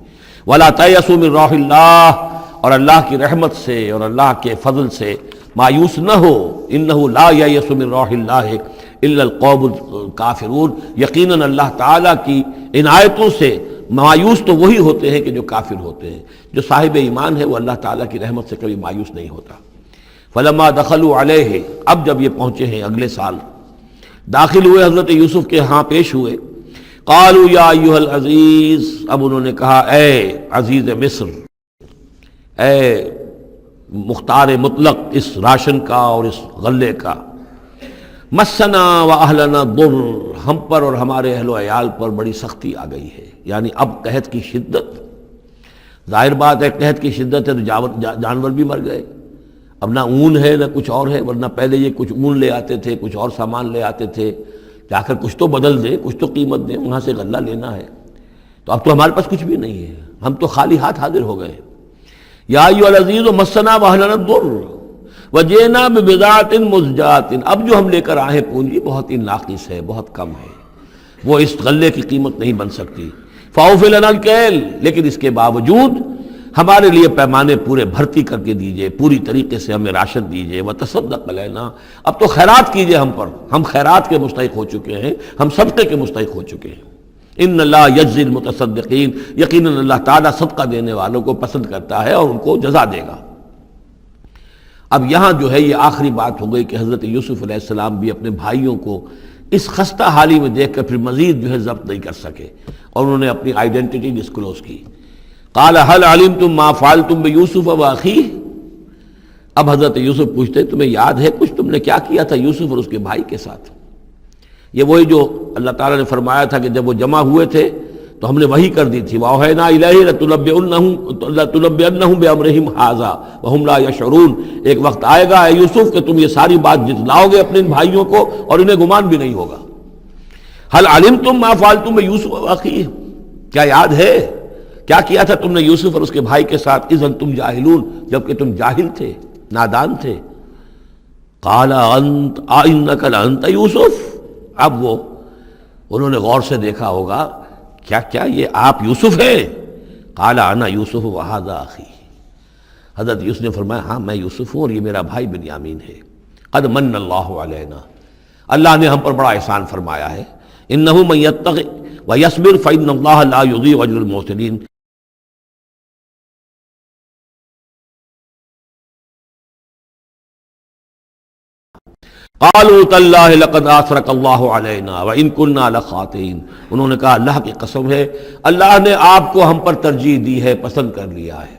A: ولا تیأسوا من روح اللہ، اور اللہ کی رحمت سے اور اللہ کے فضل سے مایوس نہ ہو، انہ لا ییأس من روح اللہ الا القوم الکافرون، یقیناً اللہ تعالیٰ کی عنایتوں سے مایوس تو وہی ہوتے ہیں کہ جو کافر ہوتے ہیں، جو صاحب ایمان ہے وہ اللہ تعالیٰ کی رحمت سے کبھی مایوس نہیں ہوتا۔ فلما دخلوا علیہ، اب جب یہ پہنچے ہیں اگلے سال، داخل ہوئے حضرت یوسف کے ہاں پیش ہوئے، قالوا یا ایھا العزیز، اب انہوں نے کہا اے عزیز مصر، اے مختار مطلق اس راشن کا اور اس غلے کا، مسنا و اہلنا ضر، ہم پر اور ہمارے اہل و عیال پر بڑی سختی آ گئی ہے، یعنی اب قحط کی شدت، ظاہر بات ہے قحط کی شدت ہے تو جانور بھی مر گئے، اب نہ اون ہے نہ کچھ اور ہے، ورنہ پہلے یہ کچھ اون لے آتے تھے، کچھ اور سامان لے آتے تھے، جا کر کچھ تو بدل دیں، کچھ تو قیمت دیں، وہاں سے غلہ لینا ہے، تو اب تو ہمارے پاس کچھ بھی نہیں ہے، ہم تو خالی ہاتھ حاضر ہو گئے۔ یا ایھا العزیز مسنا و اہلنا الضر وجئنا ببضاعۃ مزجاۃ، اب جو ہم لے کر آئے پونجی بہت ہی ناقص ہے، بہت کم ہے، وہ اس غلے کی قیمت نہیں بن سکتی، فاوفی لنا الکیل، لیکن اس کے باوجود ہمارے لیے پیمانے پورے بھرتی کر کے دیجئے، پوری طریقے سے ہمیں راشن دیجئے، وتصدق علینا، اب تو خیرات کیجئے ہم پر، ہم خیرات کے مستحق ہو چکے ہیں، ہم صدقے کے مستحق ہو چکے ہیں۔ ان اللہ یجزی المتصدقین، یقیناً اللہ تعالیٰ صدقہ دینے والوں کو پسند کرتا ہے اور ان کو جزا دے گا۔ اب یہاں جو ہے یہ آخری بات ہو گئی کہ حضرت یوسف علیہ السلام بھی اپنے بھائیوں کو اس خستہ حالی میں دیکھ کر پھر مزید جو ہے ضبط نہیں کر سکے، اور انہوں نے اپنی آئیڈینٹی ڈسکلوز کی۔ قال هل علمتم ما فعلتم بيوسف واخيه، اب حضرت یوسف پوچھتے تمہیں یاد ہے کچھ تم نے کیا کیا تھا یوسف اور اس کے بھائی کے ساتھ؟ یہ وہی جو اللہ تعالیٰ نے فرمایا تھا کہ جب وہ جمع ہوئے تھے تو ہم نے وحی کر دی تھی، وَأَوْحَيْنَا إِلَيْهِ لَتُنَبِّئَنَّهُم بِأَمْرِهِمْ هَٰذَا وَهُمْ لَا يَشْعُرُونَ، ایک وقت آئے گا اے یوسف کہ تم یہ ساری بات جتلاؤ گے اپنے ان بھائیوں کو اور انہیں گمان بھی نہیں ہوگا۔ هل علمتم ما فعلتم بيوسف واخيه، کیا یاد ہے کیا کیا تھا تم نے یوسف اور اس کے بھائی کے ساتھ؟ اذ انتم جاہلون، جبکہ تم جاہل تھے، نادان تھے۔ قال انت انک لانت یوسف، اب وہ انہوں نے غور سے دیکھا ہوگا کیا یہ آپ یوسف ہیں؟ قال انا یوسف وہذا اخی، حضرت یوسف نے فرمایا ہاں میں یوسف ہوں اور یہ میرا بھائی بنیامین ہے۔ قد من اللہ علینا، اللہ نے ہم پر بڑا احسان فرمایا ہے۔ انہ من یتق ویصبر فإن اللہ لا یضیع اجر المحسنین، قالوا تاللہ لقد آثرک اللہ علینا وإن كنا لخاطئین، انہوں نے کہا اللہ کی قسم ہے اللہ نے آپ کو ہم پر ترجیح دی ہے، پسند کر لیا ہے،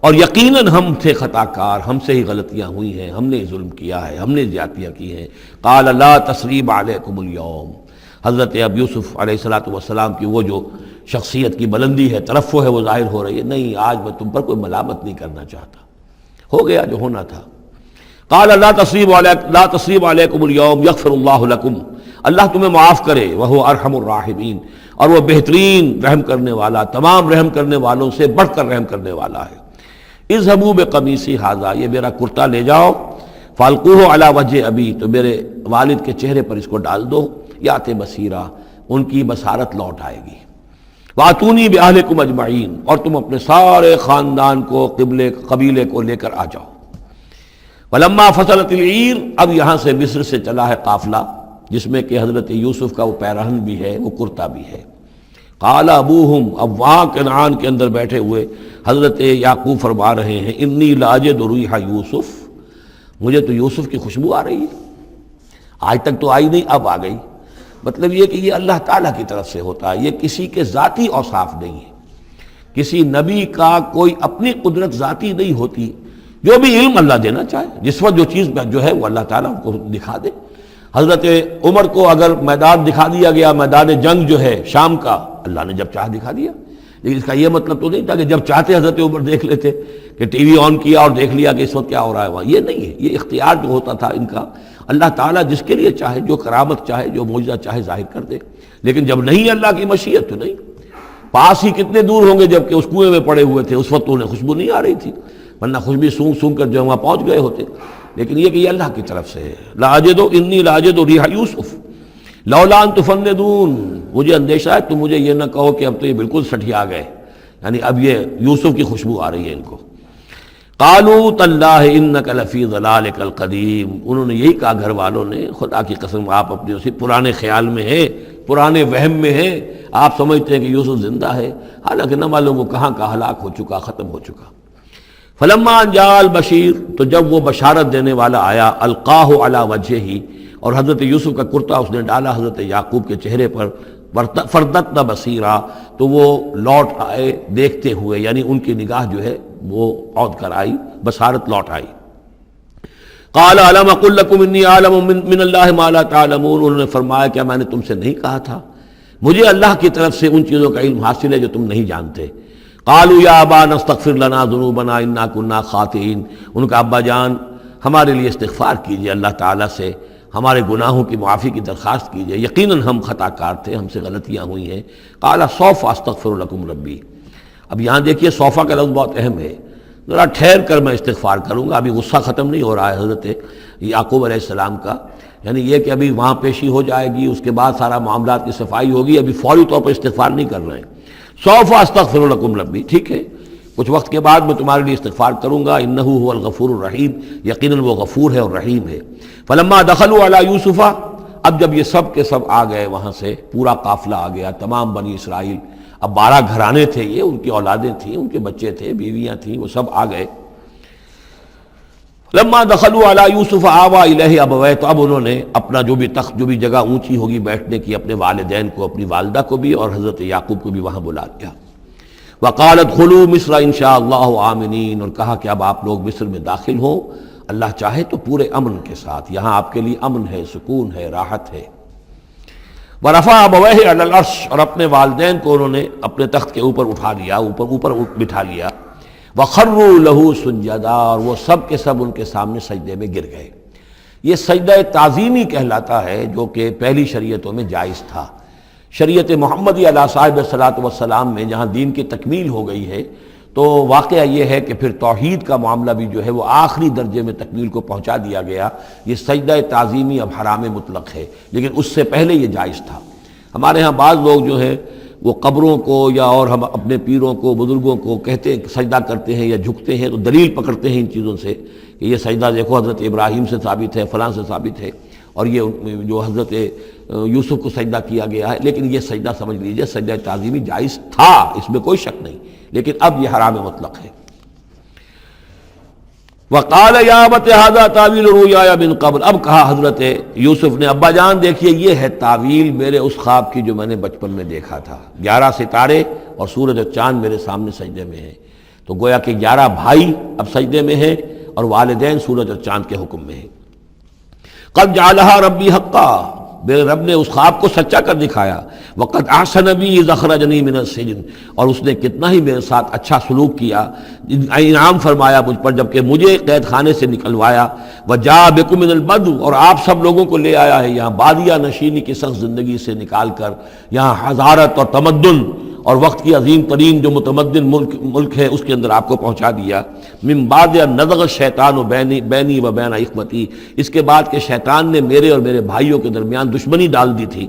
A: اور یقیناً ہم تھے خطا کار، ہم سے ہی غلطیاں ہوئی ہیں، ہم نے ظلم کیا ہے، ہم نے زیادتیاں کی ہیں۔ قال لا تثریب علیکم اليوم، حضرت اب یوسف علیہ السلام کی وہ جو شخصیت کی بلندی ہے، ترفع ہے، وہ ظاہر ہو رہی ہے، نہیں آج میں تم پر کوئی ملامت نہیں کرنا چاہتا، ہو گیا جو ہونا تھا۔ قال لا تصریب علیکم اليوم یغفر اللہ لکم، اللہ تمہیں معاف کرے، وہو ارحم الراحمین، اور وہ بہترین رحم کرنے والا، تمام رحم کرنے والوں سے بڑھ کر رحم کرنے والا ہے۔ اذهبوا بقمیصی ھذا، یہ میرا کرتا لے جاؤ، فالقوہ علی وجہ ابی، تو میرے والد کے چہرے پر اس کو ڈال دو، یات بصیرہ، ان کی بصارت لوٹ آئے گی۔ واتونی باہلکم اجمعین، اور تم اپنے سارے خاندان کو، قبیلے کو لے کر آ جاؤ۔ ولما فصلت العیر، اب یہاں سے مصر سے چلا ہے قافلہ جس میں کہ حضرت یوسف کا وہ پیرہن بھی ہے، وہ کرتا بھی ہے۔ قال ابوہم، اب وہاں کنعان کے اندر بیٹھے ہوئے حضرت یعقوب فرما رہے ہیں انی لاجد ریح یوسف، مجھے تو یوسف کی خوشبو آ رہی ہے، آج تک تو آئی نہیں اب آ گئی۔ مطلب یہ کہ یہ اللہ تعالیٰ کی طرف سے ہوتا ہے، یہ کسی کے ذاتی اوصاف نہیں ہے، کسی نبی کا کوئی اپنی قدرت ذاتی نہیں ہوتی، جو بھی علم اللہ دینا چاہے، جس وقت جو چیز جو ہے وہ اللہ تعالیٰ کو دکھا دے۔ حضرت عمر کو اگر میدان دکھا دیا گیا، میدان جنگ جو ہے شام کا، اللہ نے جب چاہ دکھا دیا۔ لیکن اس کا یہ مطلب تو نہیں تھا کہ جب چاہتے حضرت عمر دیکھ لیتے کہ ٹی وی آن کیا اور دیکھ لیا کہ اس وقت کیا ہو رہا ہے وہاں. یہ نہیں ہے. یہ اختیار جو ہوتا تھا ان کا، اللہ تعالیٰ جس کے لیے چاہے، جو کرامت چاہے، جو معجزہ چاہے ظاہر کر دے. لیکن جب نہیں اللہ کی مشیت تو نہیں. پاس ہی کتنے دور ہوں گے جب کہ اس کنویں میں پڑے ہوئے تھے، اس وقت انہیں خوشبو نہیں آ رہی تھی، ورنہ خوشبو سونگ سونگ کر جو وہاں پہنچ گئے ہوتے. لیکن یہ کہ یہ اللہ کی طرف سے ہے. لاجد انی لاجد ریح یوسف لولا ان تفندون، مجھے اندیشہ ہے تم مجھے یہ نہ کہو کہ اب تو یہ بالکل سٹھیا گئے، یعنی اب یہ یوسف کی خوشبو آ رہی ہے ان کو. قالوا تاللہ انک لفی ضلالک القدیم، انہوں نے یہی کہا گھر والوں نے، خدا کی قسم آپ اپنے اسی پرانے خیال میں ہیں، پرانے وہم میں ہیں، آپ سمجھتے ہیں کہ یوسف زندہ ہے، حالانکہ نہ معلوم وہ کہاں کا ہلاک ہو چکا، ختم ہو چکا. فلما ان جاء البشیر، تو جب وہ بشارت دینے والا آیا، القاہ علی وجہہ، اور حضرت یوسف کا کرتا اس نے ڈالا حضرت یعقوب کے چہرے پر، فردت بصیرا، تو وہ لوٹ آئے دیکھتے ہوئے، یعنی ان کی نگاہ جو ہے وہ عود کر آئی، بصارت لوٹ آئی. قال الم اقل لکم انی اعلم من اللہ ما لا تعلمون، انہوں نے فرمایا کیا میں نے تم سے نہیں کہا تھا مجھے اللہ کی طرف سے ان چیزوں کا علم حاصل ہے جو تم نہیں جانتے. قالوا یا ابانا استغفر لنا ذنوبنا انا كنا خاطئین، ان کا ابا جان ہمارے لیے استغفار کیجئے اللہ تعالیٰ سے، ہمارے گناہوں کی معافی کی درخواست کیجئے، یقیناً ہم خطا کار تھے، ہم سے غلطیاں ہوئی ہیں. قال سوف استغفر لکم ربی، اب یہاں دیکھیے صوفہ کا لفظ بہت اہم ہے، ذرا ٹھہر کر میں استغفار کروں گا. ابھی غصہ ختم نہیں ہو رہا ہے حضرت یعقوب علیہ السلام کا، یعنی یہ کہ ابھی وہاں پیشی ہو جائے گی، اس کے بعد سارا معاملات کی صفائی ہوگی، ابھی فوری طور پر استغفار نہیں کر رہے ہیں. سوف استغفر لکم ربی، ٹھیک ہے کچھ وقت کے بعد میں تمہارے لیے استغفار کروں گا، انہ هو الغفور الرحیم، یقیناً وہ غفور ہے اور رحیم ہے. فلما دخلوا علی یوسف، اب جب یہ سب کے سب آ گئے وہاں سے، پورا قافلہ آ گیا، تمام بنی اسرائیل، اب 12 گھرانے تھے یہ، ان کی اولادیں تھیں، ان کے بچے تھے، بیویاں تھیں، وہ سب آ گئے. لما دخلوا علی یوسف آویٰ الیہ ابویہ، تو اب انہوں نے اپنا جو بھی تخت، جو بھی جگہ اونچی ہوگی بیٹھنے کی، اپنے والدین کو، اپنی والدہ کو بھی اور حضرت یعقوب کو بھی وہاں بلا لیا. وقال ادخلوا مصر ان شاء اللہ آمنین، اور کہا کہ اب آپ لوگ مصر میں داخل ہوں اللہ چاہے تو پورے امن کے ساتھ، یہاں آپ کے لیے امن ہے، سکون ہے، راحت ہے. ورفع ابویہ علی العرش، اور اپنے والدین کو انہوں نے اپنے تخت کے اوپر اٹھا لیا، اوپر بٹھا لیا. وخروا لہ سجدا، اور وہ سب کے سب ان کے سامنے سجدے میں گر گئے. یہ سجدہ تعظیمی کہلاتا ہے، جو کہ پہلی شریعتوں میں جائز تھا. شریعت محمدی علیہ صاحب الصلاۃ والسلام میں جہاں دین کی تکمیل ہو گئی ہے، تو واقعہ یہ ہے کہ پھر توحید کا معاملہ بھی جو ہے وہ آخری درجے میں تکمیل کو پہنچا دیا گیا. یہ سجدہ تعظیمی اب حرام مطلق ہے، لیکن اس سے پہلے یہ جائز تھا. ہمارے ہاں بعض لوگ جو ہیں وہ قبروں کو یا اور ہم اپنے پیروں کو، بزرگوں کو کہتے ہیں سجدہ کرتے ہیں یا جھکتے ہیں، تو دلیل پکڑتے ہیں ان چیزوں سے کہ یہ سجدہ دیکھو حضرت ابراہیم سے ثابت ہے، فلاں سے ثابت ہے، اور یہ جو حضرت یوسف کو سجدہ کیا گیا ہے. لیکن یہ سجدہ سمجھ لیجئے سجدہ تعظیمی جائز تھا، اس میں کوئی شک نہیں، لیکن اب یہ حرام مطلق ہے. وقال یا ابت ھذا تاویل رؤیایا من قبل، اب کہا حضرت یوسف نے ابا جان دیکھیے یہ ہے تعویل میرے اس خواب کی جو میں نے بچپن میں دیکھا تھا. 11 ستارے اور سورج اور چاند میرے سامنے سجدے میں ہیں، تو گویا کہ 11 بھائی اب سجدے میں ہیں اور والدین سورج اور چاند کے حکم میں ہیں. قد جعلها ربی حقا، میرے رب نے اس خواب کو سچا کر دکھایا. وقد احسن بی اذ اخرجنی من السجن، اور اس نے کتنا ہی میرے ساتھ اچھا سلوک کیا، انعام فرمایا مجھ پر جب کہ مجھے قید خانے سے نکلوایا. وجاء بکم من البدو، اور آپ سب لوگوں کو لے آیا ہے یہاں بادیہ نشینی کی سخت زندگی سے نکال کر یہاں حضارت اور تمدن اور وقت کی عظیم ترین جو متمدن ملک ہے اس کے اندر آپ کو پہنچا دیا. من بعد ان نزغ الشیطان بینی و بین اخوتی، اس کے بعد کہ شیطان نے میرے اور میرے بھائیوں کے درمیان دشمنی ڈال دی تھی.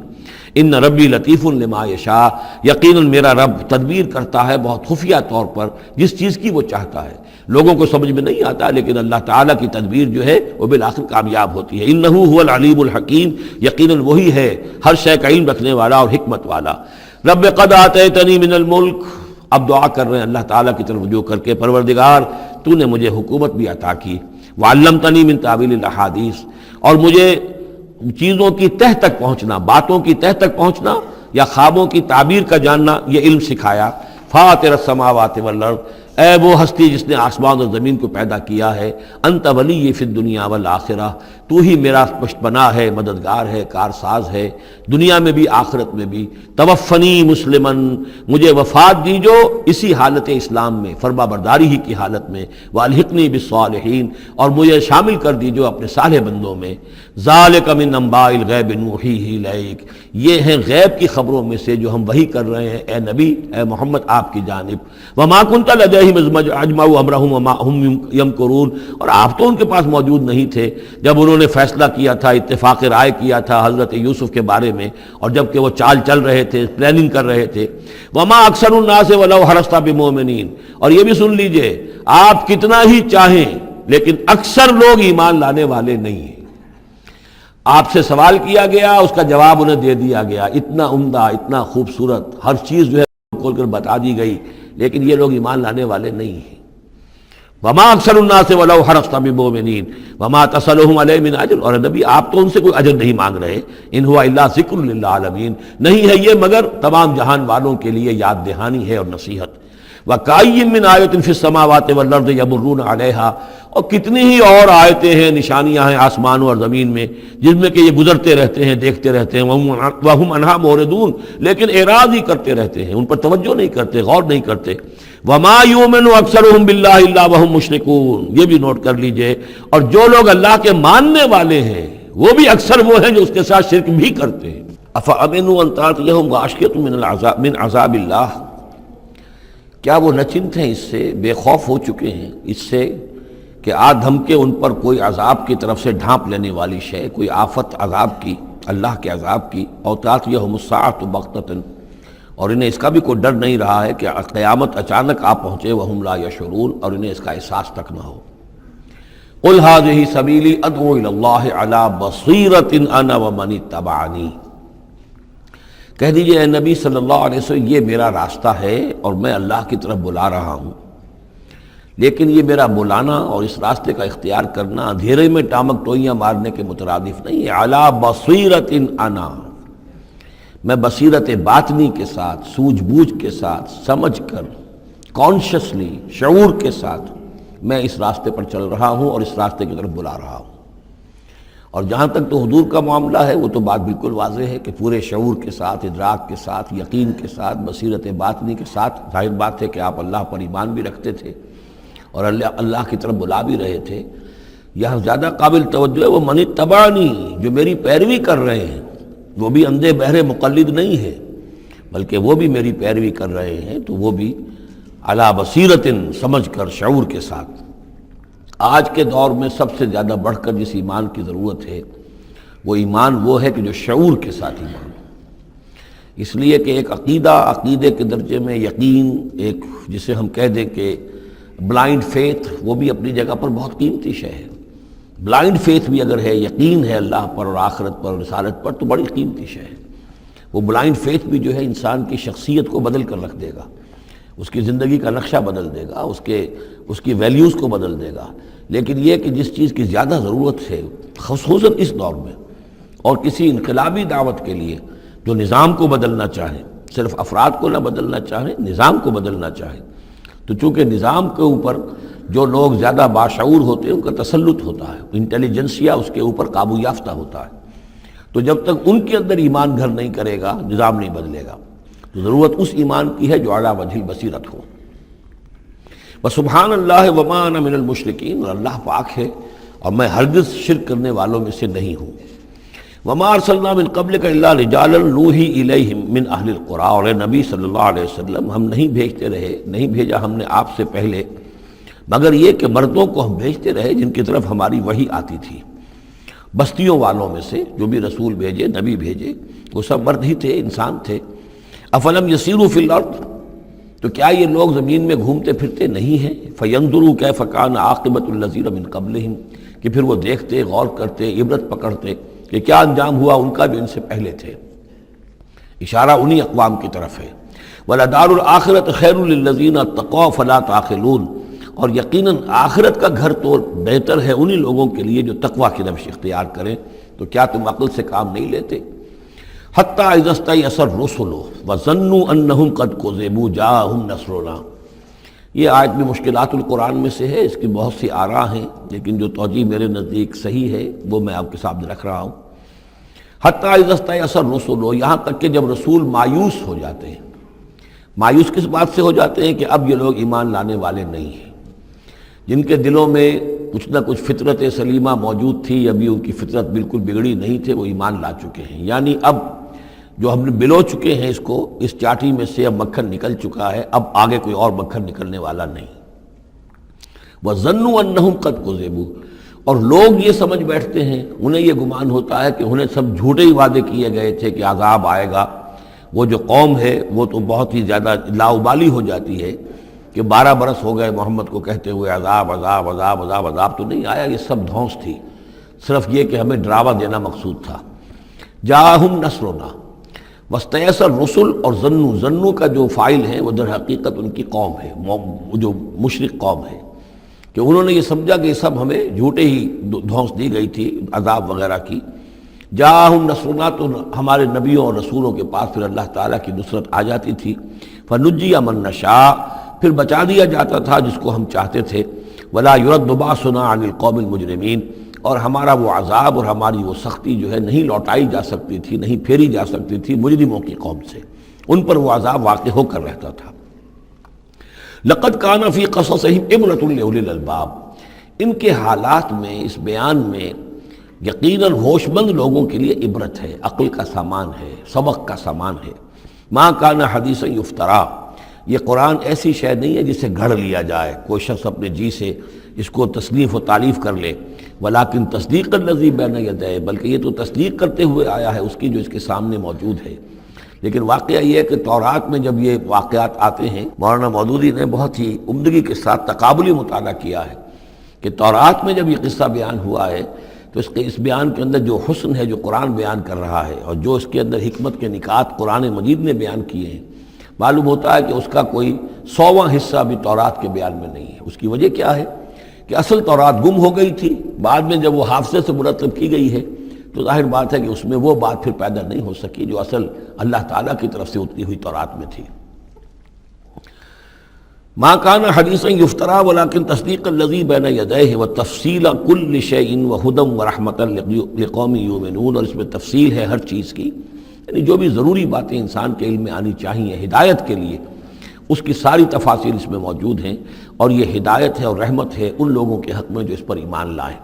A: ان ربی لطیف لما یشاء، یقیناً میرا رب تدبیر کرتا ہے بہت خفیہ طور پر جس چیز کی وہ چاہتا ہے. لوگوں کو سمجھ میں نہیں آتا، لیکن اللہ تعالیٰ کی تدبیر جو ہے وہ بالآخر کامیاب ہوتی ہے. انہ هو العلیم الحکیم، یقیناً وہی ہے ہر شے کا علم رکھنے والا اور حکمت والا. رب قد آتیتنی من الملک، اب دعا کر رہے ہیں اللہ تعالیٰ کی طرف رجوع کر کے، پروردگار تو نے مجھے حکومت بھی عطا کی. وعلمتنی من تعویل الاحادیث، اور مجھے چیزوں کی تہ تک پہنچنا، باتوں کی تہ تک پہنچنا یا خوابوں کی تعبیر کا جاننا یہ علم سکھایا. فاطر السماوات والارض، اے وہ ہستی جس نے آسمان اور زمین کو پیدا کیا ہے، انت ولی فی الدنیا والآخرہ، تو ہی میرا پشتپناہ ہے، مددگار ہے، کارساز ہے، دنیا میں بھی آخرت میں بھی۔ توفنی مسلمن، مجھے وفات دیجو اسی حالت اسلام میں، فرما برداری ہی کی حالت میں، والحقنی بالصالحین، اور مجھے شامل کر دیجو اپنے صالح بندوں میں۔ ذالک من انباء الغیب نوحیہ الیک، یہ ہیں غیب کی خبروں میں سے جو ہم وحی کر رہے ہیں اے نبی، اے محمد آپ کی جانب۔ وما کنت لدیہم اذ اجمعوا امرہم وما ہم یمکرون، اور آپ تو ان کے پاس موجود نہیں تھے جب انہوں نے فیصلہ کیا تھا، اتفاق رائے کیا تھا حضرت یوسف کے بارے میں، اور جب کہ وہ چال چل رہے تھے، پلاننگ کر رہے تھے۔ وما اکثر الناس ولو حرصت بمؤمنین، اور یہ بھی سن لیجئے، آپ کتنا ہی چاہیں لیکن اکثر لوگ ایمان لانے والے نہیں ہیں۔ آپ سے سوال کیا گیا، اس کا جواب انہیں دے دیا گیا، اتنا عمدہ، اتنا خوبصورت، ہر چیز جو ہے کھول کر بتا دی گئی، لیکن یہ لوگ ایمان لانے والے نہیں ہیں۔ وما اکثر الناس ولو حرصت بمؤمنین وما تصلهم علیہ من اجر، اور نبی آپ تو ان سے کوئی اجر نہیں مانگ رہے، ان هو الا ذکر للعالمین، نہیں ہے یہ مگر تمام جہان والوں کے لیے یاد دہانی ہے اور نصیحت۔ وَكَأَيٍّ مِّنْ آیَةٍ فِي السَّمَاوَاتِ وَالْأَرْضِ يَمُرُّونَ عَلَيْهَا، اور کتنی ہی اور آیتیں ہیں، نشانیاں ہیں آسمانوں اور زمین میں، جن میں کہ یہ گزرتے رہتے ہیں، دیکھتے رہتے ہیں، وَهُمْ عَنْهَا مُعْرِضُونَ، لیکن اعراض ہی کرتے رہتے ہیں، ان پر توجہ نہیں کرتے، غور نہیں کرتے۔ وَمَا يُؤْمِنُ أَكْثَرُهُم بِاللَّهِ إِلَّا وَهُمْ مُشْرِكُونَ، یہ بھی نوٹ کر لیجئے، اور جو لوگ اللہ کے ماننے والے ہیں وہ بھی اکثر وہ ہیں جو اس کے ساتھ شرک بھی کرتے ہیں۔ أَفَأَمِنُوا أَن تَأْتِيَهُمْ غَاشِيَةٌ مِّنْ عَذَابِ اللَّهِ، کیا وہ نچنت ہیں، اس سے بے خوف ہو چکے ہیں، اس سے کہ آ دھمکے ان پر کوئی عذاب کی طرف سے ڈھانپ لینے والی شے، کوئی آفت عذاب کی، اللہ کے عذاب کی۔ اور تأتیہم الساعۃ بغتۃ، اور انہیں اس کا بھی کوئی ڈر نہیں رہا ہے کہ قیامت اچانک آ پہنچے، وہم لا یشعرون، اور انہیں اس کا احساس تک نہ ہو۔ قل ھذہ سبیلی ادعو الی اللہ علی بصیرۃ انا ومن اتبعنی، کہہ دیجئے اے نبی صلی اللہ علیہ وسلم، یہ میرا راستہ ہے اور میں اللہ کی طرف بلا رہا ہوں، لیکن یہ میرا بلانا اور اس راستے کا اختیار کرنا اندھیرے میں ٹامک ٹوئیاں مارنے کے مترادف نہیں ہے۔ علی بصیرۃ انا، میں بصیرت باطنی کے ساتھ، سوجھ بوجھ کے ساتھ، سمجھ کر، کانشیسلی، شعور کے ساتھ میں اس راستے پر چل رہا ہوں اور اس راستے کی طرف بلا رہا ہوں۔ اور جہاں تک تو حضور کا معاملہ ہے، وہ تو بات بالکل واضح ہے کہ پورے شعور کے ساتھ، ادراک کے ساتھ، یقین کے ساتھ، بصیرت باطنی کے ساتھ، ظاہر بات ہے کہ آپ اللہ پر ایمان بھی رکھتے تھے اور اللہ کی طرف بلا بھی رہے تھے۔ یہاں زیادہ قابل توجہ ہے وہ من اتبعنی، جو میری پیروی کر رہے ہیں، وہ بھی اندھے بہرے مقلد نہیں ہے، بلکہ وہ بھی میری پیروی کر رہے ہیں، تو وہ بھی علی بصیرت، سمجھ کر، شعور کے ساتھ۔ آج کے دور میں سب سے زیادہ بڑھ کر جس ایمان کی ضرورت ہے، وہ ایمان وہ ہے کہ جو شعور کے ساتھ ایمان ہو۔ اس لیے کہ ایک عقیدے کے درجے میں یقین، ایک جسے ہم کہہ دیں کہ بلائنڈ فیتھ، وہ بھی اپنی جگہ پر بہت قیمتی شے ہے۔ بلائنڈ فیتھ بھی اگر ہے، یقین ہے اللہ پر اور آخرت پر اور رسالت پر، تو بڑی قیمتی شے ہے۔ وہ بلائنڈ فیتھ بھی جو ہے انسان کی شخصیت کو بدل کر رکھ دے گا، اس کی زندگی کا نقشہ بدل دے گا، اس کی ویلیوز کو بدل دے گا۔ لیکن یہ کہ جس چیز کی زیادہ ضرورت ہے، خصوصاً اس دور میں، اور کسی انقلابی دعوت کے لیے جو نظام کو بدلنا چاہیں، صرف افراد کو نہ بدلنا چاہیں، نظام کو بدلنا چاہیں، تو چونکہ نظام کے اوپر جو لوگ زیادہ باشعور ہوتے ہیں ان کا تسلط ہوتا ہے، انٹیلیجنسیا اس کے اوپر قابو یافتہ ہوتا ہے، تو جب تک ان کے اندر ایمان گھر نہیں کرے گا، نظام نہیں بدلے گا۔ تو ضرورت اس ایمان کی ہے جو اعلیٰ وجہ البصیرت ہو۔ وسبحان اللہ وما انا من المشرکین، اور اللہ پاک ہے اور میں ہرگز شرک کرنے والوں میں سے نہیں ہوں۔ وما ارسلنا من قبلک الا رجالا نوحی الیہم من اہل القری، اور اے نبی صلی اللہ علیہ وسلم، ہم نہیں بھیجا ہم نے آپ سے پہلے مگر یہ کہ مردوں کو ہم بھیجتے رہے جن کی طرف ہماری وحی آتی تھی۔ بستیوں والوں میں سے جو بھی رسول بھیجے، نبی بھیجے، وہ سب مرد ہی تھے، انسان تھے۔ افلم یسیروا فی الارض، تو کیا یہ لوگ زمین میں گھومتے پھرتے نہیں ہیں؟ فینظروا کیف کان عاقبۃ الذین من قبلہم، کہ پھر وہ دیکھتے، غور کرتے، عبرت پکڑتے کہ کیا انجام ہوا ان کا جو ان سے پہلے تھے۔ اشارہ انہی اقوام کی طرف ہے۔ وَلَدَارُ الْآخِرَةِ خَيْرٌ لِلَّذِينَ اتَّقَوْا فَلَا تَعْقِلُونَ، اور یقیناً آخرت کا گھر تو بہتر ہے انہی لوگوں کے لیے جو تقویٰ کی روش اختیار کریں، تو کیا تم عقل سے کام نہیں لیتے؟ حتیٰ اذا استیأس الرسل وظنوا انہم قد کذبوا جاءہم نصرنا، یہ آیت بھی مشکلات القرآن میں سے ہے، اس کی بہت سی آراء ہیں، لیکن جو توجیہ میرے نزدیک صحیح ہے وہ میں آپ کے سامنے رکھ رہا ہوں۔ حتیٰ اذا استیأس الرسل، یہاں تک کہ جب رسول مایوس ہو جاتے ہیں۔ مایوس کس بات سے ہو جاتے ہیں کہ اب یہ لوگ ایمان لانے والے نہیں ہیں، جن کے دلوں میں کچھ نہ کچھ فطرت سلیمہ موجود تھی، ابھی ان کی فطرت بالکل بگڑی نہیں تھے، وہ ایمان لا چکے ہیں۔ یعنی اب جو ہم نے بلو چکے ہیں اس چاٹی میں سے اب مکھن نکل چکا ہے، اب آگے کوئی اور مکھن نکلنے والا نہیں۔ وَظَنُّوا أَنَّهُمْ قَدْ كُذِبُوا، اور لوگ یہ سمجھ بیٹھتے ہیں، انہیں یہ گمان ہوتا ہے کہ انہیں سب جھوٹے ہی وعدے کیے گئے تھے کہ عذاب آئے گا۔ وہ جو قوم ہے وہ تو بہت ہی زیادہ لاؤبالی ہو جاتی ہے کہ 12 برس ہو گئے محمد کو کہتے ہوئے عذاب عذاب عذاب عذاب، عذاب تو نہیں آیا، یہ سب دھونس تھی، صرف یہ کہ ہمیں ڈراوا دینا مقصود تھا۔ جاءہم نصرنا واستیأس الرسل، اور ظنو کا جو فاعل ہے وہ در حقیقت ان کی قوم ہے، جو مشرک قوم ہے، کہ انہوں نے یہ سمجھا کہ یہ سب ہمیں جھوٹے ہی دھونس دی گئی تھی عذاب وغیرہ کی۔ جاءہم نصرنا، تو ہمارے نبیوں اور رسولوں کے پاس پھر اللہ تعالیٰ کی نصرت آ جاتی تھی۔ فنجی من نشاء، پھر بچا دیا جاتا تھا جس کو ہم چاہتے تھے۔ ولا يرد باسنا عن القوم المجرمین، اور ہمارا وہ عذاب اور ہماری وہ سختی جو ہے نہیں لوٹائی جا سکتی تھی، نہیں پھیری جا سکتی تھی مجرموں کی قوم سے، ان پر وہ عذاب واقع ہو کر رہتا تھا۔ لقد كان في قصصهم عبرة لأولي الألباب، ان کے حالات میں، اس بیان میں یقیناً ہوش مند لوگوں کے لیے عبرت ہے، عقل کا سامان ہے، سبق کا سامان ہے۔ ما كان حدیثا یفترا، یہ قرآن ایسی شے نہیں ہے جسے گھڑ لیا جائے، کوئی شخص اپنے جی سے اس کو تصنیف و تعریف کر لے۔ ولیکن تصدیق الذی بین یدیہ، بلکہ یہ تو تصدیق کرتے ہوئے آیا ہے اس کی جو اس کے سامنے موجود ہے۔ لیکن واقعہ یہ ہے کہ تورات میں جب یہ واقعات آتے ہیں، مولانا مودودی نے بہت ہی عمدگی کے ساتھ تقابلی مطالعہ کیا ہے کہ تورات میں جب یہ قصہ بیان ہوا ہے تو اس بیان کے اندر جو حسن ہے جو قرآن بیان کر رہا ہے، اور جو اس کے اندر حکمت کے نکات قرآن مجید نے بیان کیے ہیں، معلوم ہوتا ہے کہ اس کا کوئی 100واں حصہ بھی تورات کے بیان میں نہیں ہے۔ اس کی وجہ کیا ہے کہ اصل تورات گم ہو گئی تھی، بعد میں جب وہ حافظے سے مرتب کی گئی ہے تو ظاہر بات ہے کہ اس میں وہ بات پھر پیدا نہیں ہو سکی جو اصل اللہ تعالیٰ کی طرف سے اتری ہوئی تورات میں تھی۔ ما كان حدیثا یفترا ولکن تصدیق الذی بین یدیہ وتفصیل کل شیء وہدی ورحمۃ لقوم یؤمنون، اور اس میں تفصیل ہے ہر چیز کی، یعنی جو بھی ضروری باتیں انسان کے علم میں آنی چاہیے ہدایت کے لیے، اس کی ساری تفاصیل اس میں موجود ہیں، اور یہ ہدایت ہے اور رحمت ہے ان لوگوں کے حق میں جو اس پر ایمان لائیں۔